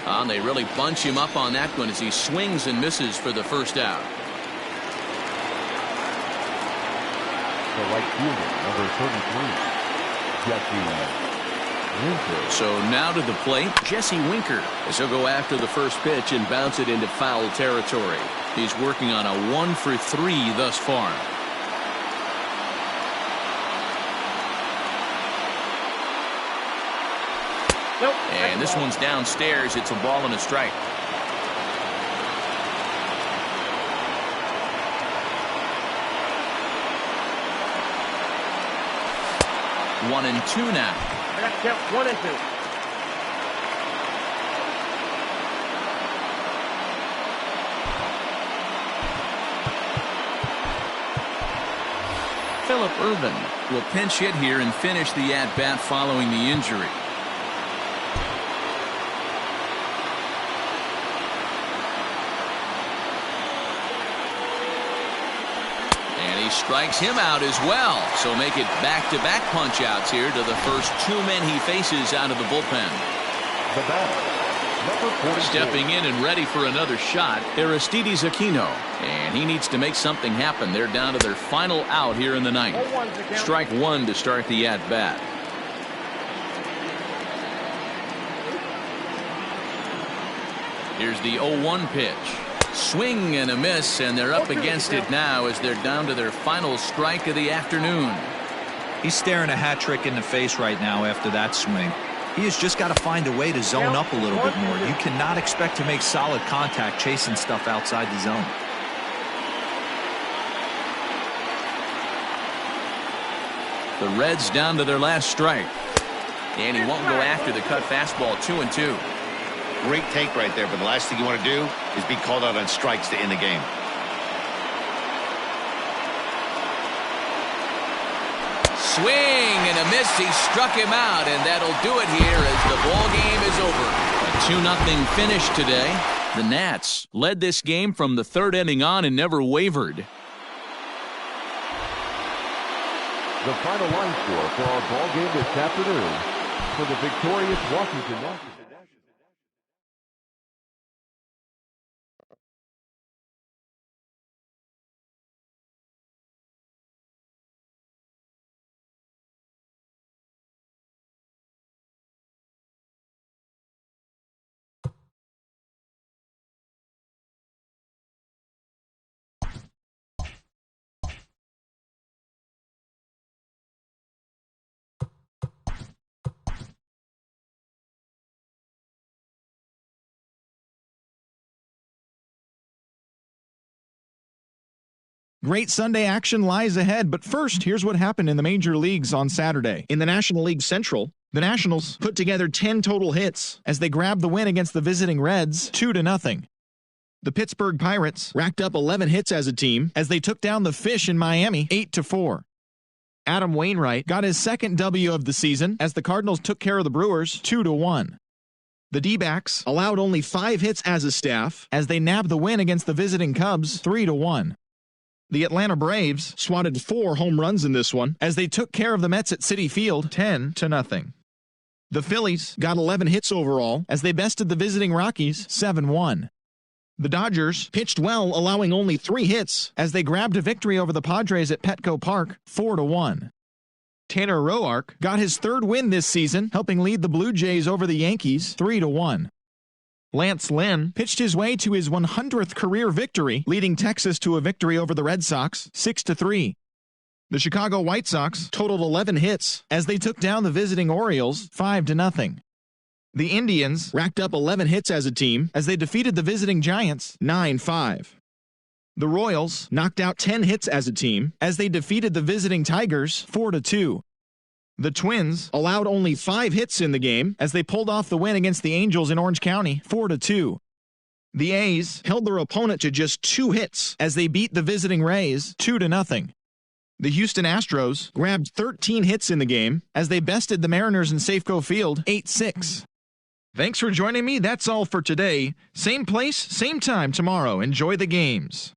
And they really bunch him up on that one as he swings and misses for the first out. The right fielder, number 33, Jesse Winker. So now to the plate, Jesse Winker, as he'll go after the first pitch and bounce it into foul territory. He's working on a 1-for-3 thus far. Nope. And this one's downstairs. It's a ball and a strike. One and 2 now. I got to count 1 and 2. Phillip Ervin will pinch hit here and finish the at-bat following the injury. Strikes him out as well. So make it back-to-back punch outs here to the first 2 men he faces out of the bullpen. The batter, Number 44. Stepping in and ready for another shot, Aristides Aquino. And he needs to make something happen. They're down to their final out here in the ninth. Strike one to start the at-bat. Here's the 0-1 pitch. Swing and a miss, and they're up against it now as they're down to their final strike of the afternoon. He's staring a hat trick in the face right now after that swing. He has just got to find a way to zone up a little bit more. You cannot expect to make solid contact chasing stuff outside the zone. The Reds down to their last strike. And he won't go after the cut fastball. 2-2. Great take right there, but the last thing you want to do is be called out on strikes to end the game. Swing and a miss. He struck him out, and that'll do it here as the ball game is over. A 2-0 finish today. The Nats led this game from the third inning on and never wavered. The final line score for our ball game this afternoon for the victorious Washington Nationals. Great Sunday action lies ahead, but first, here's what happened in the major leagues on Saturday. In the National League Central, the Nationals put together 10 total hits as they grabbed the win against the visiting Reds 2-0. The Pittsburgh Pirates racked up 11 hits as a team as they took down the Fish in Miami 8-4. Adam Wainwright got his second W of the season as the Cardinals took care of the Brewers 2-1. The D-backs allowed only 5 hits as a staff as they nabbed the win against the visiting Cubs 3-1. The Atlanta Braves swatted 4 home runs in this one as they took care of the Mets at Citi Field 10-0. The Phillies got 11 hits overall as they bested the visiting Rockies 7-1. The Dodgers pitched well, allowing only 3 hits as they grabbed a victory over the Padres at Petco Park 4-1. Tanner Roark got his 3rd win this season, helping lead the Blue Jays over the Yankees 3-1. Lance Lynn pitched his way to his 100th career victory, leading Texas to a victory over the Red Sox 6-3. The Chicago White Sox totaled 11 hits as they took down the visiting Orioles 5-0. The Indians racked up 11 hits as a team as they defeated the visiting Giants 9-5. The Royals knocked out 10 hits as a team as they defeated the visiting Tigers 4-2. The Twins allowed only 5 hits in the game as they pulled off the win against the Angels in Orange County 4-2. The A's held their opponent to just 2 hits as they beat the visiting Rays 2-0. The Houston Astros grabbed 13 hits in the game as they bested the Mariners in Safeco Field 8-6. Thanks for joining me. That's all for today. Same place, same time tomorrow. Enjoy the games.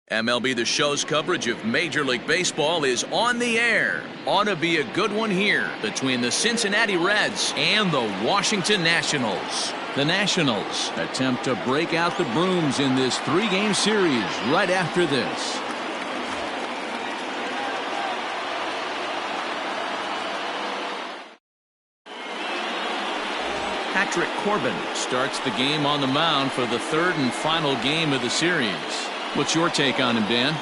MLB The Show's coverage of Major League Baseball is on the air. Ought to be a good one here between the Cincinnati Reds and the Washington Nationals. The Nationals attempt to break out the brooms in this 3-game series right after this. Patrick Corbin starts the game on the mound for the 3rd and final game of the series. What's your take on him, Dan?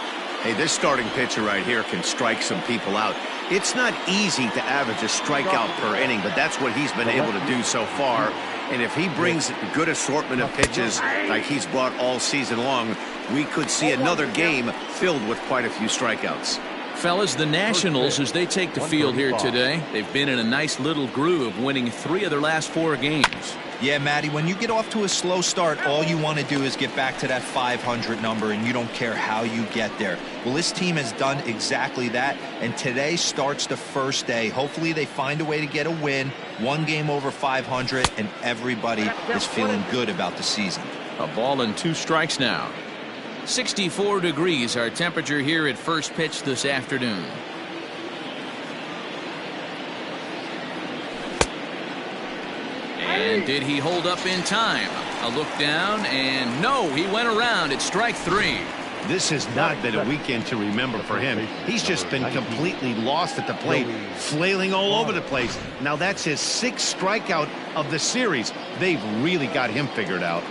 Hey, this starting pitcher right here can strike some people out. It's not easy to average a strikeout per inning, but that's what he's been able to do so far. And if he brings a good assortment of pitches like he's brought all season long, we could see another game filled with quite a few strikeouts. Fellas, the Nationals, as they take the field here today, they've been in a nice little groove, winning 3 of their last 4 games. Yeah, Matty, when you get off to a slow start, all you want to do is get back to that 500 number, and you don't care how you get there. Well, this team has done exactly that, and today starts the first day. Hopefully they find a way to get a win, 1 game over 500, and everybody is feeling good about the season. A ball and 2 strikes now. 64 degrees our temperature here at first pitch this afternoon. And did he hold up in time? A look down, and no, he went around at strike 3. This has not been a weekend to remember for him. He's just been completely lost at the plate, flailing all over the place. Now that's his 6th strikeout of the series. They've really got him figured out.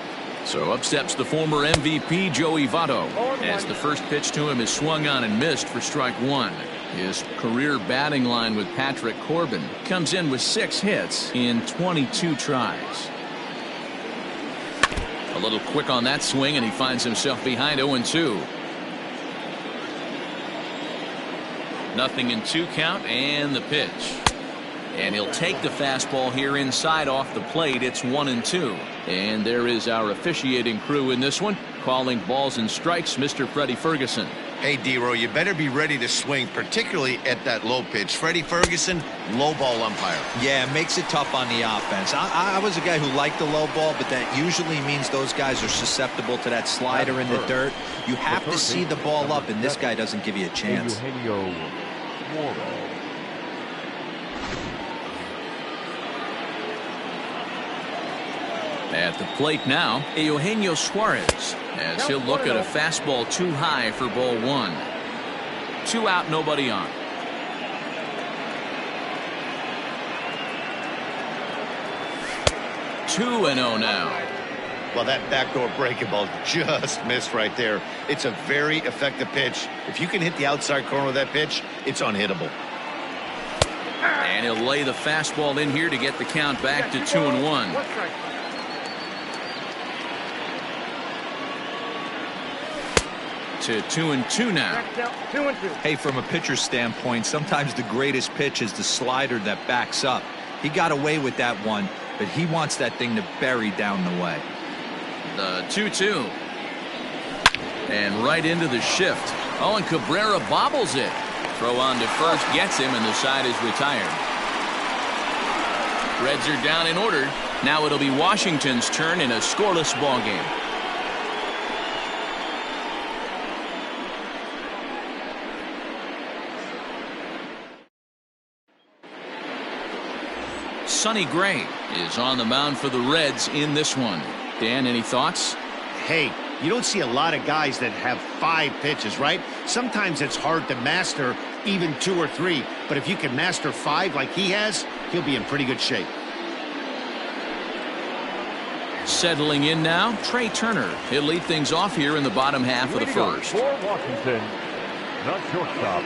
So up steps the former MVP, Joey Votto, as the first pitch to him is swung on and missed for strike 1. His career batting line with Patrick Corbin comes in with 6 hits in 22 tries. A little quick on that swing, and he finds himself behind 0-2. Nothing in 2 count, and the pitch. And he'll take the fastball here inside off the plate. It's 1-2. And there is our officiating crew in this one, calling balls and strikes, Mr. Freddie Ferguson. Hey, D-Row, you better be ready to swing, particularly at that low pitch. Freddie Ferguson, low ball umpire. Yeah, it makes it tough on the offense. I was a guy who liked the low ball, but that usually means those guys are susceptible to that slider in the dirt. You have to see the ball up, and this guy doesn't give you a chance. At the plate now, Eugenio Suarez, as he'll look at a fastball too high for ball 1. 2 out, nobody on. Two and 0 now. Well, that backdoor breaking ball just missed right there. It's a very effective pitch. If you can hit the outside corner of that pitch, it's unhittable. And he'll lay the fastball in here to get the count back to 2-1. To 2-2 now. Hey, from a pitcher's standpoint, sometimes the greatest pitch is the slider that backs up. He got away with that one, but he wants that thing to bury down the way. The 2-2. And right into the shift. Oh, and Cabrera bobbles it. Throw on to first gets him, and the side is retired. Reds are down in order. Now it'll be Washington's turn in a scoreless ball game. Sonny Gray is on the mound for the Reds in this one. Dan, any thoughts? Hey, you don't see a lot of guys that have 5 pitches, right? Sometimes it's hard to master even 2 or 3. But if you can master 5 like he has, he'll be in pretty good shape. Settling in now, Trey Turner. He'll lead things off here in the bottom half of the first. For Washington, the shortstop,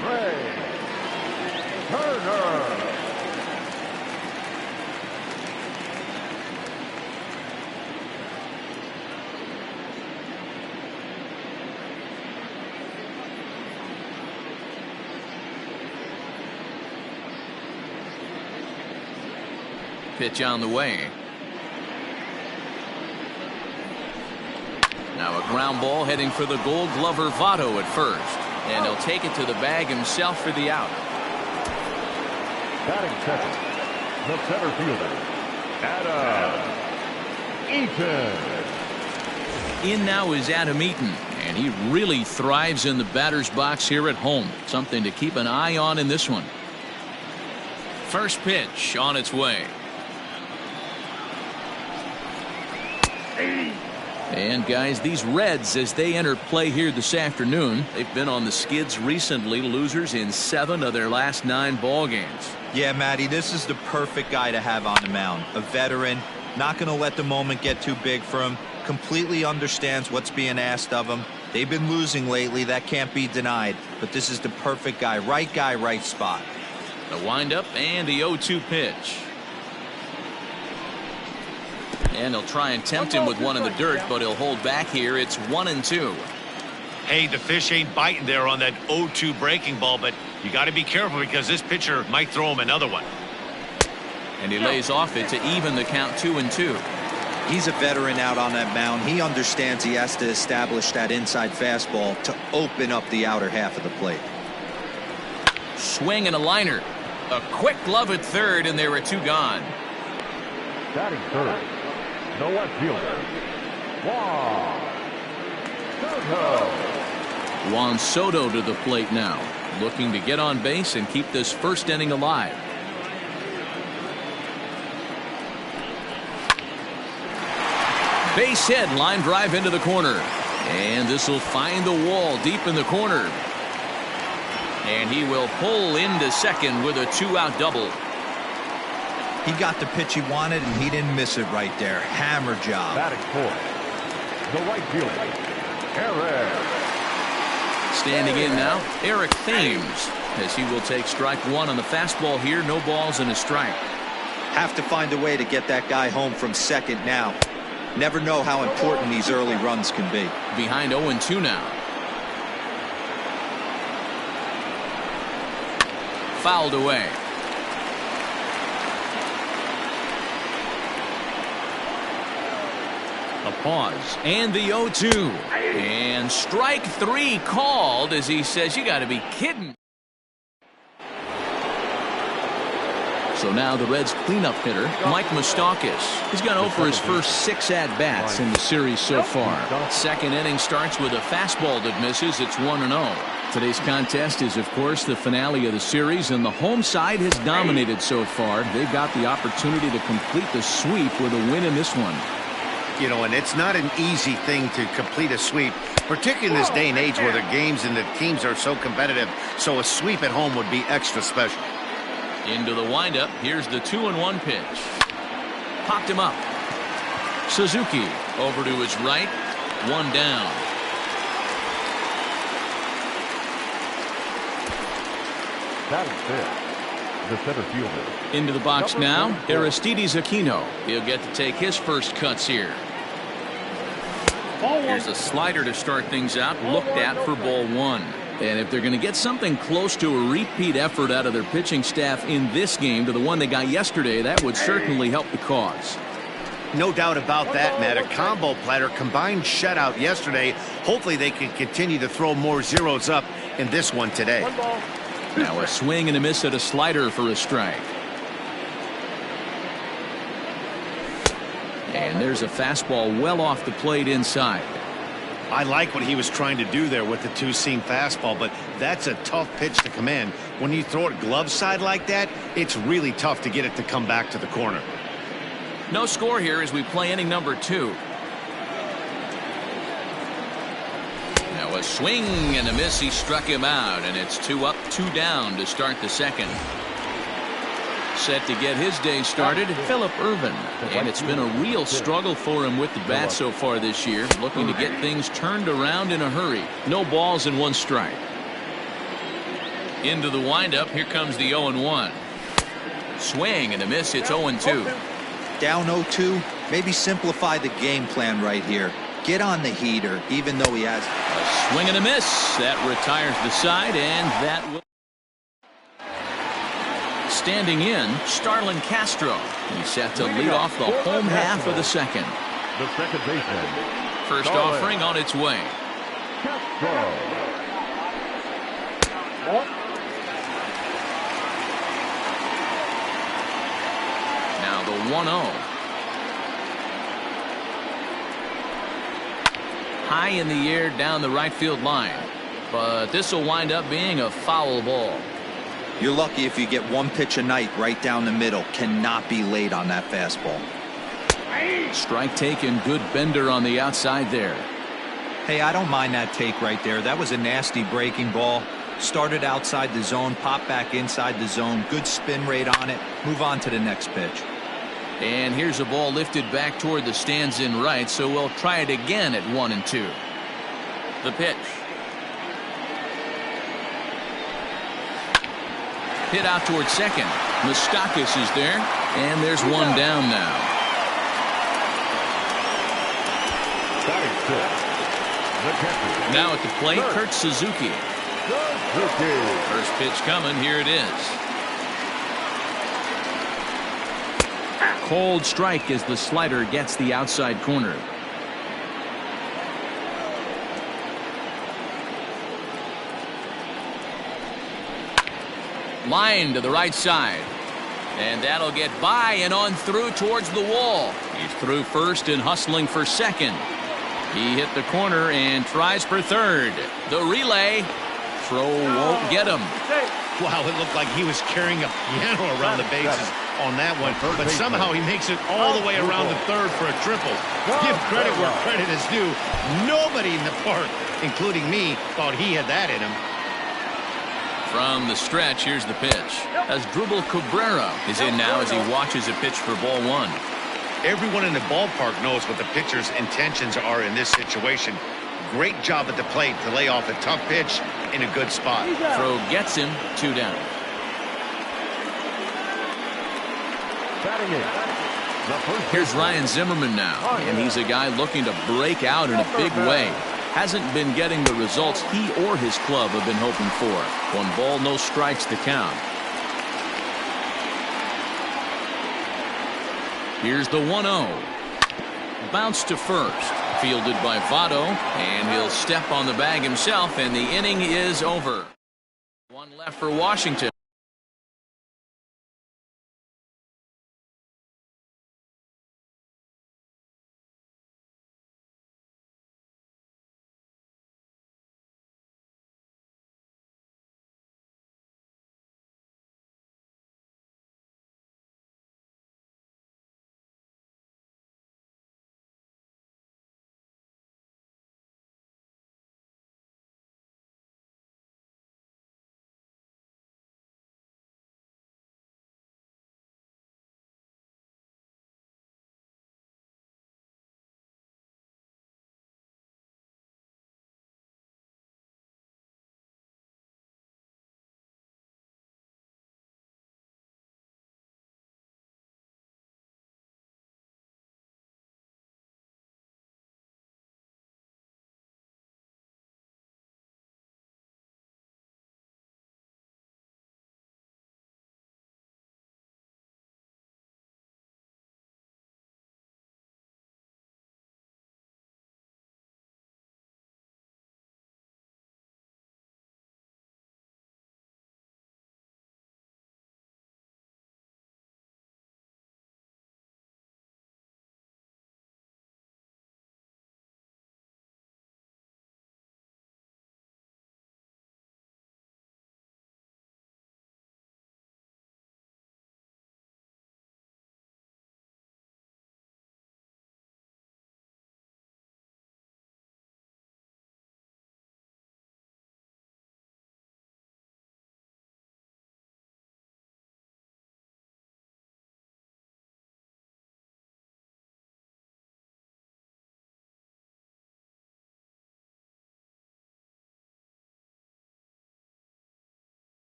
Trey Turner. Pitch on the way. Now a ground ball heading for the Gold Glover Votto at first. And he'll take it to the bag himself for the out. Batting second, the center fielder, Adam Eaton. In now is Adam Eaton, and he really thrives in the batter's box here at home. Something to keep an eye on in this one. First pitch on its way. And guys, these Reds, as they enter play here this afternoon, they've been on the skids recently, losers in 7 of their last 9 ball games. Yeah, Matty, this is the perfect guy to have on the mound. A veteran, not going to let the moment get too big for him, completely understands what's being asked of him. They've been losing lately, that can't be denied, but this is the perfect guy, right spot. The windup and the 0-2 pitch. And he'll try and tempt him with one in the dirt, but he'll hold back here. It's 1-2. Hey, the fish ain't biting there on that 0-2 breaking ball, but you got to be careful because this pitcher might throw him another one. And he lays off it to even the count 2-2. He's a veteran out on that mound. He understands he has to establish that inside fastball to open up the outer half of the plate. Swing and a liner. A quick glove at third, and there are 2 gone. Batting third, the left fielder, Juan Soto to the plate now, looking to get on base and keep this first inning alive. Base hit, line drive into the corner, and this will find the wall deep in the corner, and he will pull into second with a 2-out double. He got the pitch he wanted, and he didn't miss it right there. Hammer job. batting fourth, the right fielder, Eric. Standing in now, Eric Thames, as he will take strike 1 on the fastball here. No balls and a strike. Have to find a way to get that guy home from second now. Never know how important these early runs can be. Behind 0-2 now. Fouled away. A pause and the 0-2, and strike 3 called, as he says, you got to be kidding. So now the Reds cleanup hitter, Mike Moustakas. He's gone 0 for his first 6 at-bats in the series so far. Second inning starts with a fastball that misses. It's 1-0. Today's contest is, of course, the finale of the series, and the home side has dominated so far. They've got the opportunity to complete the sweep with a win in this one. You know, and it's not an easy thing to complete a sweep, particularly in this day and age where the games and the teams are so competitive. So a sweep at home would be extra special. Into the windup. Here's the 2-1 pitch. Popped him up. Suzuki over to his right. 1 down. Batting fifth, the center fielder. Into the box now, Aristides Aquino. He'll get to take his first cuts here. Here's a slider to start things out, looked at for ball 1. And if they're going to get something close to a repeat effort out of their pitching staff in this game to the one they got yesterday, that would certainly help the cause. No doubt about that, Matt. A combo platter, combined shutout yesterday. Hopefully they can continue to throw more zeros up in this one today. Now a swing and a miss at a slider for a strike. And there's a fastball well off the plate inside. I like what he was trying to do there with the 2-seam fastball, but that's a tough pitch to command. When you throw it glove side like that, it's really tough to get it to come back to the corner. No score here as we play inning number 2. Now a swing and a miss. He struck him out, and it's 2 up, 2 down to start the second. Set to get his day started, Phillip Ervin. And it's been a real struggle for him with the bat so far this year, looking to get things turned around in a hurry. No balls and 1 strike. Into the windup, here comes the 0-1. Swing and a miss, it's 0-2. Down 0-2, maybe simplify the game plan right here. Get on the heater, even though he has a swing and a miss. That retires the side, and that will. Standing in, Starlin Castro. He's set to lead off the home half of the second. The second baseman. First offering on its way. Now the 1-0. high in the air down the right field line. But this will wind up being a foul ball. You're lucky if you get one pitch a night right down the middle. Cannot be late on that fastball. Strike taken. Good bender on the outside there. Hey, I don't mind that take right there. That was a nasty breaking ball. Started outside the zone, popped back inside the zone. Good spin rate on it. Move on to the next pitch. And here's a ball lifted back toward the stands in right, so we'll try it again at 1-2. The pitch. Hit out toward second. Moustakas is there, and there's one down now. Now at the plate, Kurt Suzuki. First pitch coming. Here it is. Cold strike as the slider gets the outside corner. Line to the right side. And that'll get by and on through towards the wall. He's through first and hustling for second. He hit the corner and tries for third. The relay. Throw won't get him. Wow, it looked like he was carrying a piano around the bases on that one, but somehow he makes it all the way around the third for a triple. Give credit where credit is due. Nobody in the park, including me, thought he had that in him. From the stretch, here's the pitch. As Dribble Cabrera is in now as he watches a pitch for ball one. Everyone in the ballpark knows what the pitcher's intentions are in this situation. Great job at the plate to lay off a tough pitch in a good spot. Throw gets him, 2 down. Here's Ryan Zimmerman now, and he's a guy looking to break out in a big way. Hasn't been getting the results he or his club have been hoping for. 1 ball, no strikes to count. Here's the 1-0. Bounce to first. Fielded by Votto, and he'll step on the bag himself, and the inning is over. 1 left for Washington.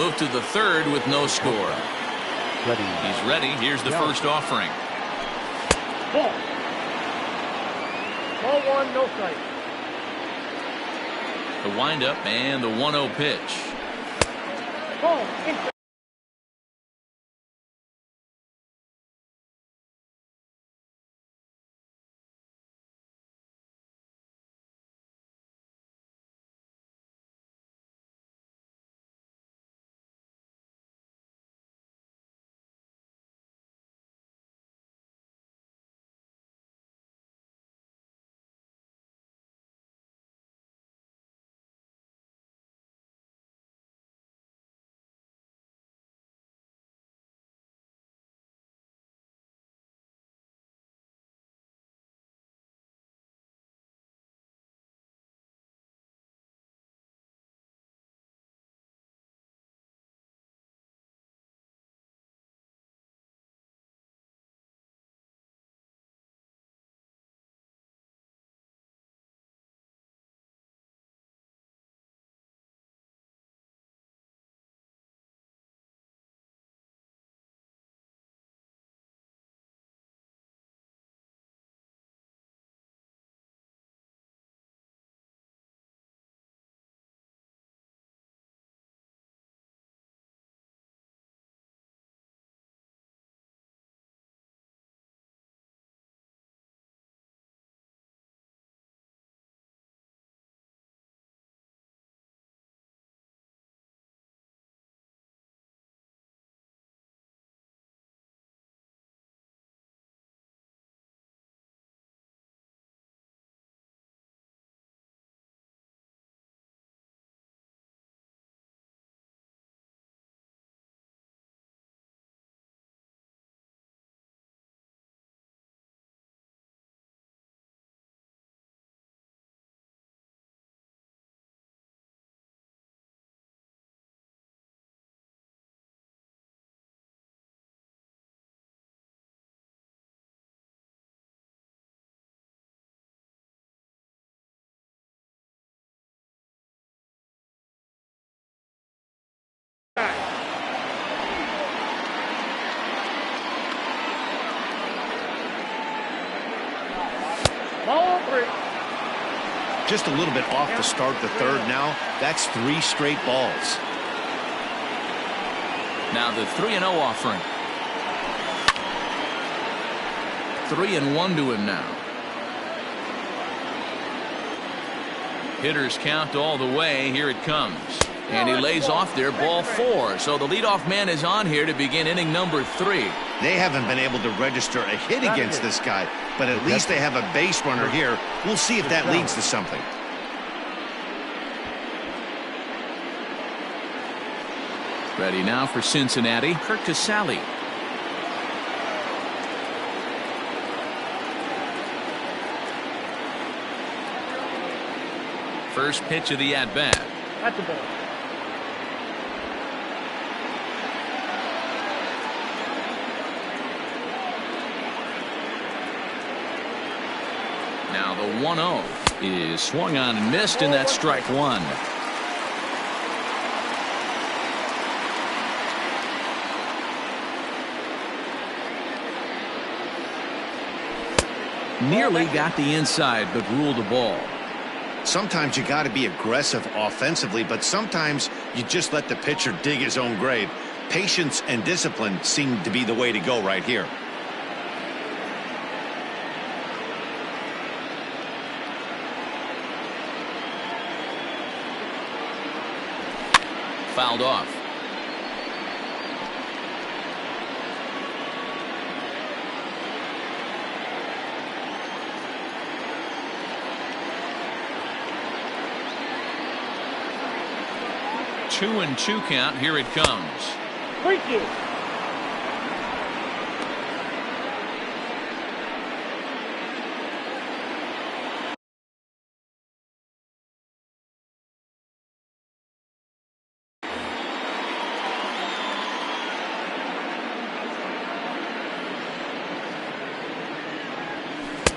move to the third with no score. He's ready. Here's the first offering. Ball. Ball one, no strike. The windup and the 1-0 pitch. Ball. Inside. Ball three. Just a little bit off to start the third now. That's 3 straight balls. Now the 3-0 offering. 3-1 to him now. Hitters count all the way. Here it comes. And he lays off there, ball 4. So the leadoff man is on here to begin inning number 3. They haven't been able to register a hit against this guy, but at least they have a base runner here. We'll see if that leads to something. Ready now for Cincinnati, Kurt Casale. First pitch of the at-bat. At the ball. Now the 1-0 is swung on and missed, and that's strike 1. Nearly got the inside, but ruled a ball. Sometimes you got to be aggressive offensively, but sometimes you just let the pitcher dig his own grave. Patience and discipline seem to be the way to go right here. Fouled off. Two and 2 count. Here it comes. Freaky.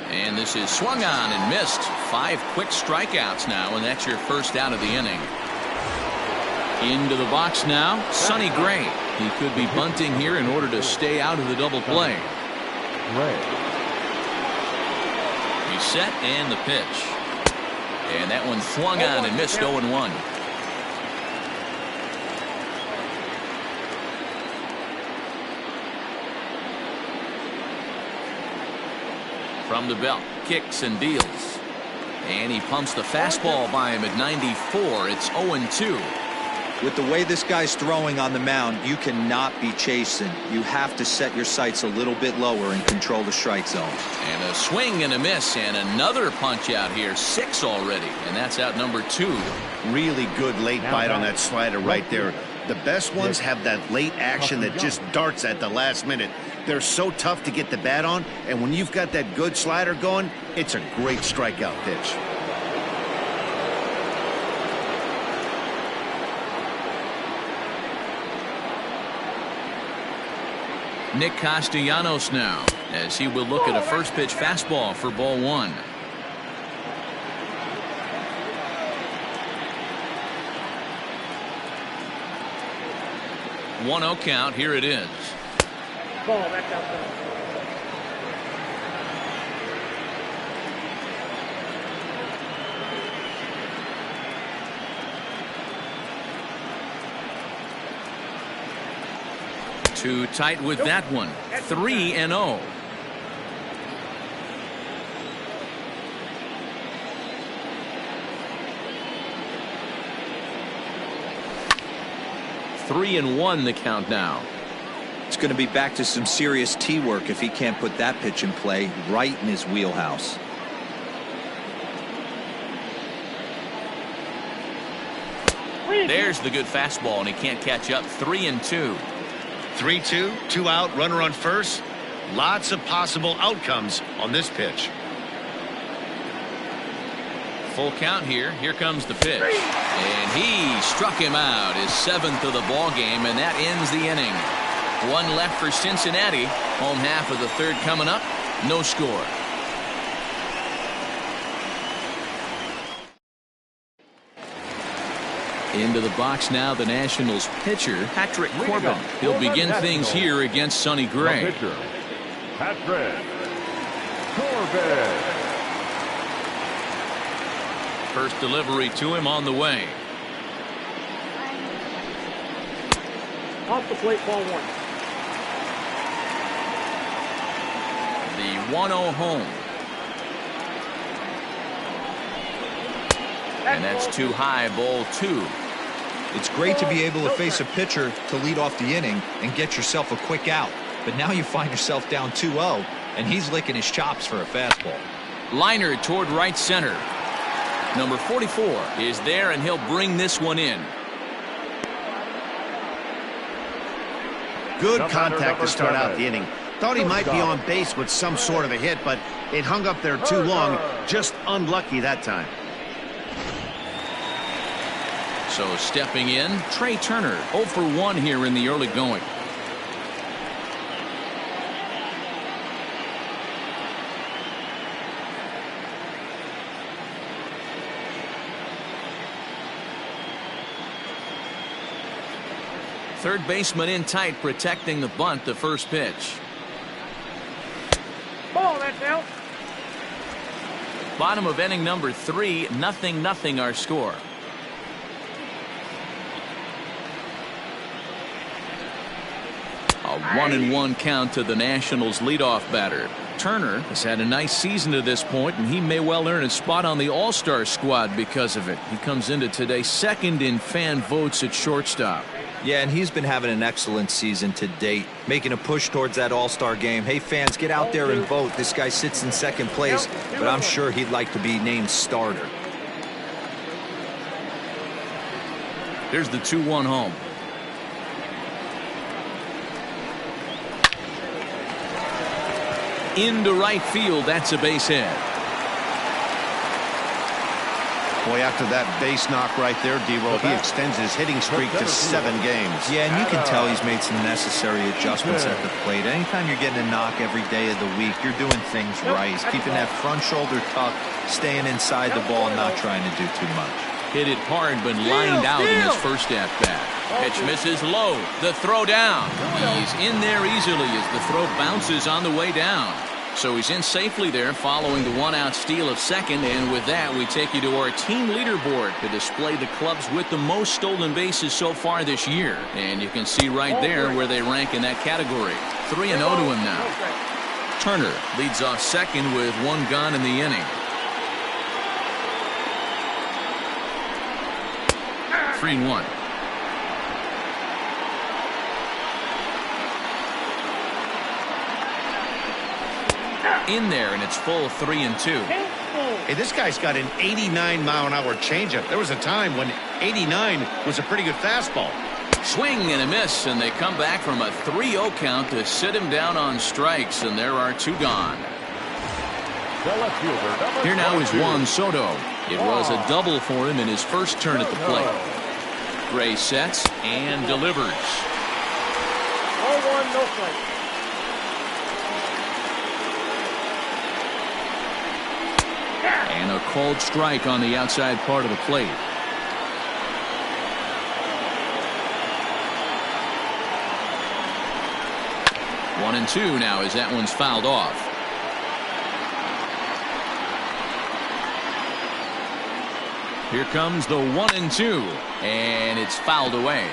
And this is swung on and missed. 5 quick strikeouts now, and that's your first out of the inning. Into the box now, Sonny Gray. He could be bunting here in order to stay out of the double play. He's set and the pitch. And that one swung on and missed 0-1. From the belt, kicks and deals. And he pumps the fastball by him at 94. It's 0-2. With the way this guy's throwing on the mound, you cannot be chasing. You have to set your sights a little bit lower and control the strike zone. And a swing and a miss and another punch out here. 6 already. And that's out number 2. Really good late bite on that slider right there. The best ones have that late action that just darts at the last minute. They're so tough to get the bat on. And when you've got that good slider going, it's a great strikeout pitch. Nick Castellanos now, as he will look at a first pitch fastball for ball 1. One 0 count. Here it is. Ball, that's outside. 2 tight with that one. 3-0. Three and 1 the count now. It's going to be back to some serious tee work if he can't put that pitch in play right in his wheelhouse. There's the good fastball, and he can't catch up. 3-2. 3-2, 2 out, runner on first. Lots of possible outcomes on this pitch. Full count here. Here comes the pitch. And he struck him out, his 7th of the ball game, and that ends the inning. 1 left for Cincinnati. Home half of the 3rd coming up. No score. Into the box now, the Nationals pitcher, Patrick Corbin. He'll begin things here against Sonny Gray. Pitcher, Patrick Corbin. First delivery to him on the way. Off the plate, ball 1. The 1-0 home. And that's too high, ball 2. It's great to be able to face a pitcher to lead off the inning and get yourself a quick out. But now you find yourself down 2-0, and he's licking his chops for a fastball. Liner toward right center. Number 44 is there, and he'll bring this one in. Good contact to start out the inning. Thought he might be on base with some sort of a hit, but it hung up there too long. Just unlucky that time. So stepping in, Trey Turner, 0 for 1 here in the early going. Third baseman in tight, protecting the bunt, the first pitch. Ball, that's out. Bottom of inning number 3, 0-0 our score. A 1-1 count to the Nationals leadoff batter. Turner has had a nice season to this point, and he may well earn a spot on the All-Star squad because of it. He comes into today 2nd in fan votes at shortstop. Yeah, and he's been having an excellent season to date, making a push towards that All-Star game. Hey, fans, get out there and vote. This guy sits in 2nd place, but I'm sure he'd like to be named starter. Here's the 2-1 home. Into right field. That's a base hit. Boy, after that base knock right there, D-Roll, he extends his hitting streak to 7 games. Yeah, and you can tell he's made some necessary adjustments at the plate. Anytime you're getting a knock every day of the week, you're doing things right. He's keeping that front shoulder tucked, staying inside the ball, and not trying to do too much. Hit it hard, but lined out in his first at-bat. Pitch misses low. The throw down. He's in there easily as the throw bounces on the way down. So he's in safely there following the one-out steal of second. And with that, we take you to our team leaderboard to display the clubs with the most stolen bases so far this year. And you can see right there where they rank in that category. 3-0 to him now. Turner leads off second with one gone in the inning. 3-1. In there, and it's full 3-2. Hey, this guy's got an 89-mile-an-hour changeup. There was a time when 89 was a pretty good fastball. Swing and a miss, and they come back from a 3-0 count to sit him down on strikes, and there are two gone. Here now is Juan Soto. It was a double for him in his first turn at the plate. Gray sets and delivers. 0-1, no strike. And a called strike on the outside part of the plate. One and two now as that one's fouled off. Here comes the 1-2, and it's fouled away.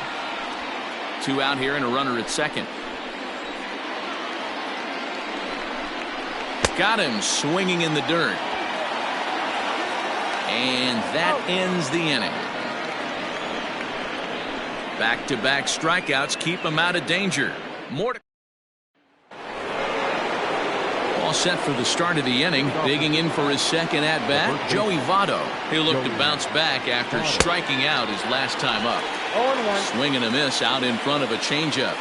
Two out here and a runner at second. Got him swinging in the dirt. And that ends the inning. Back-to-back strikeouts keep him out of danger. More to all set for the start of the inning. Digging in for his second at-bat, Joey Votto. He'll look to bounce back after striking out his last time up. 0-1. Swing and a miss out in front of a changeup.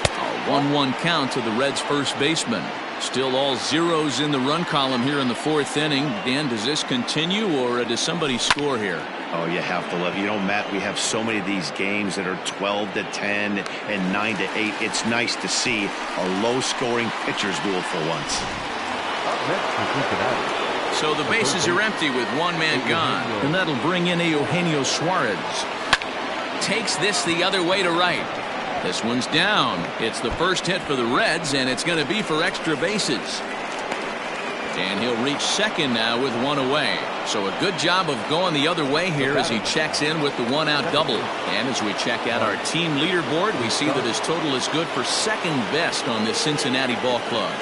A 1-1 count to the Reds' first baseman. Still all zeros in the run column here in the fourth inning. Dan, does this continue or does somebody score here? Oh, you have to love it. You know, Matt, we have so many of these games that are 12-10 and 9-8. It's nice to see a low-scoring pitcher's duel for once. So the bases are empty with one man gone, and that'll bring in Eugenio Suarez. Takes this the other way to right. This one's down. It's the first hit for the Reds, and it's going to be for extra bases. And he'll reach second now with one away. So a good job of going the other way here as he checks in with the one-out double. And as we check out our team leaderboard, we see that his total is good for second best on this Cincinnati ball club.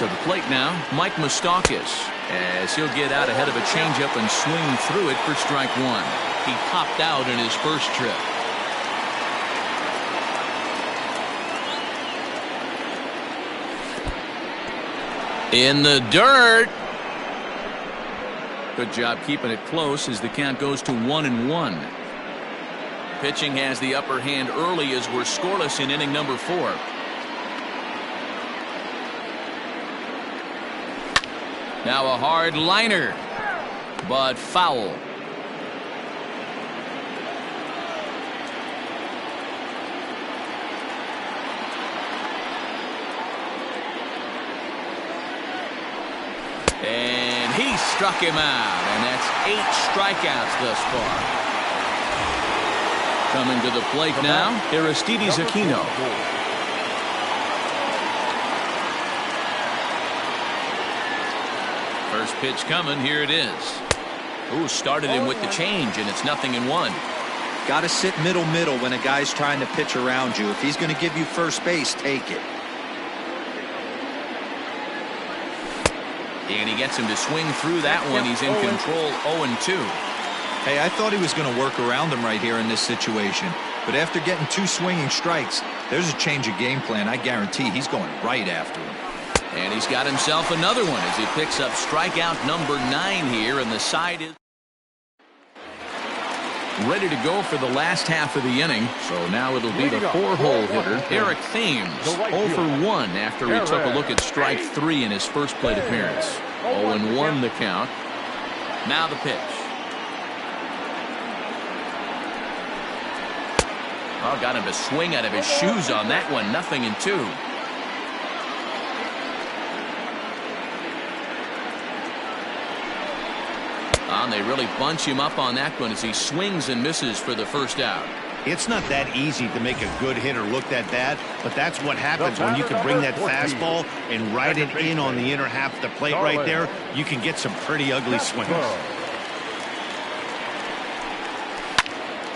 To the plate now, Mike Moustakas, as he'll get out ahead of a changeup and swing through it for strike one. He popped out in his first trip. In the dirt. Good job keeping it close as the count goes to 1-1. Pitching has the upper hand early as we're scoreless in inning number 4. Now a hard liner, but foul. And he struck him out, and that's 8 strikeouts thus far. Coming to the plate now, Aristides Aquino. First pitch coming, here it is. Ooh, started him with the change, and it's 0-1. Got to sit middle when a guy's trying to pitch around you. If he's going to give you first base, take it. And he gets him to swing through that one. He's in control, 0-2. Hey, I thought he was going to work around him right here in this situation. But after getting 2 swinging strikes, there's a change of game plan. I guarantee he's going right after him. And he's got himself another one as he picks up strikeout number 9 here, and the side is ready to go for the last half of the inning. So now it'll be the 4-hole hitter, Eric Thames, 0 for 1 after he took a look at strike 3 in his first plate appearance. 0-1 the count. Now the pitch. Oh, got him to swing out of his shoes on that one. 0-2. And they really bunch him up on that one as he swings and misses for the first out. It's not that easy to make a good hitter look that bad, but that's what happens when you can bring that fastball and ride it in on the inner half of the plate right there. You can get some pretty ugly swings.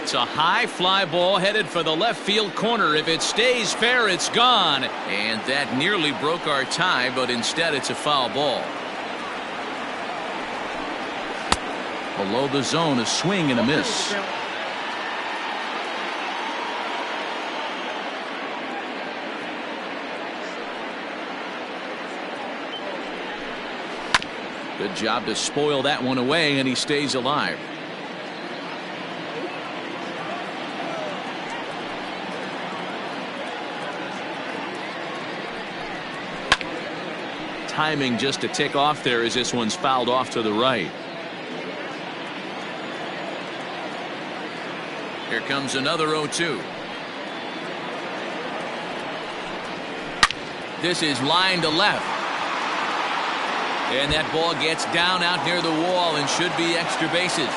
It's a high fly ball headed for the left field corner. If it stays fair, it's gone. And that nearly broke our tie, but instead it's a foul ball. Below the zone, a swing and a miss. Good job to spoil that one away, and he stays alive. Timing just to tick off there as this one's fouled off to the right. Here comes another 0-2. This is line to left. And that ball gets down out near the wall and should be extra bases.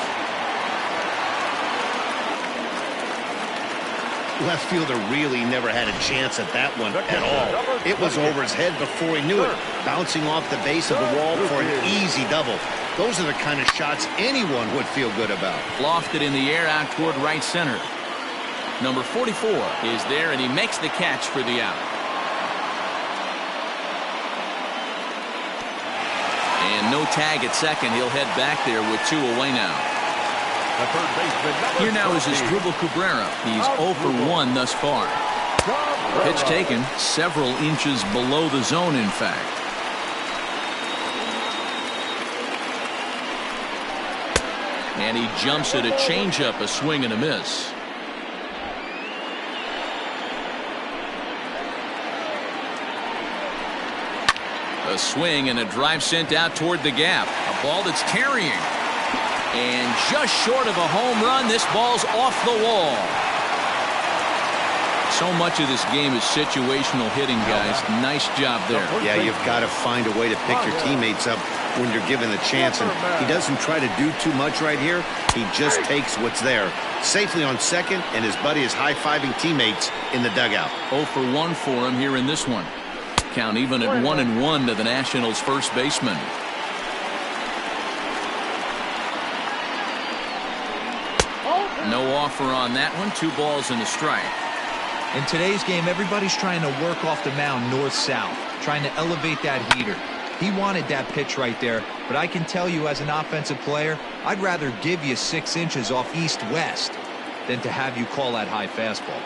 Left fielder really never had a chance at that one at all. It was over his head before he knew it, bouncing off the base of the wall for an easy double. Those are the kind of shots anyone would feel good about. Lofted in the air out toward right center. Number 44 is there, and he makes the catch for the out. And no tag at second. He'll head back there with 2 away now. Here now is Asdrubal Cabrera. He's 0 for 1 thus far. Pitch taken several inches below the zone, in fact. And he jumps at a changeup, a swing and a miss. A swing and a drive sent out toward the gap. A ball that's carrying. And just short of a home run, this ball's off the wall. So much of this game is situational hitting, guys. Nice job there. Yeah, you've got to find a way to pick your teammates up when you're given the chance. And he doesn't try to do too much right here. He just takes what's there. Safely on second, and his buddy is high-fiving teammates in the dugout. 0 for 1 for him here in this one. Count even at 1-1 to the Nationals' first baseman. No offer on that one. 2 balls and a strike. In today's game, everybody's trying to work off the mound north-south, trying to elevate that heater. He wanted that pitch right there, but I can tell you as an offensive player, I'd rather give you 6 inches off east-west than to have you call that high fastball.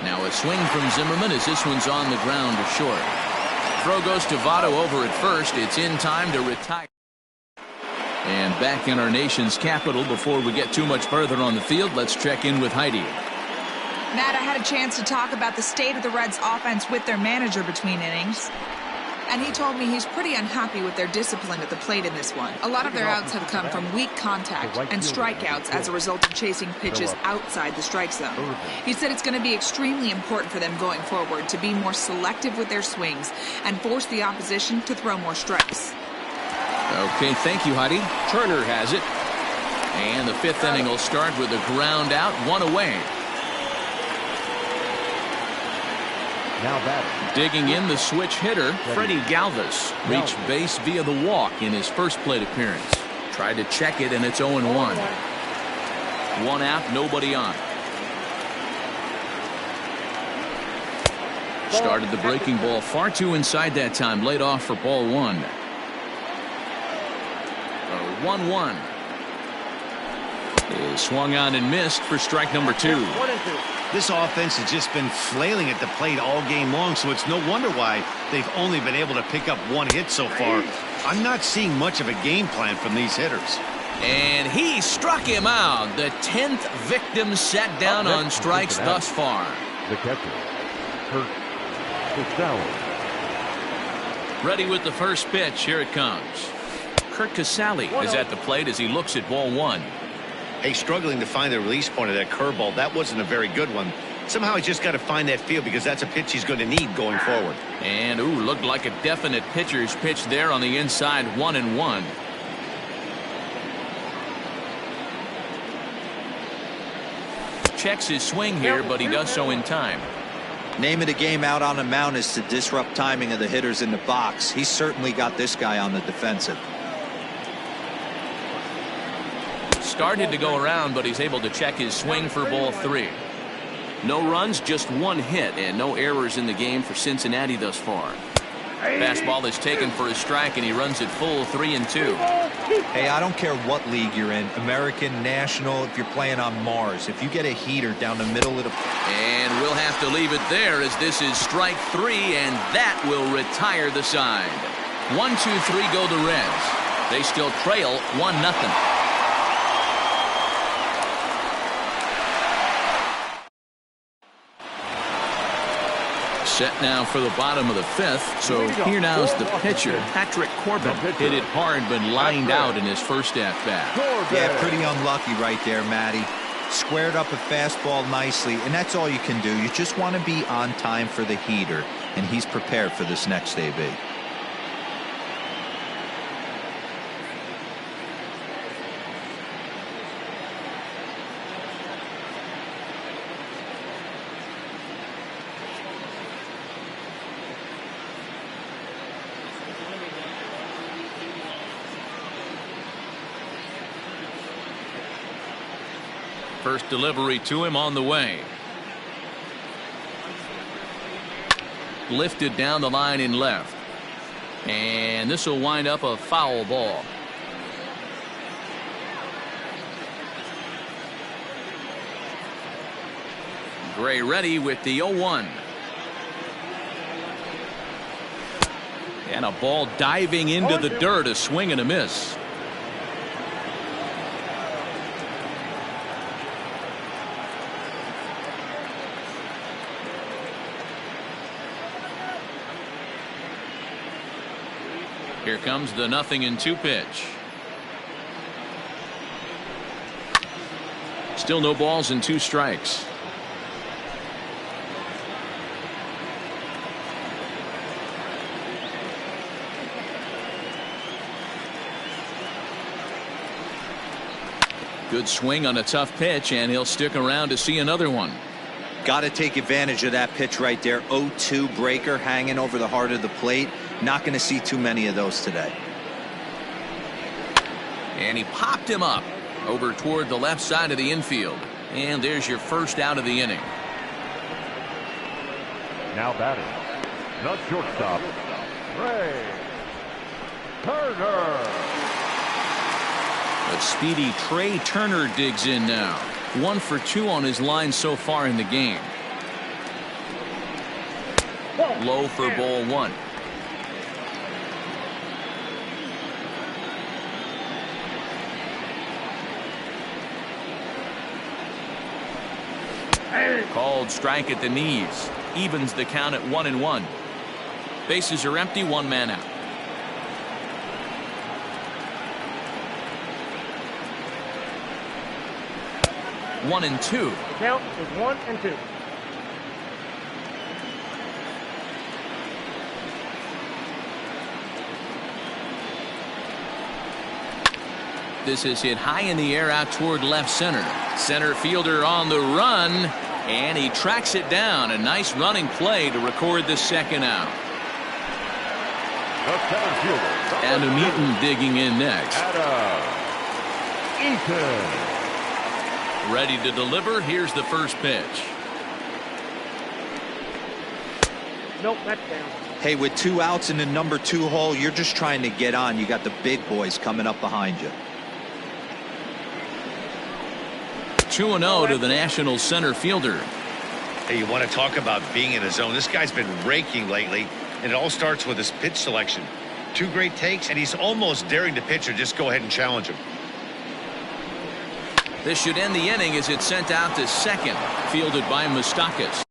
Now a swing from Zimmerman as this one's on the ground to short. Throw goes to Votto over at first. It's in time to retire. And back in our nation's capital, before we get too much further on the field, let's check in with Heidi. Matt, I had a chance to talk about the state of the Reds offense with their manager between innings. And he told me he's pretty unhappy with their discipline at the plate in this one. A lot of their outs have come from weak contact and strikeouts as a result of chasing pitches outside the strike zone. He said it's going to be extremely important for them going forward to be more selective with their swings and force the opposition to throw more strikes. Okay, thank you, Heidi. Turner has it. And the 5th inning will start with a ground out, 1 away. Now batting. Digging in the switch hitter, Freddie Galvis reached base via the walk in his first plate appearance. Tried to check it, and it's 0-1. 1 out, nobody on. Started the breaking ball far too inside that time. Laid off for ball 1. 1-1. Is swung on and missed for strike number 2. This offense has just been flailing at the plate all game long, so it's no wonder why they've only been able to pick up 1 hit so far. I'm not seeing much of a game plan from these hitters. And he struck him out. The 10th victim set down on strikes thus far. The catcher, Kurt Casale. Ready with the first pitch. Here it comes. Kurt Casale is at the plate as he looks at ball 1. Hey, struggling to find the release point of that curveball. That wasn't a very good one. Somehow he's just got to find that feel because that's a pitch he's going to need going forward. And, looked like a definite pitcher's pitch there on the inside, 1-1. checks his swing here, but he does so in time. Name of the game out on the mound is to disrupt timing of the hitters in the box. He's certainly got this guy on the defensive. Started to go around, but he's able to check his swing for ball 3. No runs, just 1 hit, and no errors in the game for Cincinnati thus far. Fastball is taken for a strike, and he runs it full 3-2. Hey, I don't care what league you're in, American, National, if you're playing on Mars. If you get a heater down the middle of the... And we'll have to leave it there as this is strike 3, and that will retire the side. 1-2-3 go the Reds. They still trail 1-0. Set now for the bottom of the 5th. So here now is the pitcher, Patrick Corbin. Hit it hard, but lined out in his first at-bat. Yeah, pretty unlucky right there, Matty. Squared up a fastball nicely, and that's all you can do. You just want to be on time for the heater, and he's prepared for this next AB. First delivery to him on the way. Lifted down the line in left. And this will wind up a foul ball. Gray ready with the 0-1. And a ball diving into the dirt, a swing and a miss. Here comes the 0-2 pitch. Still no balls and 2 strikes. Good swing on a tough pitch, and he'll stick around to see another one. Got to take advantage of that pitch right there. 0-2 breaker hanging over the heart of the plate. Not going to see too many of those today. And he popped him up over toward the left side of the infield. And there's your first out of the inning. Now batting, the shortstop, Ray Turner. But speedy Trey Turner digs in now. 1 for 2 on his line so far in the game. Low for ball 1. Called strike at the knees. Evens the count at 1-1. Bases are empty, 1 man out. One and two. Count is 1-2. This is hit high in the air out toward left center. Center fielder on the run, and he tracks it down. A nice running play to record the second out. Adam Eaton digging in next. Ready to deliver. Here's the first pitch. Nope, that's down. Hey, with 2 outs in the number 2 hole, you're just trying to get on. You got the big boys coming up behind you. 2-0 to the National center fielder. Hey, you want to talk about being in a zone? This guy's been raking lately, and it all starts with his pitch selection. 2 great takes, and he's almost daring the pitcher just go ahead and challenge him. This should end the inning as it's sent out to second, fielded by Moustakas.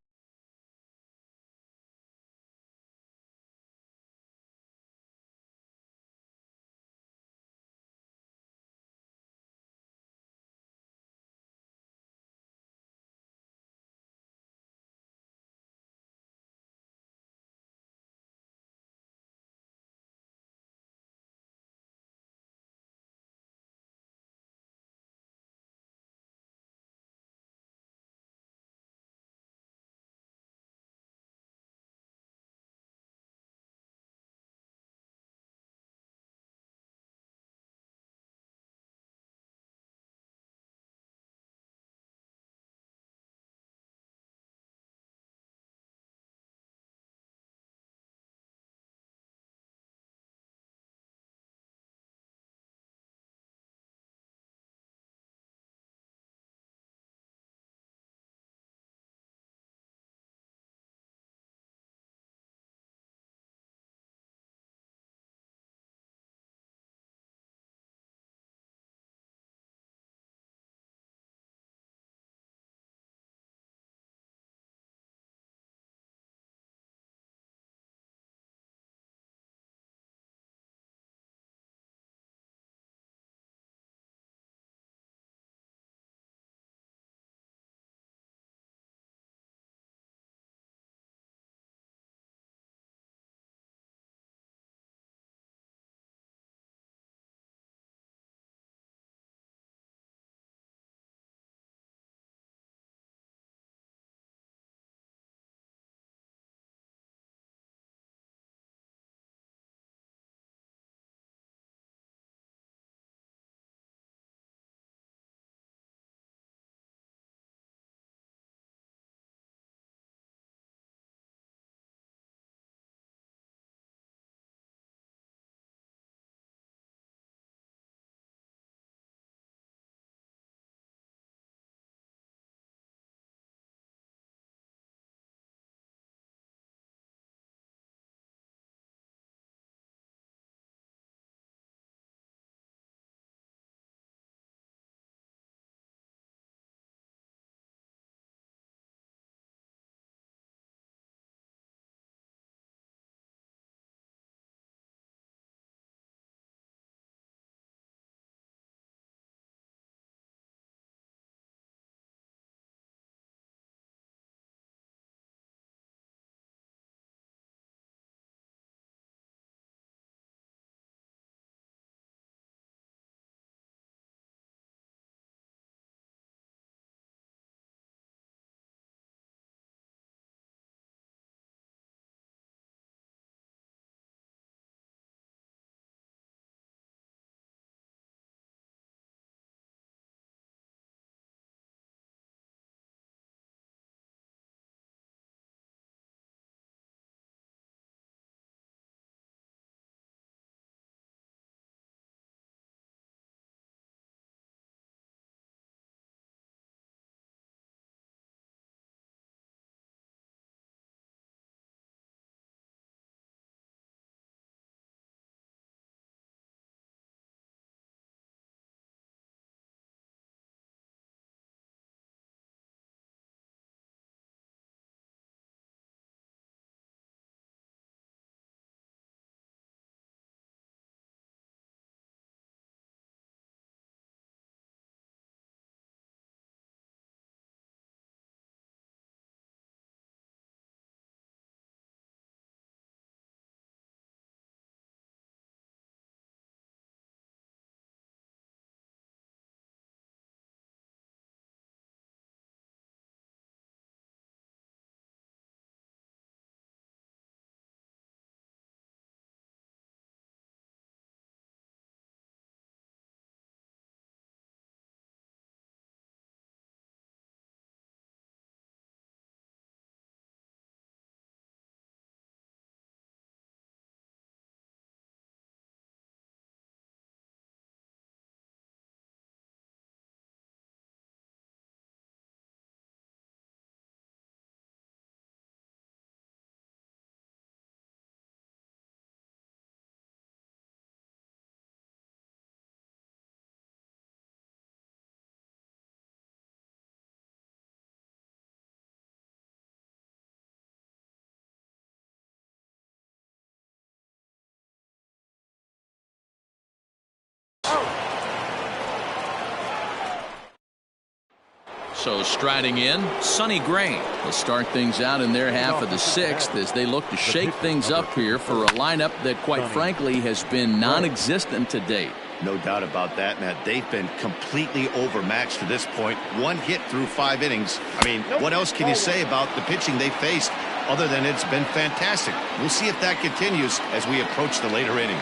So striding in, Sonny Gray will start things out in their half of the sixth as they look to shake things up here for a lineup that, quite frankly, has been non-existent to date. No doubt about that, Matt. They've been completely overmatched to this point. One hit through 5 innings. I mean, what else can you say about the pitching they faced other than it's been fantastic? We'll see if that continues as we approach the later inning.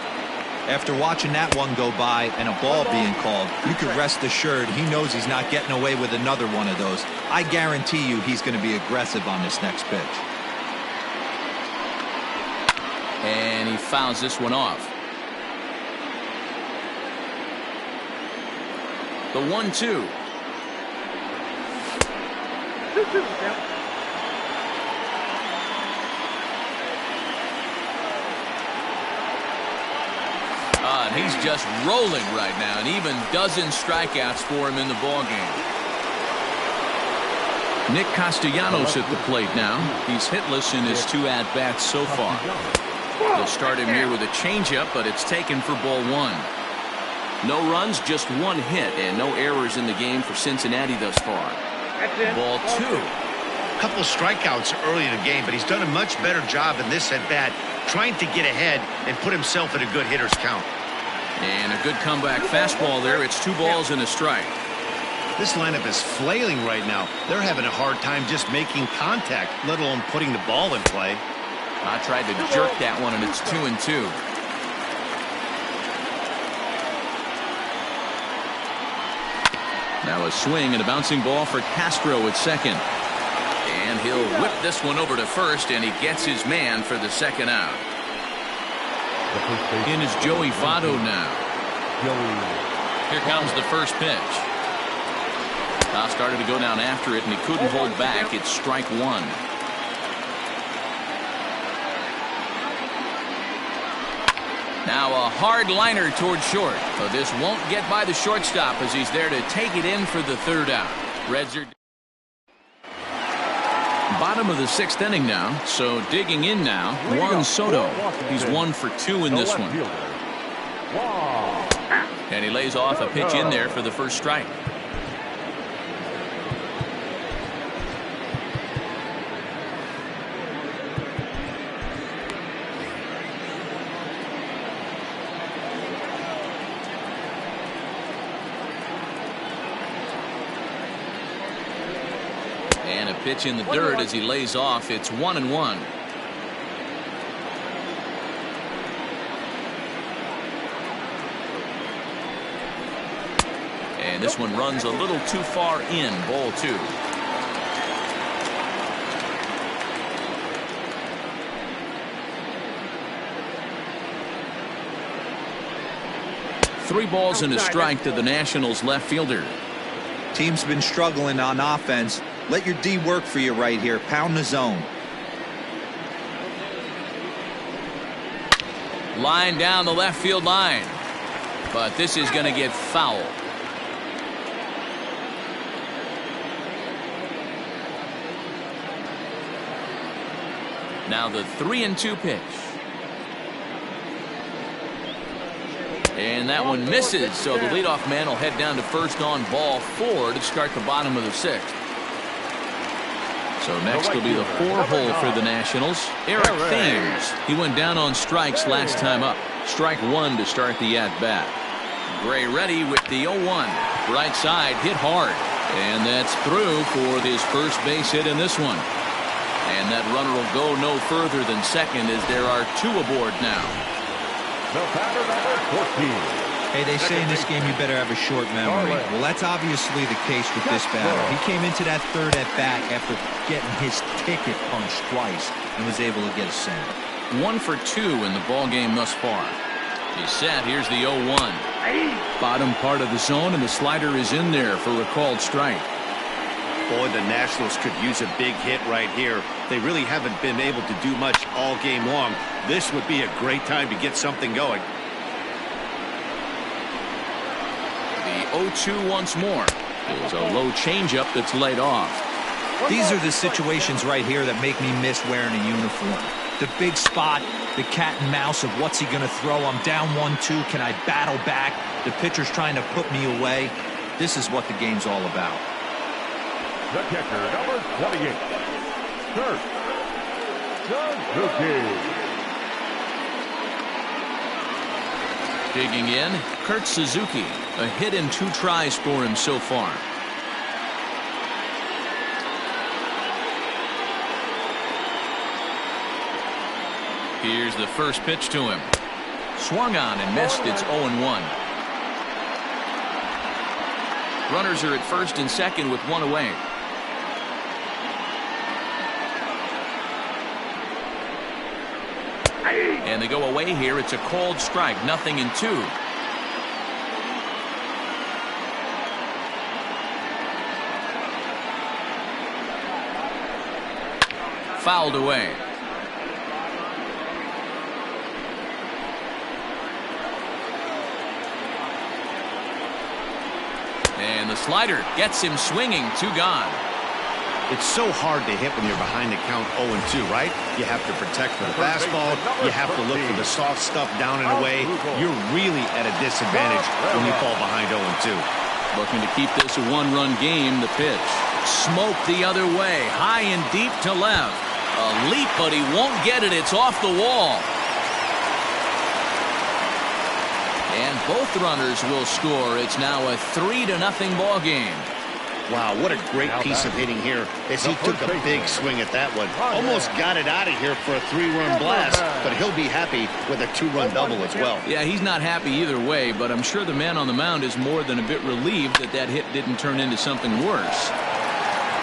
After watching that one go by and a ball being called, you can rest assured he knows he's not getting away with another one of those. I guarantee you he's going to be aggressive on this next pitch. And he fouls this one off. The 1-2. And he's just rolling right now, and even dozen strikeouts for him in the ballgame. Nick Castellanos at the plate now. He's hitless in his 2 at-bats so far. They'll start him here with a changeup, but it's taken for ball 1. No runs, just 1 hit, and no errors in the game for Cincinnati thus far. Ball 2. A couple of strikeouts early in the game, but he's done a much better job in this at-bat trying to get ahead and put himself in a good hitter's count. And a good comeback fastball there. It's 2 balls and a strike. This lineup is flailing right now. They're having a hard time just making contact, let alone putting the ball in play. I tried to jerk that one, and it's 2-2. Now a swing and a bouncing ball for Castro at second. And he'll whip this one over to first, and he gets his man for the second out. In is Joey Votto now. Here comes the first pitch. Started to go down after it, and he couldn't hold back. It's strike 1. Now a hard liner toward short. But this won't get by the shortstop as he's there to take it in for the 3rd out. Reds are bottom of the 6th inning now, so digging in now, Juan Soto. He's 1 for 2 in this one. And he lays off a pitch in there for the first strike. And a pitch in the dirt as he lays off. It's 1-1. And this one runs a little too far in. Ball 2. Three balls and a strike to the Nationals left fielder. Team's been struggling on offense. Let your D work for you right here. Pound the zone. Line down the left field line. But this is going to get foul. Now the 3-2 pitch. And that one misses, so the leadoff man will head down to first on ball 4 to start the bottom of the 6th. So next will be the 4-hole for the Nationals. Eric Thames. He went down on strikes last time up. Strike 1 to start the at-bat. Gray ready with the 0-1. Right side hit hard. And that's through for his first base hit in this one. And that runner will go no further than second as there are 2 aboard now. The batter number 14. Hey, they say in this game you better have a short memory. Well, that's obviously the case with this batter. He came into that 3rd at bat after getting his ticket punched twice and was able to get a single. 1 for 2 in the ball game thus far. He's set. Here's the 0-1. Bottom part of the zone, and the slider is in there for a called strike. Boy, the Nationals could use a big hit right here. They really haven't been able to do much all game long. This would be a great time to get something going. The 0-2 once more. There's a low changeup that's laid off. These are the situations right here that make me miss wearing a uniform. The big spot, the cat and mouse of what's he going to throw. I'm down 1-2. Can I battle back? The pitcher's trying to put me away. This is what the game's all about. The catcher, number 28, Kurt Suzuki. Digging in, Kurt Suzuki. A hit and 2 tries for him so far. Here's the first pitch to him. Swung on and missed. It's 0-1. Runners are at first and second with 1 away. And they go away here. It's a called strike. 0-2. Fouled away. And the slider gets him swinging. 2 gone. It's so hard to hit when you're behind the count 0-2, right? You have to protect for the fastball. You have to look for the soft stuff down and away. You're really at a disadvantage when you fall behind 0-2. Looking to keep this a 1-run game. The pitch. Smoke the other way. High and deep to left. A leap, but he won't get it. It's off the wall. And both runners will score. It's now a 3-0 ball game. Wow, what a great piece of hitting here as he took a big swing at that one. Almost got it out of here for a 3-run blast, but he'll be happy with a 2-run double as well. Yeah, he's not happy either way, but I'm sure the man on the mound is more than a bit relieved that that hit didn't turn into something worse.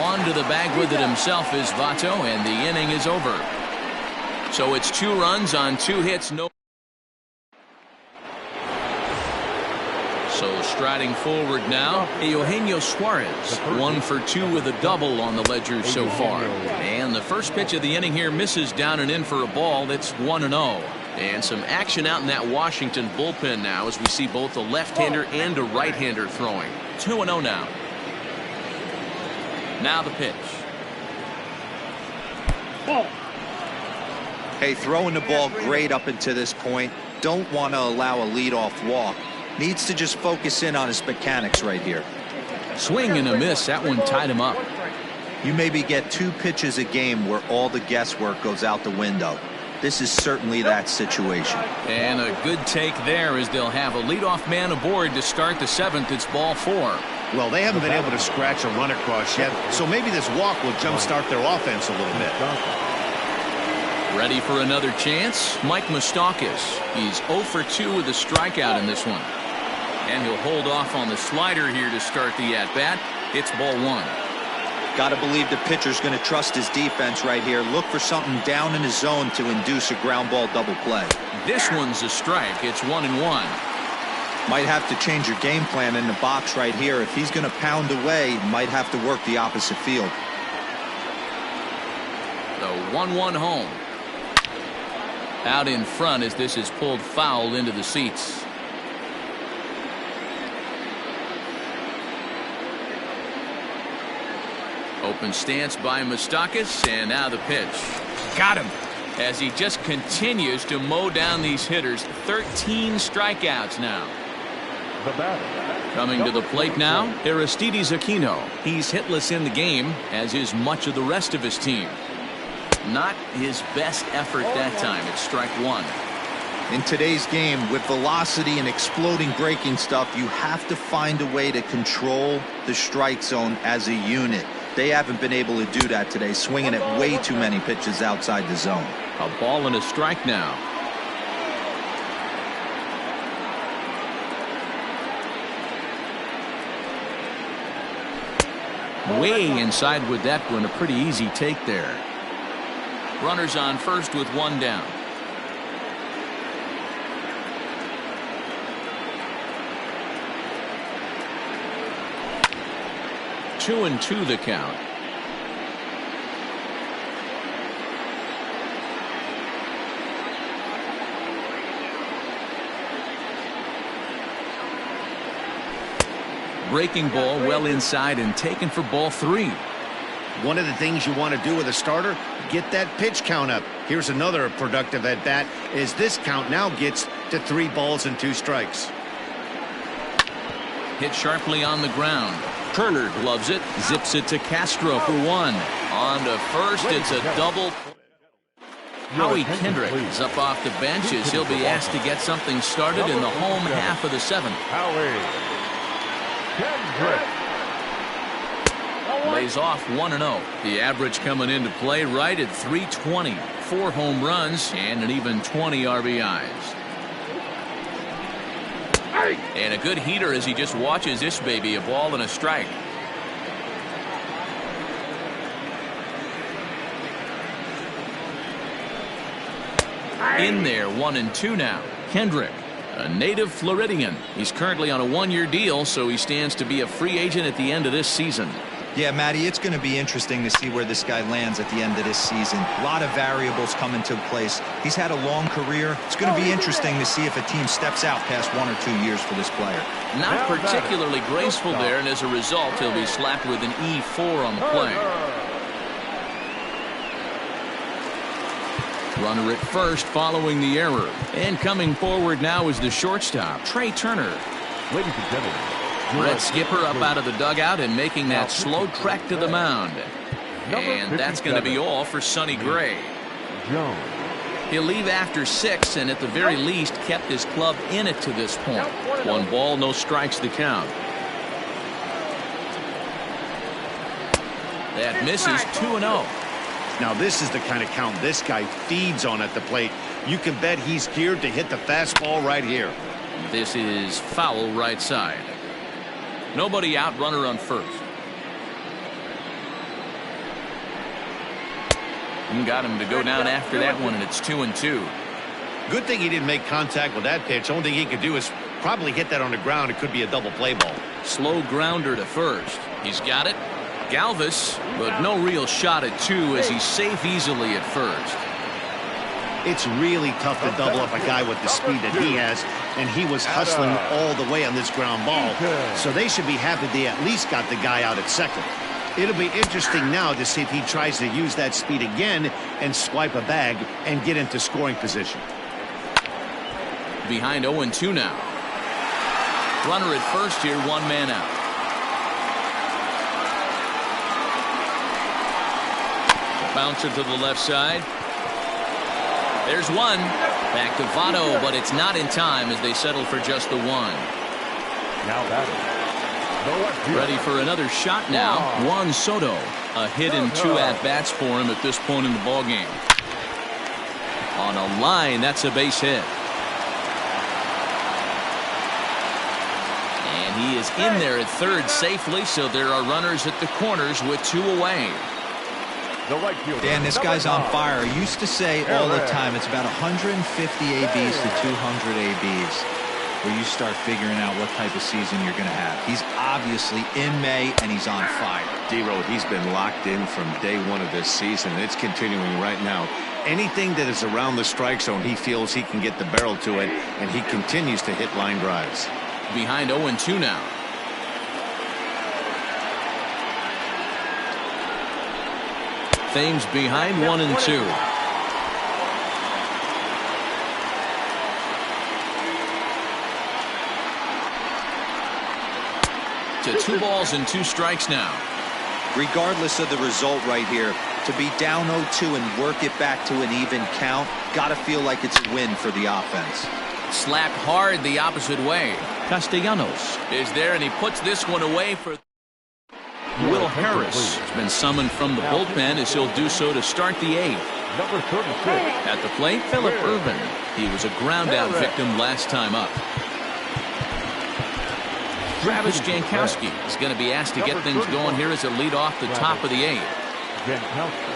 On to the bag with it himself is Votto, and the inning is over. So it's 2 runs on 2 hits, no. So striding forward now, Eugenio Suarez, 1 for 2 with a double on the ledger so far. And the first pitch of the inning here misses down and in for a ball. That's 1-0. And some action out in that Washington bullpen now as we see both a left-hander and a right-hander throwing. 2-0 now. Now the pitch. Hey, throwing the ball great up until this point. Don't want to allow a leadoff walk. Needs to just focus in on his mechanics right here. Swing and a miss. That one tied him up. You maybe get 2 pitches a game where all the guesswork goes out the window. This is certainly that situation. And a good take there as they'll have a leadoff man aboard to start the 7th. It's ball 4. Well, they haven't been able to scratch a run across yet, so maybe this walk will jumpstart their offense a little bit. Ready for another chance? Mike Moustakas. He's 0 for 2 with a strikeout in this one. And he'll hold off on the slider here to start the at-bat. It's ball 1. Got to believe the pitcher's going to trust his defense right here. Look for something down in his zone to induce a ground ball double play. This one's a strike. It's 1-1. Might have to change your game plan in the box right here. If he's going to pound away, might have to work the opposite field. The 1-1 home. Out in front as this is pulled foul into the seats. Open stance by Moustakas, and now the pitch. Got him. As he just continues to mow down these hitters. 13 strikeouts now. The batter. Coming to the plate now, Aristides Aquino. He's hitless in the game, as is much of the rest of his team. Not his best effort that time. It's strike 1. In today's game, with velocity and exploding breaking stuff, you have to find a way to control the strike zone as a unit. They haven't been able to do that today, swinging at way too many pitches outside the zone. A ball and a strike now. Way inside with that one. A pretty easy take there. Runners on first with 1 down. Two and 2 the count. Breaking ball well inside and taken for ball 3. One of the things you want to do with a starter, get that pitch count up. Here's another productive at bat as this count now gets to 3 balls and 2 strikes. Hit sharply on the ground. Turner gloves it, zips it to Castro for 1. On to first, it's a double. Howie Kendrick is up off the bench as he'll be asked to get something started in the home half of the 7th. Howie Kendrick Lays off 1-0. The average coming into play right at 320. 4 home runs and an even 20 RBIs. And a good heater as he just watches this baby, a ball and a strike. In there, 1-2 now. Kendrick, a native Floridian. He's currently on a 1-year deal, so he stands to be a free agent at the end of this season. Yeah, Matty, it's going to be interesting to see where this guy lands at the end of this season. A lot of variables come into place. He's had a long career. It's going to be interesting to see if a team steps out past 1 or 2 years for this player. Not particularly graceful there, and as a result, he'll be slapped with an E4 on the play. Runner at first following the error. And coming forward now is the shortstop, Trey Turner. Ladies and gentlemen, Red Skipper up out of the dugout and making that slow trek to the mound. And that's going to be all for Sonny Gray. He'll leave after 6 and at the very least kept his club in it to this point. 1 ball, no strikes the count. That misses 2-0. Now this is the kind of count this guy feeds on at the plate. You can bet he's geared to hit the fastball right here. This is foul right side. Nobody out, runner on first. And got him to go down after that one, and it's 2-2. Good thing he didn't make contact with that pitch. Only thing he could do is probably hit that on the ground. It could be a double play ball. Slow grounder to first. He's got it. Galvis, but no real shot at 2 as he's safe easily at first. It's really tough to double up a guy with the speed that he has, and he was hustling all the way on this ground ball. So they should be happy they at least got the guy out at second. It'll be interesting now to see if he tries to use that speed again and swipe a bag and get into scoring position. Behind 0-2 now. Runner at first here, 1 man out. Bouncer to the left side. There's 1. Back to Votto, but it's not in time as they settle for just the 1. Now batting. Ready for another shot now. Juan Soto. A hit and 2 at-bats for him at this point in the ballgame. On a line, that's a base hit. And he is in there at third safely, so there are runners at the corners with 2 away. Dan, this guy's on fire. I used to say all the time it's about 150 ABs to 200 ABs where you start figuring out what type of season you're going to have. He's obviously in May and he's on fire. D-Road, he's been locked in from day 1 of this season. It's continuing right now. Anything that is around the strike zone, he feels he can get the barrel to it, and he continues to hit line drives. Behind 0-2 now. Thames behind 1-2. To 2 balls and 2 strikes now. Regardless of the result right here, to be down 0-2 and work it back to an even count, gotta feel like it's a win for the offense. Slapped hard the opposite way. Castellanos is there, and he puts this one away for Will Harris. Has been summoned from the bullpen as he'll do so to start the 8th. Number 36. At the plate, Phillip Ervin. He was a ground-out victim last time up. Travis Jankowski is going to be asked to get things going here as a lead off the top of the 8th. Jankowski.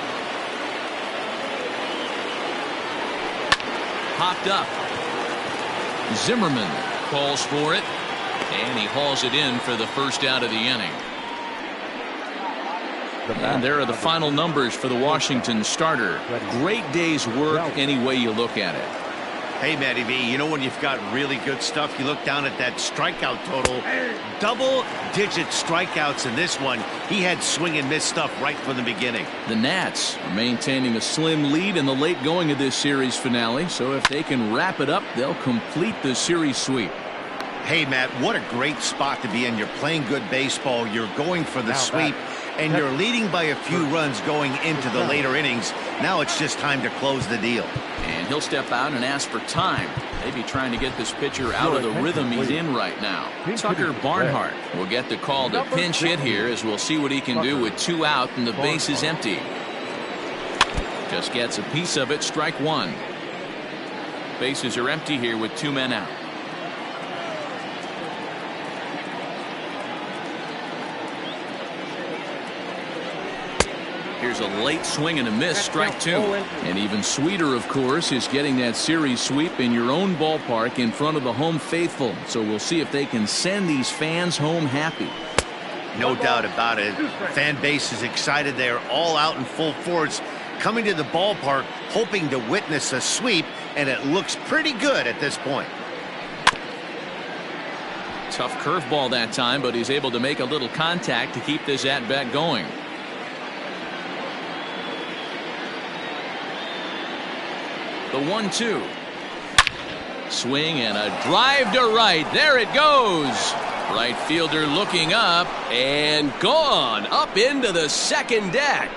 Popped up. Zimmerman calls for it, and he hauls it in for the first out of the inning. And there are the final numbers for the Washington starter. Great day's work any way you look at it. Hey, Matty V, you know when you've got really good stuff, you look down at that strikeout total. Double-digit strikeouts in this one. He had swing and miss stuff right from the beginning. The Nats are maintaining a slim lead in the late going of this series finale, so if they can wrap it up, they'll complete the series sweep. Hey, Matt, what a great spot to be in. You're playing good baseball. You're going for the sweep, and you're leading by a few runs going into the later innings. Now it's just time to close the deal. And he'll step out and ask for time. Maybe trying to get this pitcher out of the rhythm he's in right now. Tucker Barnhart will get the call to pinch hit here, as we'll see what he can do with 2 out and the base is empty. Just gets a piece of it, strike 1. Bases are empty here with 2 men out. Here's a late swing and a miss, strike 2. And even sweeter, of course, is getting that series sweep in your own ballpark in front of the home faithful. So we'll see if they can send these fans home happy. No doubt about it. Fan base is excited. They're all out in full force, coming to the ballpark, hoping to witness a sweep, and it looks pretty good at this point. Tough curveball that time, but he's able to make a little contact to keep this at-bat going. The 1-2. Swing and a drive to right. There it goes. Right fielder looking up and gone up into the second deck.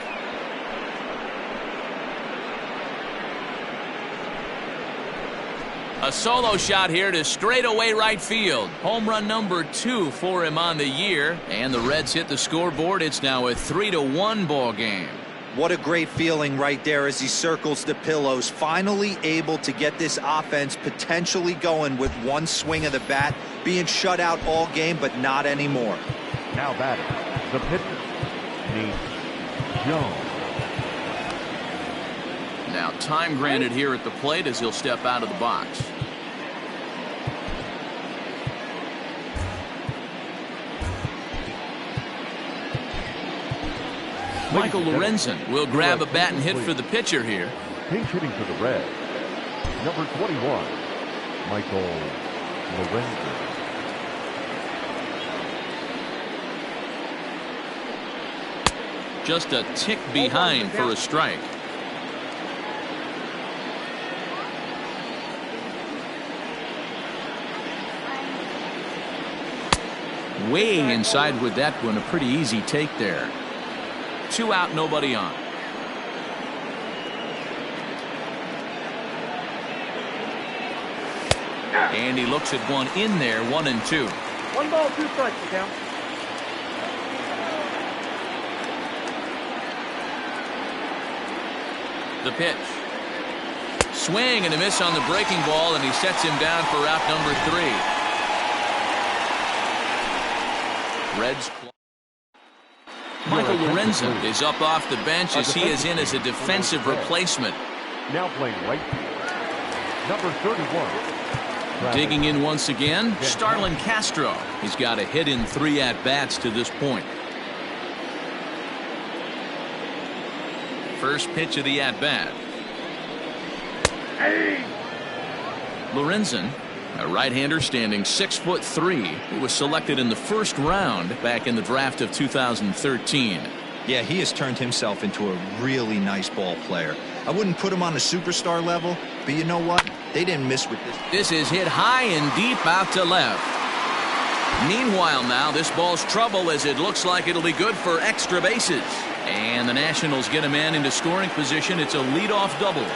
A solo shot here to straightaway right field. Home run number 2 for him on the year. And the Reds hit the scoreboard. It's now a 3-1 ball game. What a great feeling right there as he circles the pillows, finally able to get this offense potentially going with 1 swing of the bat, being shut out all game, but not anymore. Now batting, the pitcher, Jones. Now time granted here at the plate as he'll step out of the box. Michael Lorenzen will grab a bat and hit for the pitcher here. Pinch hitting for the Reds, number 21, Michael Lorenzen. Just a tick behind for a strike. Way inside with that one, a pretty easy take there. 2 out, nobody on. And he looks at one in there, 1-2. 1 ball, 2 strikes, you count. The pitch. Swing and a miss on the breaking ball, and he sets him down for out number 3. Reds. Michael Lorenzen is up off the bench as he is in as a defensive replacement. Now playing right field, number 31. Digging in once again, Starlin Castro. He's got a hit in 3 at-bats to this point. First pitch of the at-bat. Lorenzen, a right-hander standing 6'3". He was selected in the first round back in the draft of 2013. Yeah, he has turned himself into a really nice ball player. I wouldn't put him on a superstar level, but you know what? They didn't miss with this. This is hit high and deep out to left. Meanwhile now, this ball's trouble as it looks like it'll be good for extra bases. And the Nationals get a man into scoring position. It's a leadoff double.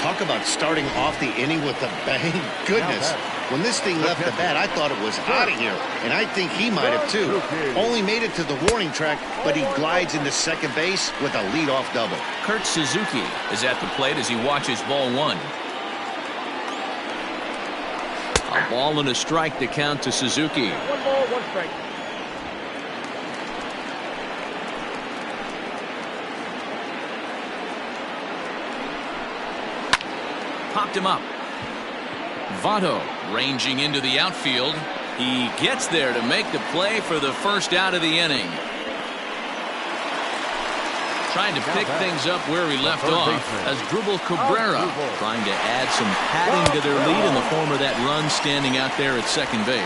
Talk about starting off the inning with a bang. Goodness. When this thing left the bat, I thought it was out of here. And I think he might have too. Only made it to the warning track, but he glides into second base with a leadoff double. Kurt Suzuki is at the plate as he watches ball 1. A ball and a strike to count to Suzuki. 1 ball, 1 strike. Popped him up. Votto ranging into the outfield. He gets there to make the play for the first out of the inning. Trying to pick things up where he left off as Dribble Cabrera trying to add some padding to their lead in the form of that run standing out there at second base.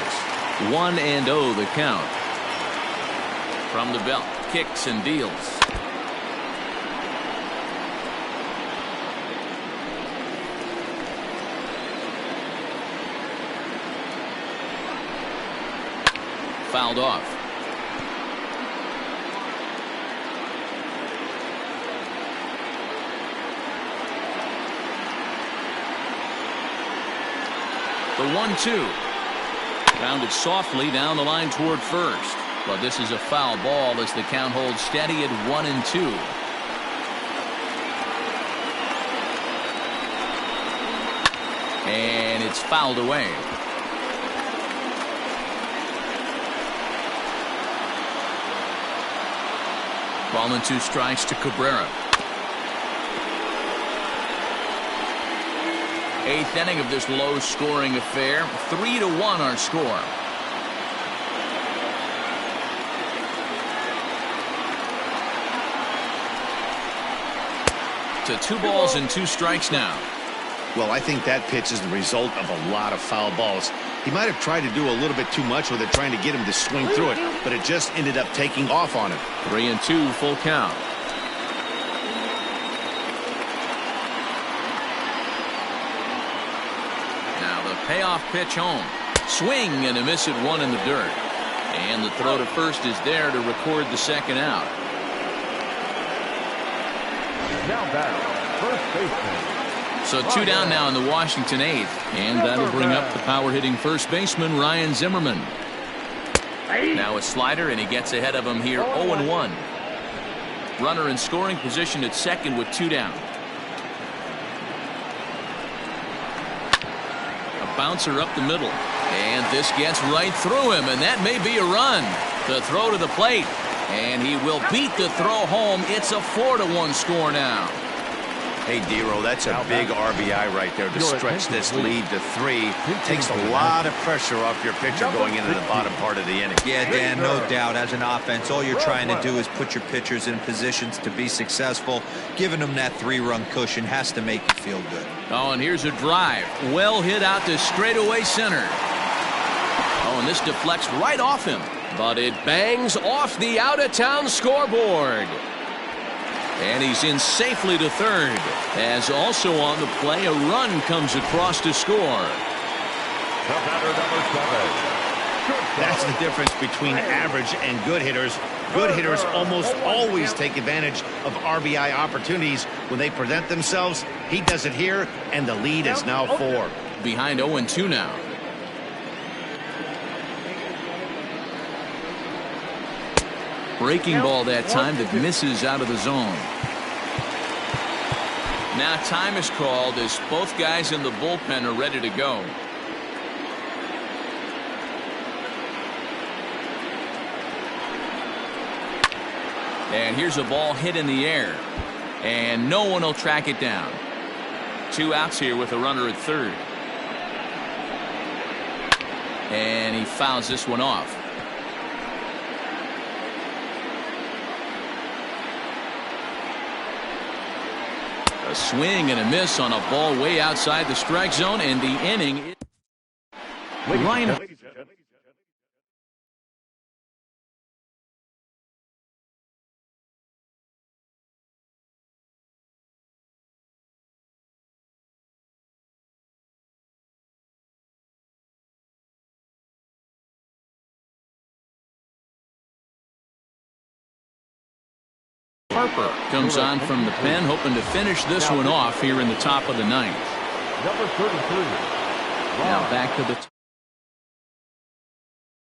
1-0 the count. From the belt, kicks and deals. Fouled off. The 1-2. Rounded softly down the line toward first. But this is a foul ball as the count holds steady at 1-2. And it's fouled away. Ball and 2 strikes to Cabrera. 8th inning of this low-scoring affair. 3-1 our score. To 2 balls and 2 strikes now. Well, I think that pitch is the result of a lot of foul balls. He might have tried to do a little bit too much with it, trying to get him to swing through it, but it just ended up taking off on him. 3-2 full count. Now the payoff pitch home. Swing and a miss at 1 in the dirt. And the throw to first is there to record the second out. Now back, first baseman. So 2 down now in the Washington 8th. And that'll bring up the power-hitting first baseman, Ryan Zimmerman. Now a slider, and he gets ahead of him here, 0-1. Runner in scoring position at second with 2 down. A bouncer up the middle. And this gets right through him, and that may be a run. The throw to the plate. And he will beat the throw home. It's a 4-1 score now. Hey, Dero, that's a big RBI right there to stretch this lead to 3. Takes a lot of pressure off your pitcher going into the bottom part of the inning. Yeah, Dan, no doubt. As an offense, all you're trying to do is put your pitchers in positions to be successful. Giving them that 3-run cushion has to make you feel good. Oh, and here's a drive. Well hit out to straightaway center. Oh, and this deflects right off him. But it bangs off the out-of-town scoreboard. And he's in safely to third. As also on the play, a run comes across to score. The batter, number 7. That's the difference between average and good hitters. Good hitters almost always take advantage of RBI opportunities when they present themselves. He does it here, and the lead is now 4. Behind 0-2 now. Breaking ball that time that misses out of the zone. Now time is called as both guys in the bullpen are ready to go. And here's a ball hit in the air. And no one will track it down. 2 outs here with a runner at third. And he fouls this one off. A swing and a miss on a ball way outside the strike zone, and the inning. Ryan. Harper comes on from the pen, hoping to finish this one off here in the top of the 9th. Number 33. Now back to the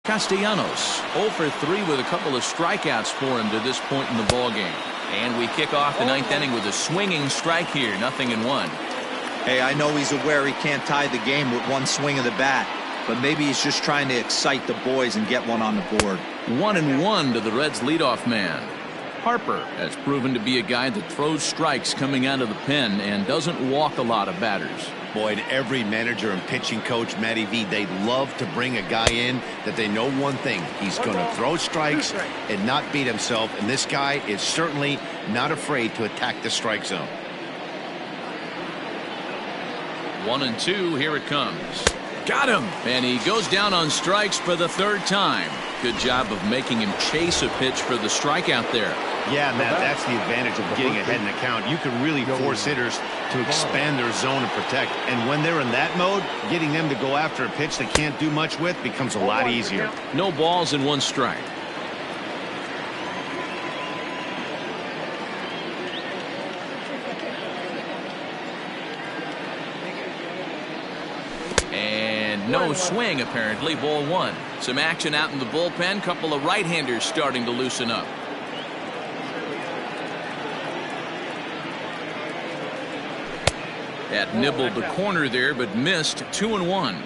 Castellanos, 0 for 3 with a couple of strikeouts for him to this point in the ballgame. And we kick off the 9th inning with a swinging strike here, 0-1. Hey, I know he's aware he can't tie the game with one swing of the bat, but maybe he's just trying to excite the boys and get one on the board. 1-1 to the Reds' leadoff man. Harper has proven to be a guy that throws strikes coming out of the pen and doesn't walk a lot of batters. Boyd, every manager and pitching coach, Matty V, they love to bring a guy in that they know one thing. He's going to throw strikes and not beat himself. And this guy is certainly not afraid to attack the strike zone. 1-2, here it comes. Got him. And he goes down on strikes for the third time. Good job of making him chase a pitch for the strikeout there. Yeah, Matt, that's the advantage of getting ahead in the count. You can really force hitters to expand their zone and protect. And when they're in that mode, getting them to go after a pitch they can't do much with becomes a lot easier. No balls and 1 strike. And no swing, apparently. Ball 1. Some action out in the bullpen. Couple of right-handers starting to loosen up. That nibbled the corner there, but missed. 2-1.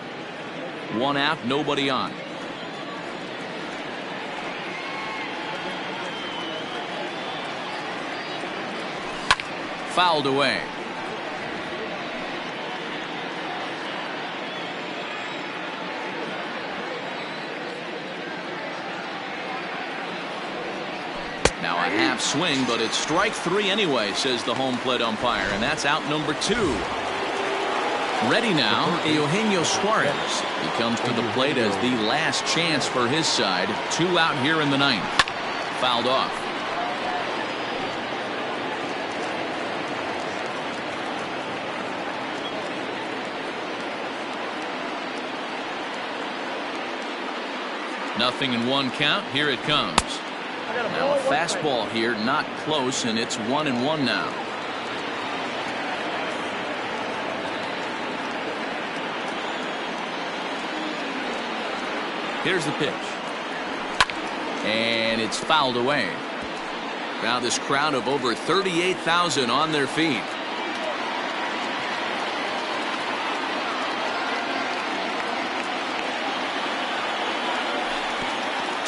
1 out, nobody on. Fouled away. Now a half swing, but it's strike 3 anyway, says the home plate umpire, and that's out number 2. Ready now, Eugenio Suarez. He comes to the plate as the last chance for his side. 2 out here in the 9th. Fouled off. Nothing in 1 count. Here it comes. Now a fastball here, not close, and it's 1-1 now. Here's the pitch. And it's fouled away. Now this crowd of over 38,000 on their feet.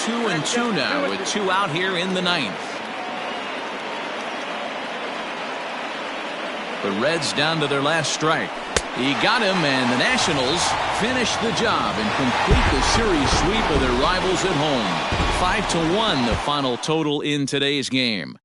Two and 2 now with 2 out here in the 9th. The Reds down to their last strike. He got him, and the Nationals finish the job and complete the series sweep of their rivals at home. 5-1 the final total in today's game.